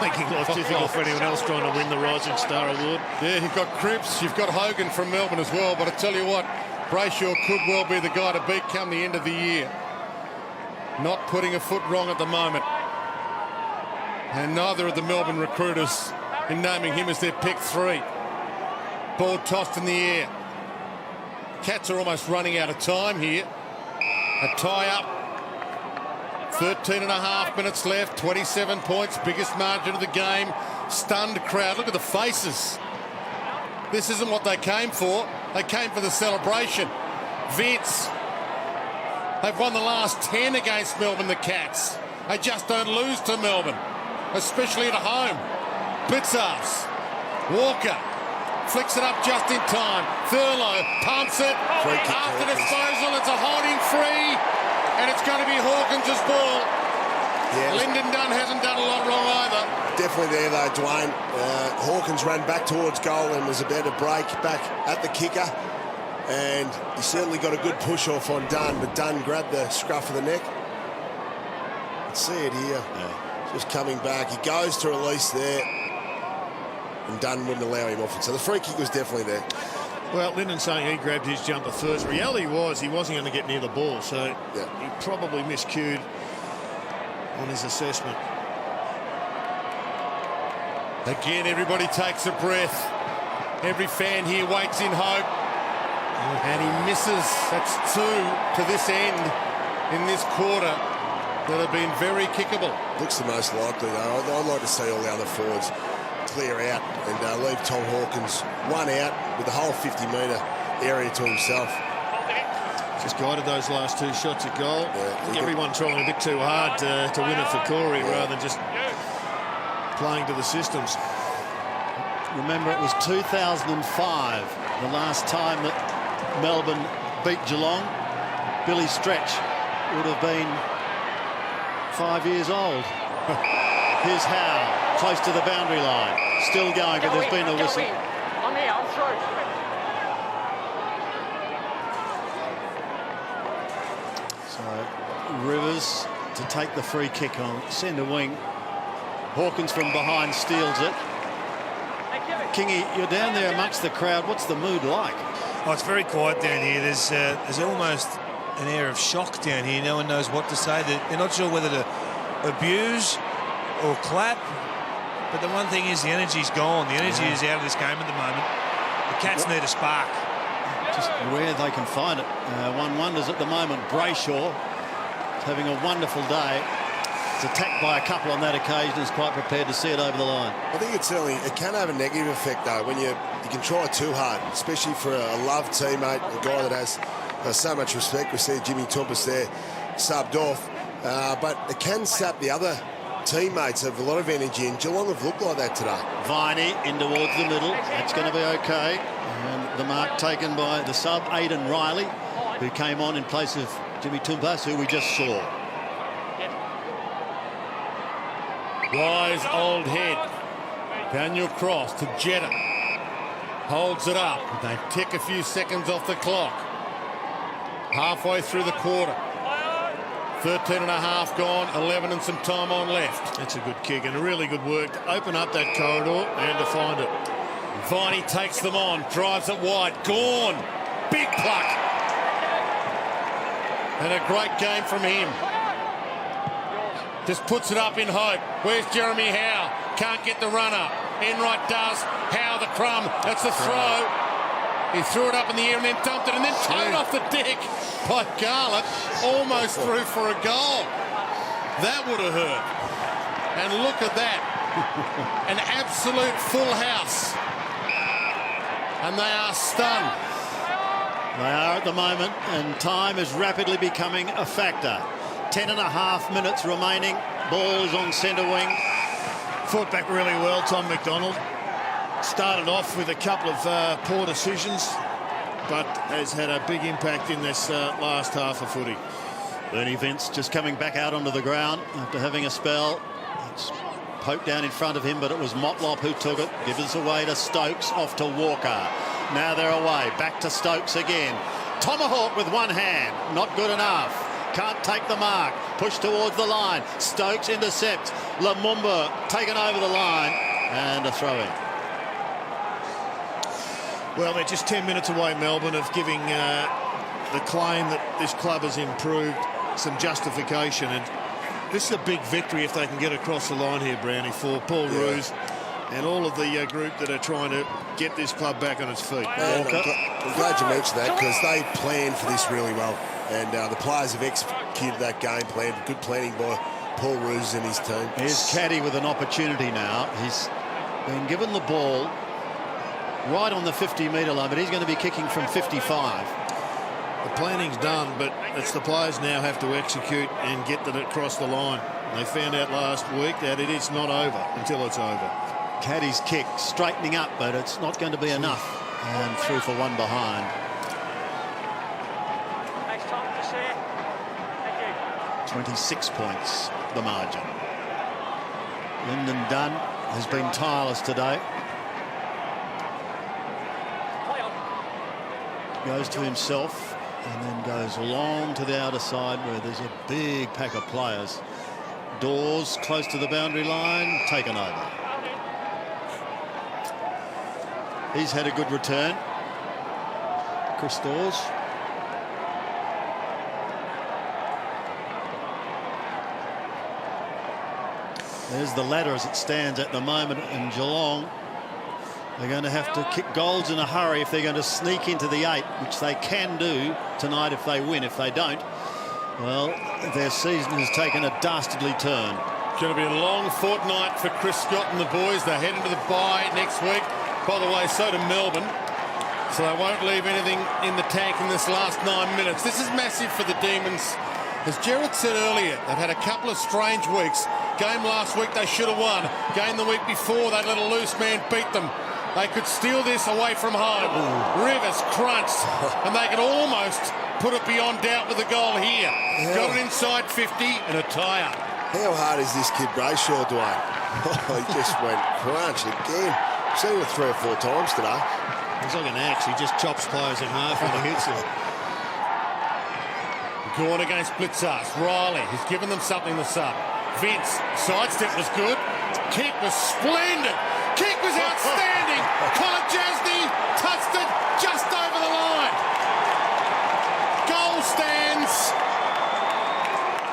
making life difficult for anyone else trying to win the Rising Star Award. Yeah, you've got Cripps, you've got Hogan from Melbourne as well, but I tell you what, Brayshaw could well be the guy to beat come the end of the year. Not putting a foot wrong at the moment. And neither of the Melbourne recruiters in naming him as their pick 3. Ball tossed in the air. Cats are almost running out of time here. A tie-up. 13 and a half minutes left, 27 points, biggest margin of the game. Stunned crowd. Look at the faces. This isn't what they came for. They came for the celebration. Vince. They've won the last 10 against Melbourne, the Cats. They just don't lose to Melbourne, especially at home. Blitzars. Walker. Flicks it up just in time. Thurlow pumps it. After disposal, it's a holding free. And it's going to be Hawkins' ball. Yeah, Lyndon Dunn hasn't done a lot wrong either. Definitely there, though, Dwayne. Hawkins ran back towards goal and was about to break back at the kicker. And he certainly got a good push-off on Dunn, but Dunn grabbed the scruff of the neck. Let's see it here. Yeah. Just coming back. He goes to release there. And Dunn wouldn't allow him off it. So the free kick was definitely there. Well, Lyndon's saying he grabbed his jumper first. Reality was he wasn't going to get near the ball, so he probably miscued on his assessment. Again, everybody takes a breath. Every fan here waits in hope. And he misses. That's 2 to this end in this quarter that have been very kickable. Looks the most likely, though. I'd like to see all the other forwards clear out and leave Tom Hawkins one out with the whole 50-metre area to himself. Just guided those last 2 shots at goal. I think everyone trying a bit too hard to win it for Corey rather than just playing to the systems. Remember, it was 2005, the last time that Melbourne beat Geelong. Billy Stretch would have been 5 years old. Here's Howe, close to the boundary line. Still going, but there's been a whistle. I'm here, I'm through. So Rivers to take the free kick on centre wing. Hawkins from behind steals it. Kingy, you're down there amongst the crowd. What's the mood like? Oh, it's very quiet down here. There's almost an air of shock down here. No one knows what to say. They're not sure whether to abuse or clap. But the one thing is the energy's gone. The energy is out of this game at the moment. The Cats need a spark. Just where they can find it. One wonders at the moment. Brayshaw is having a wonderful day. It's attacked by a couple on that occasion. Is quite prepared to see it over the line. I think it can have a negative effect, though, when you can try too hard, especially for a loved teammate, a guy that has so much respect. We see Jimmy Tompus there subbed off. But it can sap the other teammates of a lot of energy, and Geelong have looked like that today. Viney in towards the middle. That's going to be okay. And the mark taken by the sub, Aidan Riley, who came on in place of Jimmy Tompus, who we just saw. Wise old head. Daniel Cross to Jetta. Holds it up. They tick a few seconds off the clock. Halfway through the quarter. 13 and a half gone, 11 and some time on left. That's a good kick and a really good work to open up that corridor and to find it. Viney takes them on, drives it wide. Gone. Big pluck. And a great game from him. Just puts it up in hope. Where's Jeremy Howe? Can't get the run up. Enright does. Howe the crumb. That's the throw. He threw it up in the air and then dumped it and then towed off the deck by Garlett. Almost through for a goal. That would have hurt. And look at that. An absolute full house. And they are stunned. They are at the moment, and time is rapidly becoming a factor. 10.5 minutes remaining. Ball is on centre wing. Fought back really well, Tom McDonald. Started off with a couple of poor decisions, but has had a big impact in this last half of footy. Bernie Vince just coming back out onto the ground after having a spell. It's poked down in front of him, but it was Motlop who took it. Gives us away to Stokes, off to Walker. Now they're away. Back to Stokes again. Tomahawk with one hand. Not good enough. Can't take the mark. Push towards the line. Stokes intercepts. Lumumba taken over the line. And a throw-in. Well, they're just 10 minutes away, Melbourne, of giving the claim that this club has improved some justification. And this is a big victory if they can get across the line here, Brownie, for Paul Roos and all of the group that are trying to get this club back on its feet. I'm glad you mentioned that, because they planned for this really well. And the players have executed that game plan. Good planning by Paul Roos and his team. Here's Caddy with an opportunity now. He's been given the ball right on the 50-metre line, but he's going to be kicking from 55. The planning's done, but it's the players now have to execute and get it across the line. They found out last week that it is not over until it's over. Caddy's kick straightening up, but it's not going to be enough. And through for one behind. 26 points, the margin. Lyndon Dunn has been tireless today. Goes to himself and then goes long to the outer side where there's a big pack of players. Dawes close to the boundary line, taken over. He's had a good return. Chris Dawes. There's the ladder as it stands at the moment in Geelong. They're going to have to kick goals in a hurry if they're going to sneak into the 8, which they can do tonight if they win. If they don't, well, their season has taken a dastardly turn. It's going to be a long fortnight for Chris Scott and the boys. They head into the bye next week. By the way, so do Melbourne. So they won't leave anything in the tank in this last 9 minutes. This is massive for the Demons. As Gerard said earlier, they've had a couple of strange weeks. Game last week they should have won. Game the week before they let a loose man beat them. They could steal this away from home. Rivers crunched, and they could almost put it beyond doubt with a goal here. Got it inside 50 and a tyre. How hard is this kid Brayshaw, Dwayne? He just went crunch again. I've seen it 3 or 4 times today. He's like an axe. He just chops players in half when he hits them. Gone against Blitzers. Riley, he's given them something to sub. Vince, sidestep was good. Kick was splendid. Kick was outstanding. Colin Jasny touched it just over the line. Goal stands.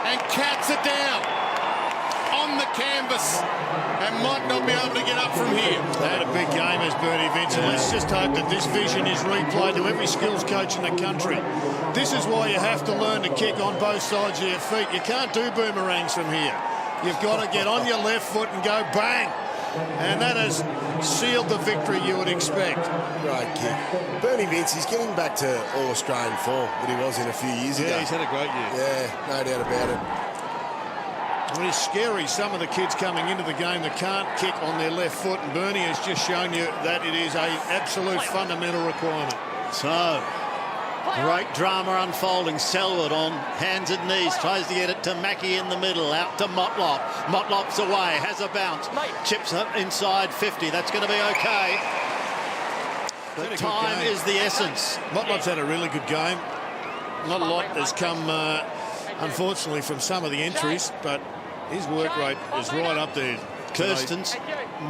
And Cats are down on the canvas and might not be able to get up from here. They had a big game as Bernie Vince, and let's just hope that this vision is replayed to every skills coach in the country. This is why you have to learn to kick on both sides of your feet. You can't do boomerangs from here. You've got to get on your left foot and go bang. And that has sealed the victory you would expect. Great kick. Bernie Vince, he's getting back to All-Australian form that he was in a few years ago. Yeah, he's had a great year. Yeah, no doubt about it. I mean, it's scary, some of the kids coming into the game that can't kick on their left foot, and Bernie has just shown you that it is an absolute fundamental requirement. So, great drama unfolding. Selwood on hands and knees, tries to get it to Mackie in the middle, out to Motlop. Motlop's away, has a bounce, chips up inside 50. That's going to be okay. But time is the essence. Motlop's had a really good game. Not a lot has come, unfortunately, from some of the entries, but his work rate is right up there. Kirstens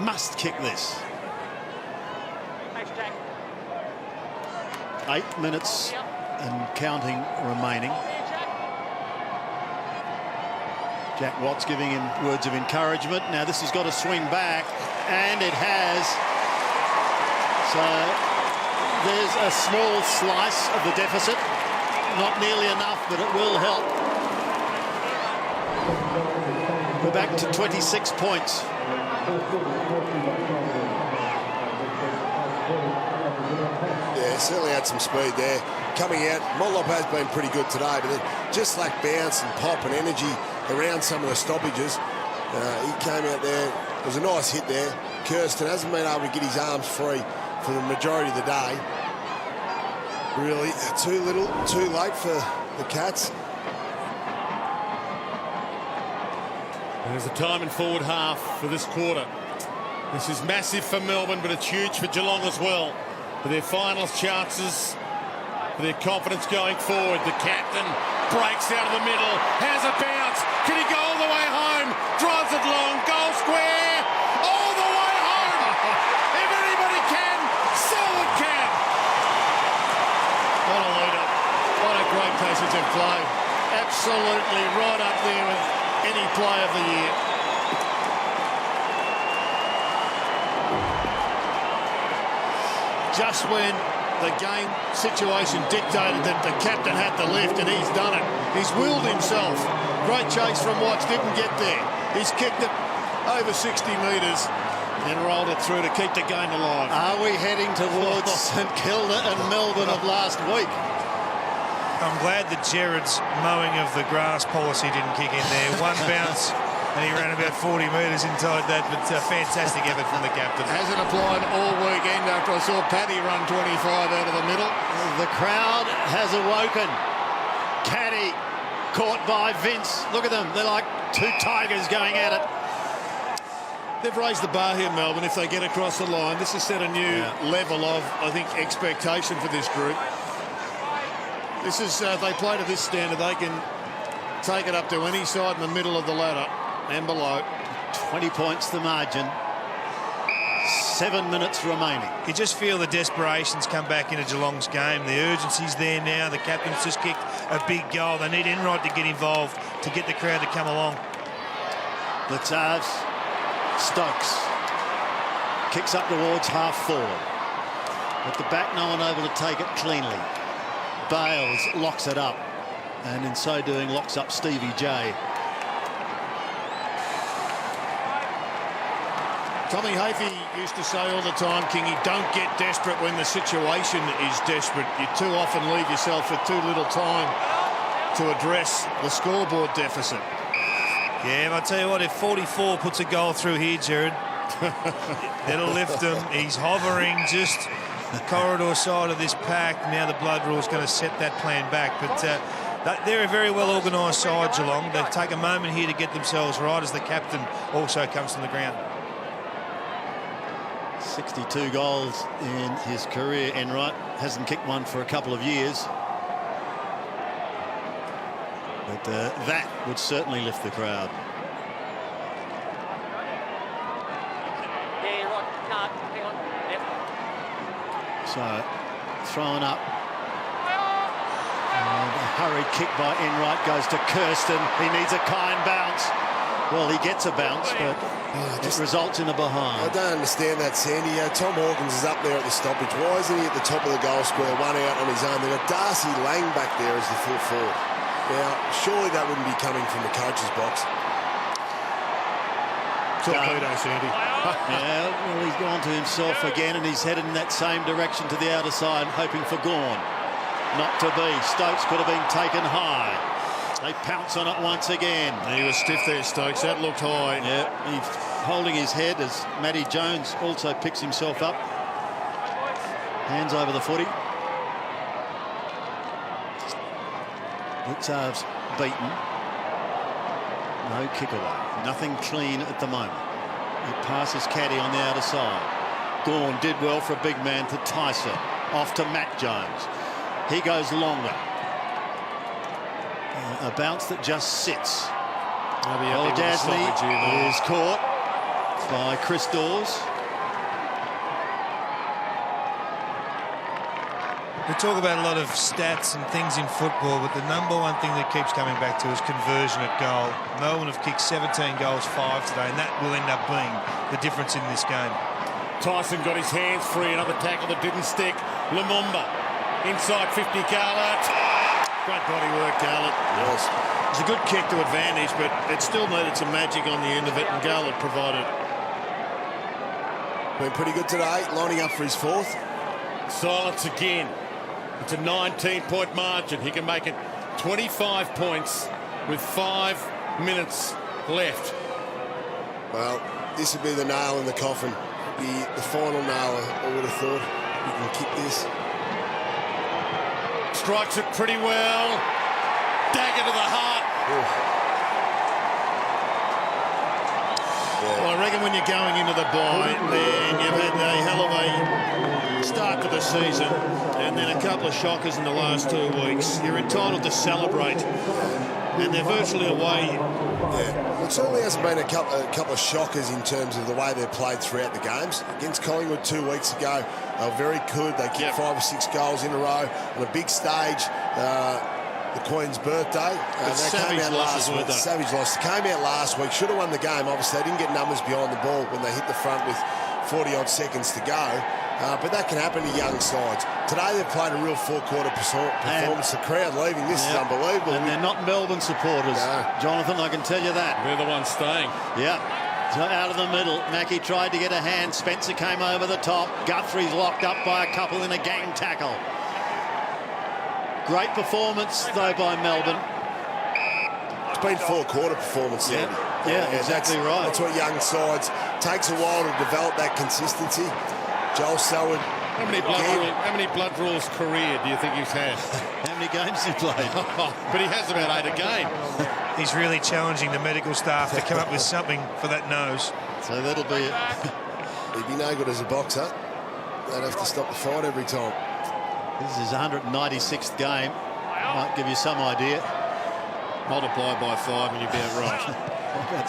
must kick this. 8 minutes and counting remaining. Jack Watts giving him words of encouragement. Now this has got to swing back, and it has. So there's a small slice of the deficit. Not nearly enough, but it will help. We're back to 26 points. Yeah, certainly had some speed there. Coming out, Motlop has been pretty good today, but it just lacked bounce and pop and energy around some of the stoppages. He came out there. It was a nice hit there. Kirsten hasn't been able to get his arms free for the majority of the day. Really, too little, too late for the Cats. There's the time in forward half for this quarter. This is massive for Melbourne, but it's huge for Geelong as well. For their finals chances, for their confidence going forward. The captain breaks out of the middle, has a bounce. Can he go all the way home? Drives it long, goal square, all the way home. If anybody can, Selwood can. What a leader. What a great passage of play. Absolutely right up there with any play of the year. Just when the game situation dictated that the captain had to lift, and he's done it. He's willed himself. Great chase from Watts, didn't get there. He's kicked it over 60 metres and rolled it through to keep the game alive. Are we heading towards St Kilda and Melbourne of last week? I'm glad that Gerard's mowing of the grass policy didn't kick in there. One bounce and he ran about 40 metres inside that, but fantastic effort from the captain. Hasn't applied all weekend after I saw Paddy run 25 out of the middle. The crowd has awoken. Caddy caught by Vince. Look at them. They're like two tigers going at it. They've raised the bar here, Melbourne, if they get across the line. This has set a new level of, I think, expectation for this group. This is, they play to this standard, they can take it up to any side in the middle of the ladder and below. 20 points the margin. 7 minutes remaining. You just feel the desperation's come back into Geelong's game. The urgency's there now. The captain's just kicked a big goal. They need Enright to get involved to get the crowd to come along. Latarves, Stokes kicks up towards half forward. At the back, no one able to take it cleanly. Bales locks it up, and in so doing locks up Stevie J. Tommy Hafey used to say all the time, Kingy, don't get desperate when the situation is desperate. You too often leave yourself with too little time to address the scoreboard deficit. Yeah, I'll tell you what, if 44 puts a goal through here, Jared, it'll lift him. He's hovering just corridor side of this pack. Now the blood rule is going to set that plan back. But they're a very well organised side, Geelong. They'll take a moment here to get themselves right as the captain also comes from the ground. 62 goals in his career, Enright. Hasn't kicked one for a couple of years. But that would certainly lift the crowd. Yeah, you're right. No, hang on. Yep. So, thrown up. And a hurried kick by Enright goes to Kirsten. He needs a kind bounce. Well, he gets a bounce, but it results in a behind. I don't understand that, Sandy. Tom Hawkins is up there at the stoppage. Why isn't he at the top of the goal square, one out on his own? They've got Darcy Lang back there as the full forward. Now, surely that wouldn't be coming from the coach's box. Torpedo, Sandy. Yeah, well, he's gone to himself again, and he's headed in that same direction to the outer side, hoping for Gawn. Not to be. Stokes could have been taken high. They pounce on it once again. He was stiff there, Stokes. That looked high. Yeah, he's holding his head as Matty Jones also picks himself up. Hands over the footy. Latarves beaten. No kick away. Nothing clean at the moment. It passes Caddy on the outer side. Gawn did well for a big man to Tyson. Off to Matt Jones. He goes longer. A bounce that just sits. Well, Dasney is caught by Chris Dawes. We talk about a lot of stats and things in football, but the number one thing that keeps coming back to is conversion at goal. Melbourne have kicked 17 goals, 5 today, and that will end up being the difference in this game. Tyson got his hands free, another tackle that didn't stick. Lumumba inside 50, Garlett. Great body work, Garlett. Yes. It's a good kick to advantage, but it still needed some magic on the end of it, and Garlett provided. Been pretty good today, lining up for his fourth. Silence again. It's a 19-point margin. He can make it 25 points with 5 minutes left. Well, this would be the nail in the coffin. The final nail, I would have thought. You can kick this. Strikes it pretty well. Dagger to the heart. Well, I reckon when you're going into the bye, then you've had a hell of a start to the season, and then a couple of shockers in the last 2 weeks. You're entitled to celebrate, and they're virtually away. Yeah, well, it certainly hasn't been a couple of shockers in terms of the way they've played throughout the games. Against Collingwood 2 weeks ago, they were very good. They kicked 5 or 6 goals in a row on a big stage. The Queen's birthday. That came out last week. Savage loss. Came out last week. Should have won the game. Obviously, they didn't get numbers behind the ball when they hit the front with 40-odd seconds to go. But that can happen to young sides. Today, they've played a real four-quarter performance. The crowd leaving. This is unbelievable. And they're not Melbourne supporters, Jonathan, I can tell you that. They're the ones staying. Yeah. So out of the middle, Mackie tried to get a hand. Spencer came over the top. Guthrie's locked up by a couple in a gang tackle. Great performance, though, by Melbourne. It's been four-quarter performance, Sandy. Yeah, exactly right. That's what young sides takes a while to develop that consistency. Joel Selwood. How many blood rules career do you think he's had? How many games has he played? But he has about 8 a game. He's really challenging the medical staff to come up with something for that nose. So that'll be it. He'd be no good as a boxer. They'd have to stop the fight every time. This is his 196th game. Might give you some idea. Multiply by 5 and you'd be out right.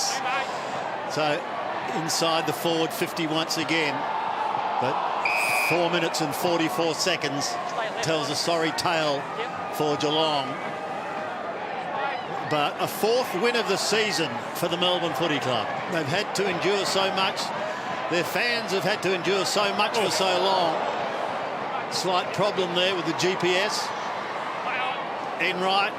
So inside the forward 50 once again. But 4 minutes and 44 seconds tells a sorry tale for Geelong. But a fourth win of the season for the Melbourne Footy Club. They've had to endure so much. Their fans have had to endure so much for so long. Slight problem there with the GPS. Enright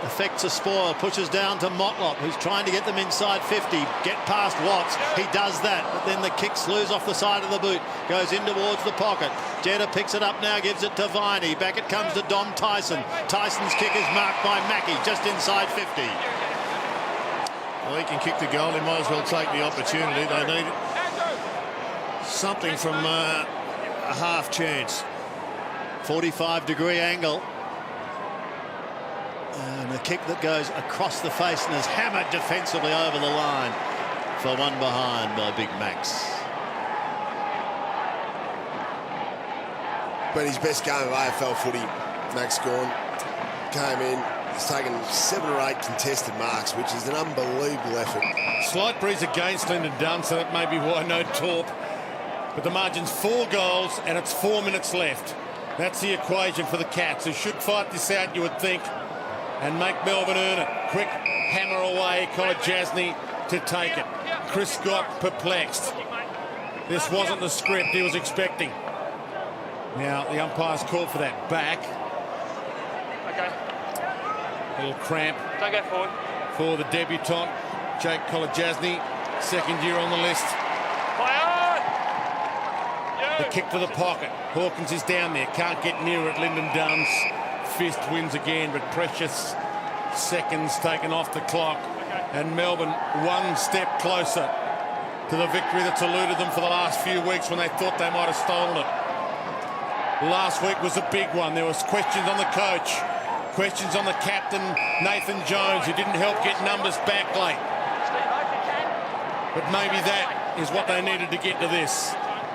affects a spoil, pushes down to Motlop, who's trying to get them inside 50, get past Watts. He does that, but then the kick slews off the side of the boot, goes in towards the pocket. Jetta picks it up now, gives it to Viney. Back it comes to Dom Tyson. Tyson's kick is marked by Mackie, just inside 50. Well, he can kick the goal. He might as well take the opportunity. They need something from a half chance. 45-degree angle. And a kick that goes across the face and is hammered defensively over the line for one behind by Big Max. But his best game of AFL footy, Max Gawn, came in. He's taken 7 or 8 contested marks, which is an unbelievable effort. Slight breeze against Lyndon Dunn, so that may be why no talk. But the margin's 4 goals and it's 4 minutes left. That's the equation for the Cats, who should fight this out, you would think, and make Melbourne earn it. Quick hammer away, Kolodjasny to take it. Chris Scott perplexed. This wasn't the script he was expecting. Now the umpire's called for that back. Okay. Little cramp. Don't go forward. For the debutant, Jake Kolodjasny, second year on the list. The kick to the pocket. Hawkins is down there, can't get near it. Lyndon Dunn's fist wins again, but precious seconds taken off the clock. And Melbourne one step closer to the victory that's eluded them for the last few weeks when they thought they might have stolen it. Last week was a big one. There was questions on the coach, questions on the captain, Nathan Jones, who didn't help get numbers back late. But maybe that is what they needed to get to this.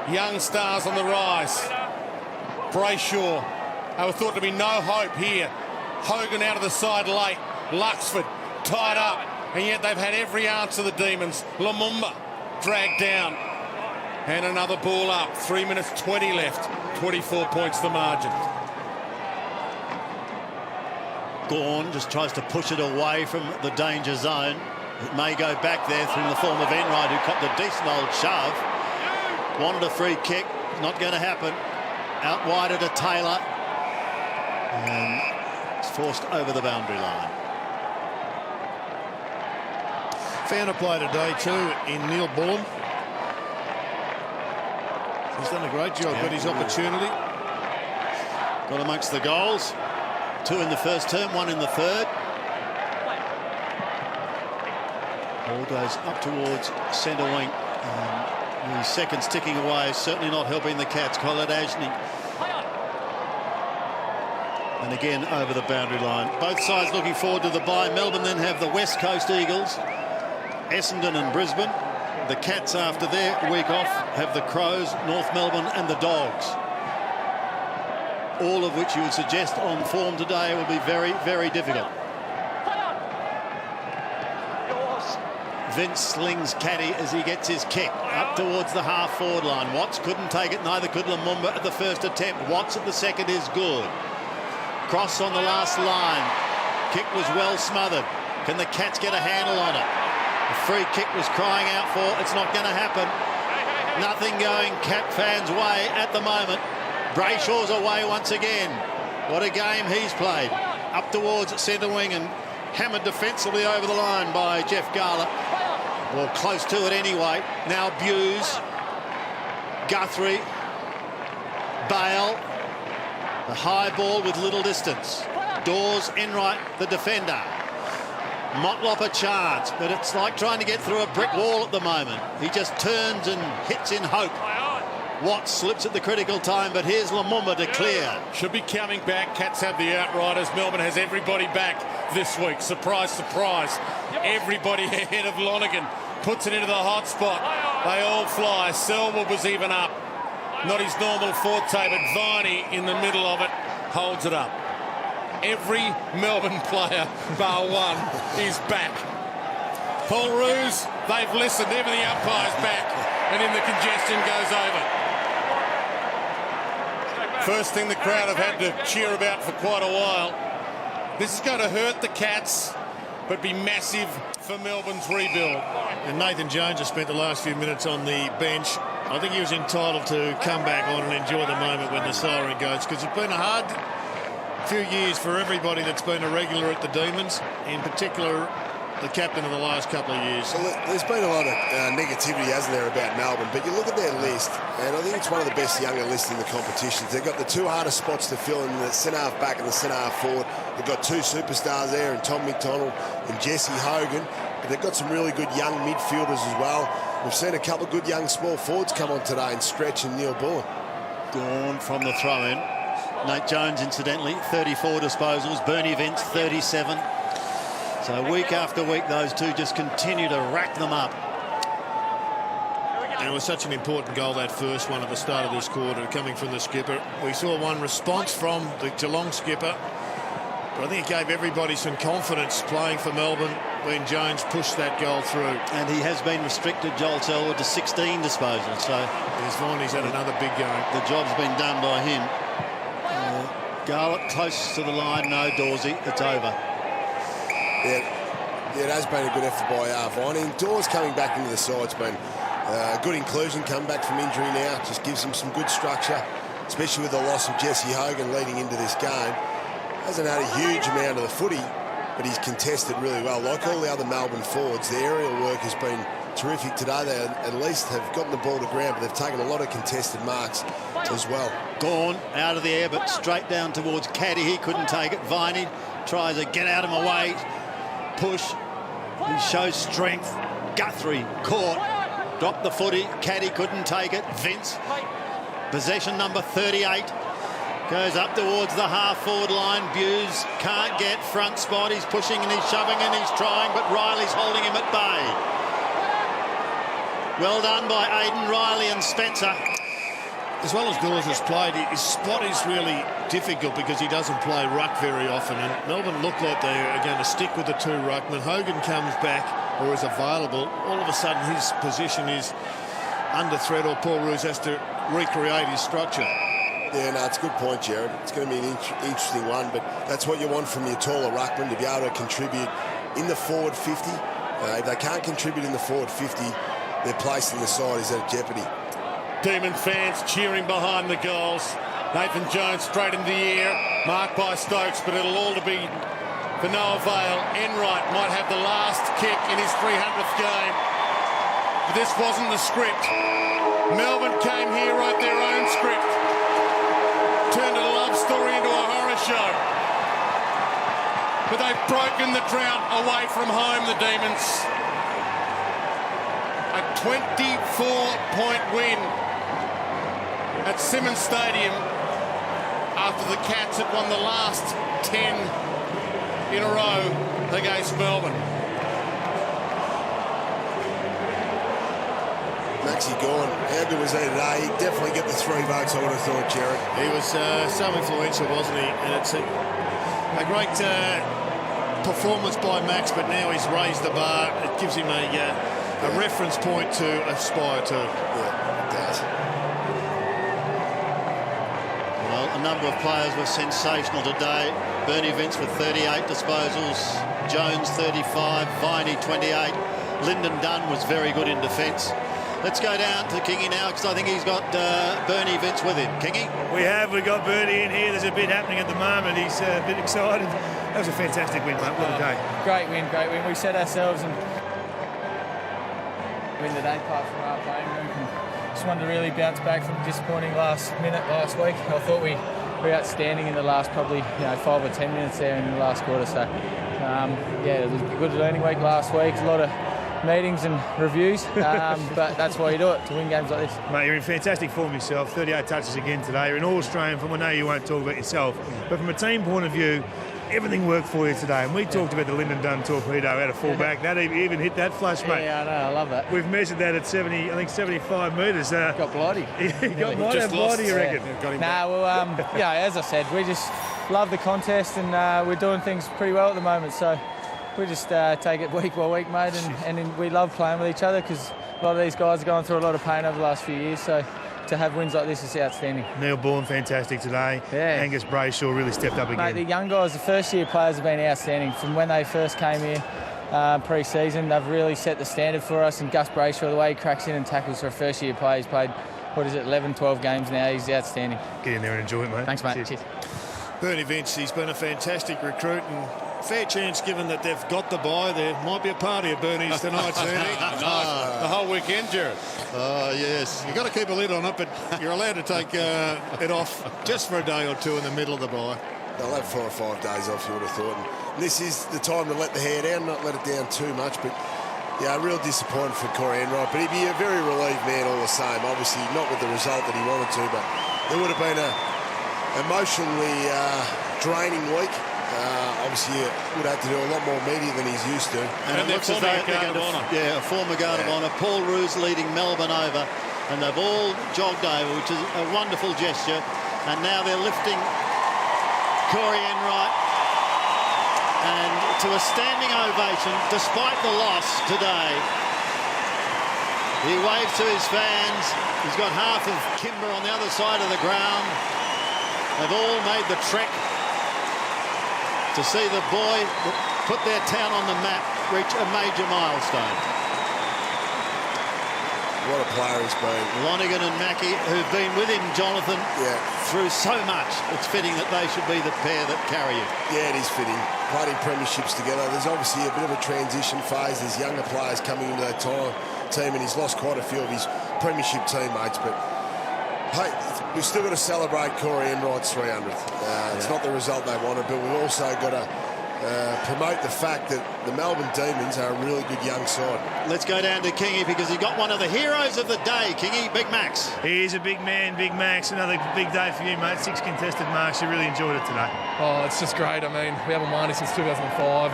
Young stars on the rise. Brayshaw. There was thought to be no hope here. Hogan out of the side late. Luxford tied up. And yet they've had every ounce of the Demons. Lumumba dragged down. And another ball up. 3 minutes 20 left. 24 points the margin. Gawn just tries to push it away from the danger zone. It may go back there through the form of Enright, who copped a decent old shove. Wanted a free kick. Not going to happen. Out wide to Taylor. And it's forced over the boundary line. Found a play today too in Neil Bullen. He's done a great job, got his opportunity. Got amongst the goals. 2 in the first term, 1 in the third. Ball goes up towards centre wing. The seconds ticking away, certainly not helping the Cats. Kolodjasny. And again over the boundary line. Both sides looking forward to the bye. Melbourne then have the West Coast Eagles, Essendon and Brisbane. The Cats, after their week off, have the Crows, North Melbourne and the Dogs. All of which you would suggest on form today will be very, very difficult. Vince slings caddy as he gets his kick up towards the half-forward line. Watts couldn't take it, neither could Lumumba at the first attempt. Watts at the second is good. Cross on the last line. Kick was well smothered. Can the Cats get a handle on it? The free kick was crying out for. It's not going to happen. Nothing going Cat fans' way at the moment. Brayshaw's away once again. What a game he's played. Up towards centre wing and hammered defensively over the line by Jeff Garlett. Well, close to it anyway. Now Buse, Guthrie, Bale. The high ball with little distance. Dawes, Enright, the defender. Motlop a chance, but it's like trying to get through a brick wall at the moment. He just turns and hits in hope. Watts slips at the critical time, but here's Lumumba to clear. Should be coming back. Cats have the outriders. Melbourne has everybody back this week. Surprise, surprise. Everybody ahead of Lonergan. Puts it into the hot spot. They all fly. Selwood was even up. Not his normal forte, but Viney in the middle of it holds it up. Every Melbourne player, bar one, is back. Paul Roos, they've listened. Even the umpire's back, and in the congestion goes over. First thing the crowd have had to cheer about for quite a while. This is going to hurt the Cats, but be massive for Melbourne's rebuild. And Nathan Jones has spent the last few minutes on the bench. I think he was entitled to come back on and enjoy the moment when the siren goes, because it's been a hard few years for everybody that's been a regular at the Demons, in particular the captain of the last couple of years. Well, there's been a lot of negativity, hasn't there, about Melbourne, but you look at their list, and I think it's one of the best younger lists in the competitions. They've got the two hardest spots to fill in the centre-half back and the centre-half forward. They've got two superstars there, and Tom McDonald and Jesse Hogan, but they've got some really good young midfielders as well. We've seen a couple of good young small forwards come on today in Stretch and Neil Bourne. Gone from the throw-in. Nate Jones, incidentally, 34 disposals. Bernie Vince, 37. So week after week, those two just continue to rack them up. And it was such an important goal, that first one at the start of this quarter, coming from the skipper. We saw one response from the Geelong skipper, but I think it gave everybody some confidence playing for Melbourne when Jones pushed that goal through. And he has been restricted, Joel Selwood, to 16 disposals. So he's had another big game. The job's been done by him. Garlick close to the line, no Dawsey, it's over. Yeah, it has been a good effort by Viney. Dawes coming back into the side's been a good inclusion, come back from injury now, just gives him some good structure, especially with the loss of Jesse Hogan leading into this game. Hasn't had a huge amount of the footy, but he's contested really well. Like all the other Melbourne forwards, the aerial work has been terrific today. They at least have gotten the ball to ground, but they've taken a lot of contested marks as well. Gone out of the air, but straight down towards Caddy. He couldn't take it. Viney tries to get out of him away. Push. He shows strength. Guthrie caught. Dropped the footy. Caddy couldn't take it. Vince. Possession number 38. Goes up towards the half-forward line. Buse can't get front spot. He's pushing and he's shoving and he's trying, but Riley's holding him at bay. Well done by Aidan Riley and Spencer. As well as Dawes has played, his spot is really difficult because he doesn't play ruck very often, and Melbourne look like they are going to stick with the two ruckmen. Hogan comes back or is available, all of a sudden his position is under threat, or Paul Roos has to recreate his structure. Yeah, no, it's a good point, Jared. It's going to be an interesting one, but that's what you want from your taller ruckman, to be able to contribute in the forward 50. If they can't contribute in the forward 50, their place in the side is at jeopardy. Demon fans cheering behind the goals. Nathan Jones straight in the air, marked by Stokes, but it'll all to be for no avail. Enright might have the last kick in his 300th game, but this wasn't the script. Melbourne came here, wrote their own script, turned a love story into a horror show. But they've broken the drought away from home, the Demons. A 24-point win at Simmons Stadium after the Cats had won the last 10 in a row against Melbourne. Maxie Gorn, how good was he today? He'd definitely get the 3 votes, I would have thought, Jared. He was so influential, wasn't he? And it's a great performance by Max, but now he's raised the bar. It gives him a reference point to aspire to. Yeah, it does. Well, a number of players were sensational today. Bernie Vince with 38 disposals, Jones 35, Viney 28. Lyndon Dunn was very good in defence. Let's go down to Kingy now, because I think he's got Bernie Vince with him. Kingy? We've got Bernie in here. There's a bit happening at the moment. He's a bit excited. That was a fantastic win, mate. What a day. Great win, great win. We set ourselves and win the day apart from our playing room. Just wanted to really bounce back from disappointing last week. I thought we were outstanding in the last probably 5 or 10 minutes there in the last quarter. So yeah, it was a good learning week last week. A lot of meetings and reviews, but that's why you do it, to win games like this. Mate, you're in fantastic form yourself. 38 touches again today. You're an All-Australian form. I know you won't talk about yourself, but from a team point of view, everything worked for you today. And we talked about the Lyndon Dunn torpedo out of fullback. That even hit that flush, mate. Yeah, I know. I love that. We've measured that at 75 metres. Got bloody. He got bloody, you reckon? Yeah. Well, as I said, we just love the contest, and we're doing things pretty well at the moment. So we just take it week by week, mate, and we love playing with each other because a lot of these guys are going through a lot of pain over the last few years. So to have wins like this is outstanding. Neil Bourne, fantastic today. Yeah. Angus Brayshaw really stepped up again. Mate, the young guys, the first-year players have been outstanding. From when they first came here pre-season, they've really set the standard for us. And Gus Brayshaw, the way he cracks in and tackles for a first-year player, he's played, 11, 12 games now. He's outstanding. Get in there and enjoy it, mate. Thanks, mate. Cheers. Bernie Vince, he's been a fantastic recruit, and fair chance given that they've got the bye. There might be a party at Bernie's tonight, Sandy. The whole weekend, Jared. Yes. You've got to keep a lid on it, but you're allowed to take it off just for a day or two in the middle of the bye. They'll have 4 or 5 days off, you would have thought. And this is the time to let the hair down, not let it down too much. But, yeah, real disappointment for Corey Enright. But he'd be a very relieved man all the same. Obviously, not with the result that he wanted to, but there would have been a emotionally draining week. Obviously, he would have to do a lot more media than he's used to. And it looks as though they're going to, a former guard of honour. Paul Roos leading Melbourne over, and they've all jogged over, which is a wonderful gesture. And now they're lifting Corey Enright, and to a standing ovation, despite the loss today. He waves to his fans. He's got half of Kimber on the other side of the ground. They've all made the trek to see the boy that put their town on the map reach a major milestone. What a player he's been. Lonergan and Mackie, who've been with him, Jonathan, through so much. It's fitting that they should be the pair that carry you. Yeah, it is fitting. Played in premierships together. There's obviously a bit of a transition phase. There's younger players coming into that team, and he's lost quite a few of his premiership teammates. But, hey, we've still got to celebrate Corey Enright's 300th. It's not the result they wanted, but we've also got to promote the fact that the Melbourne Demons are a really good young side. Let's go down to Kingy because he got one of the heroes of the day. Kingy, Big Max. He is a big man, Big Max. Another big day for you, mate. 6 contested marks. You really enjoyed it today. Oh, it's just great. I mean, we haven't won it since 2005,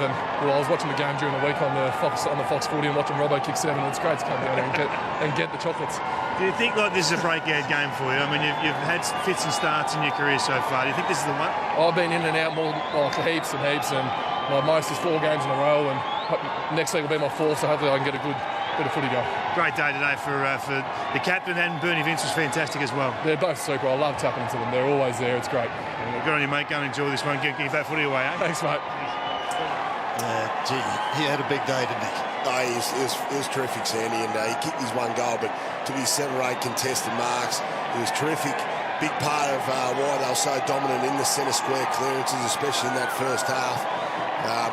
and I was watching the game during the week on the Fox 40 and watching Robbo kick 7. And it's great to come down here and get the chocolates. Do you think like this is a breakout game for you? I mean, you've had fits and starts in your career so far. Do you think this is the one? I've been in and out more heaps and heaps, and my most is 4 games in a row, and next week will be my 4th, so hopefully I can get a good bit of footy go. Great day today for the captain, and Bernie Vince was fantastic as well. They're both super. I love tapping into them. They're always there. It's great. Well, good on you, mate. Go and enjoy this one. Give that footy away, eh? Thanks, mate. Gee, he had a big day, didn't he? Oh, he was terrific, Sandy, and he kicked his 1 goal, but took his 7 or 8 contested marks. He was terrific. Big part of why they were so dominant in the centre square clearances, especially in that first half.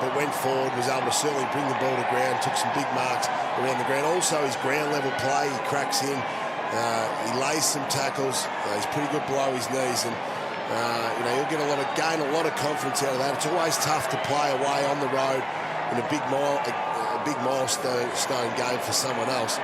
But went forward, was able to certainly bring the ball to ground, took some big marks around the ground. Also, his ground level play, he cracks in, he lays some tackles. He's pretty good below his knees, and he'll gain a lot of confidence out of that. It's always tough to play away on the road in a big milestone game for someone else.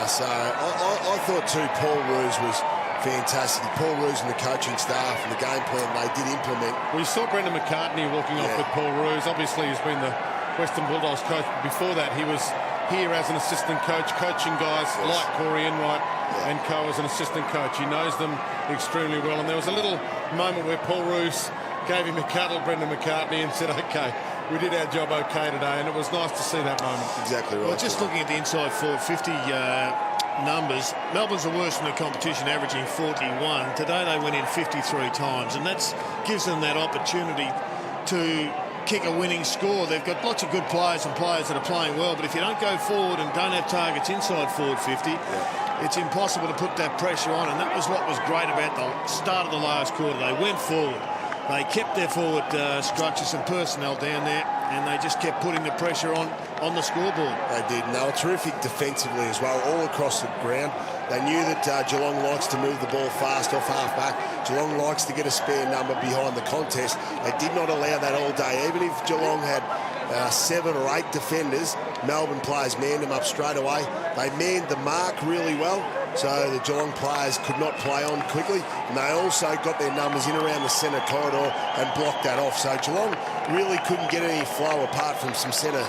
So I thought too, Paul Roos was fantastic. Paul Roos and the coaching staff and the game plan they did implement. We saw Brendan McCartney walking off with Paul Roos. Obviously, he's been the Western Bulldogs coach. Before that, he was here as an assistant coach, coaching guys like Corey Enright and co as an assistant coach. He knows them extremely well. And there was a little moment where Paul Roos gave him a cuddle, Brendan McCartney, and said, OK, we did our job OK today. And it was nice to see that moment. Exactly right. Well, just looking at the inside 450 numbers, Melbourne's the worst in the competition, averaging 41. Today they went in 53 times, and that gives them that opportunity to kick a winning score. They've got lots of good players and players that are playing well, but if you don't go forward and don't have targets inside forward 50, it's impossible to put that pressure on, and that was what was great about the start of the last quarter. They went forward. They kept their forward structures and personnel down there, and they just kept putting the pressure on the scoreboard. They did, and they were terrific defensively as well, all across the ground. They knew that Geelong likes to move the ball fast off half-back. Geelong likes to get a spare number behind the contest. They did not allow that all day. Even if Geelong had 7 or 8 defenders, Melbourne players manned them up straight away. They manned the mark really well, so the Geelong players could not play on quickly, and they also got their numbers in around the centre corridor and blocked that off. So Geelong really couldn't get any flow apart from some centre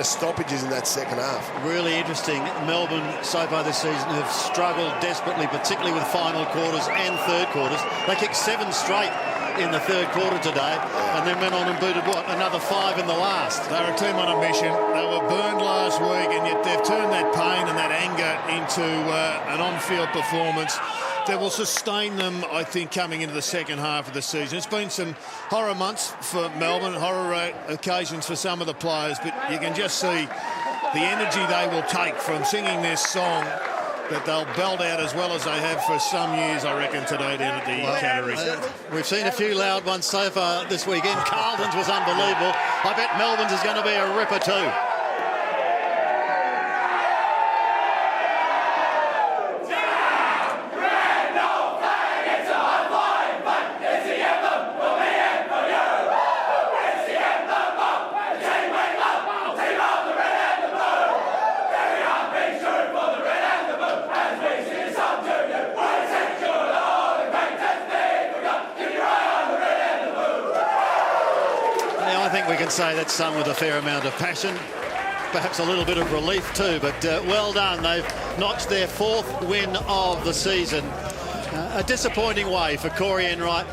stoppages in that second half. Really interesting. Melbourne so far this season have struggled desperately, particularly with final quarters and third quarters. They kicked 7 straight in the third quarter today, and then went on and booted, another 5 in the last. They're a team on a mission. They were burned last week, and yet they've turned that pain and that anger into an on-field performance that will sustain them, I think, coming into the second half of the season. It's been some horror months for Melbourne, horror occasions for some of the players, but you can just see the energy they will take from singing this song that they'll belt out as well as they have for some years, I reckon, today down at the Cattery. We've seen a few loud ones so far this weekend. Carlton's was unbelievable. I bet Melbourne's is going to be a ripper too. I think we can say that's sung with a fair amount of passion, perhaps a little bit of relief too, but well done. They've notched their 4th win of the season. A disappointing way for Corey Enright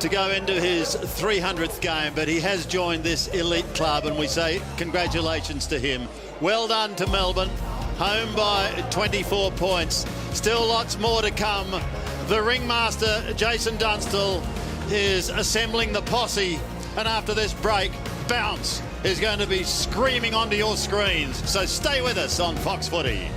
to go into his 300th game, but he has joined this elite club, and we say congratulations to him. Well done to Melbourne, home by 24 points. Still lots more to come. The ringmaster, Jason Dunstall, is assembling the posse, and after this break, Bounce is going to be screaming onto your screens. So stay with us on Fox Footy.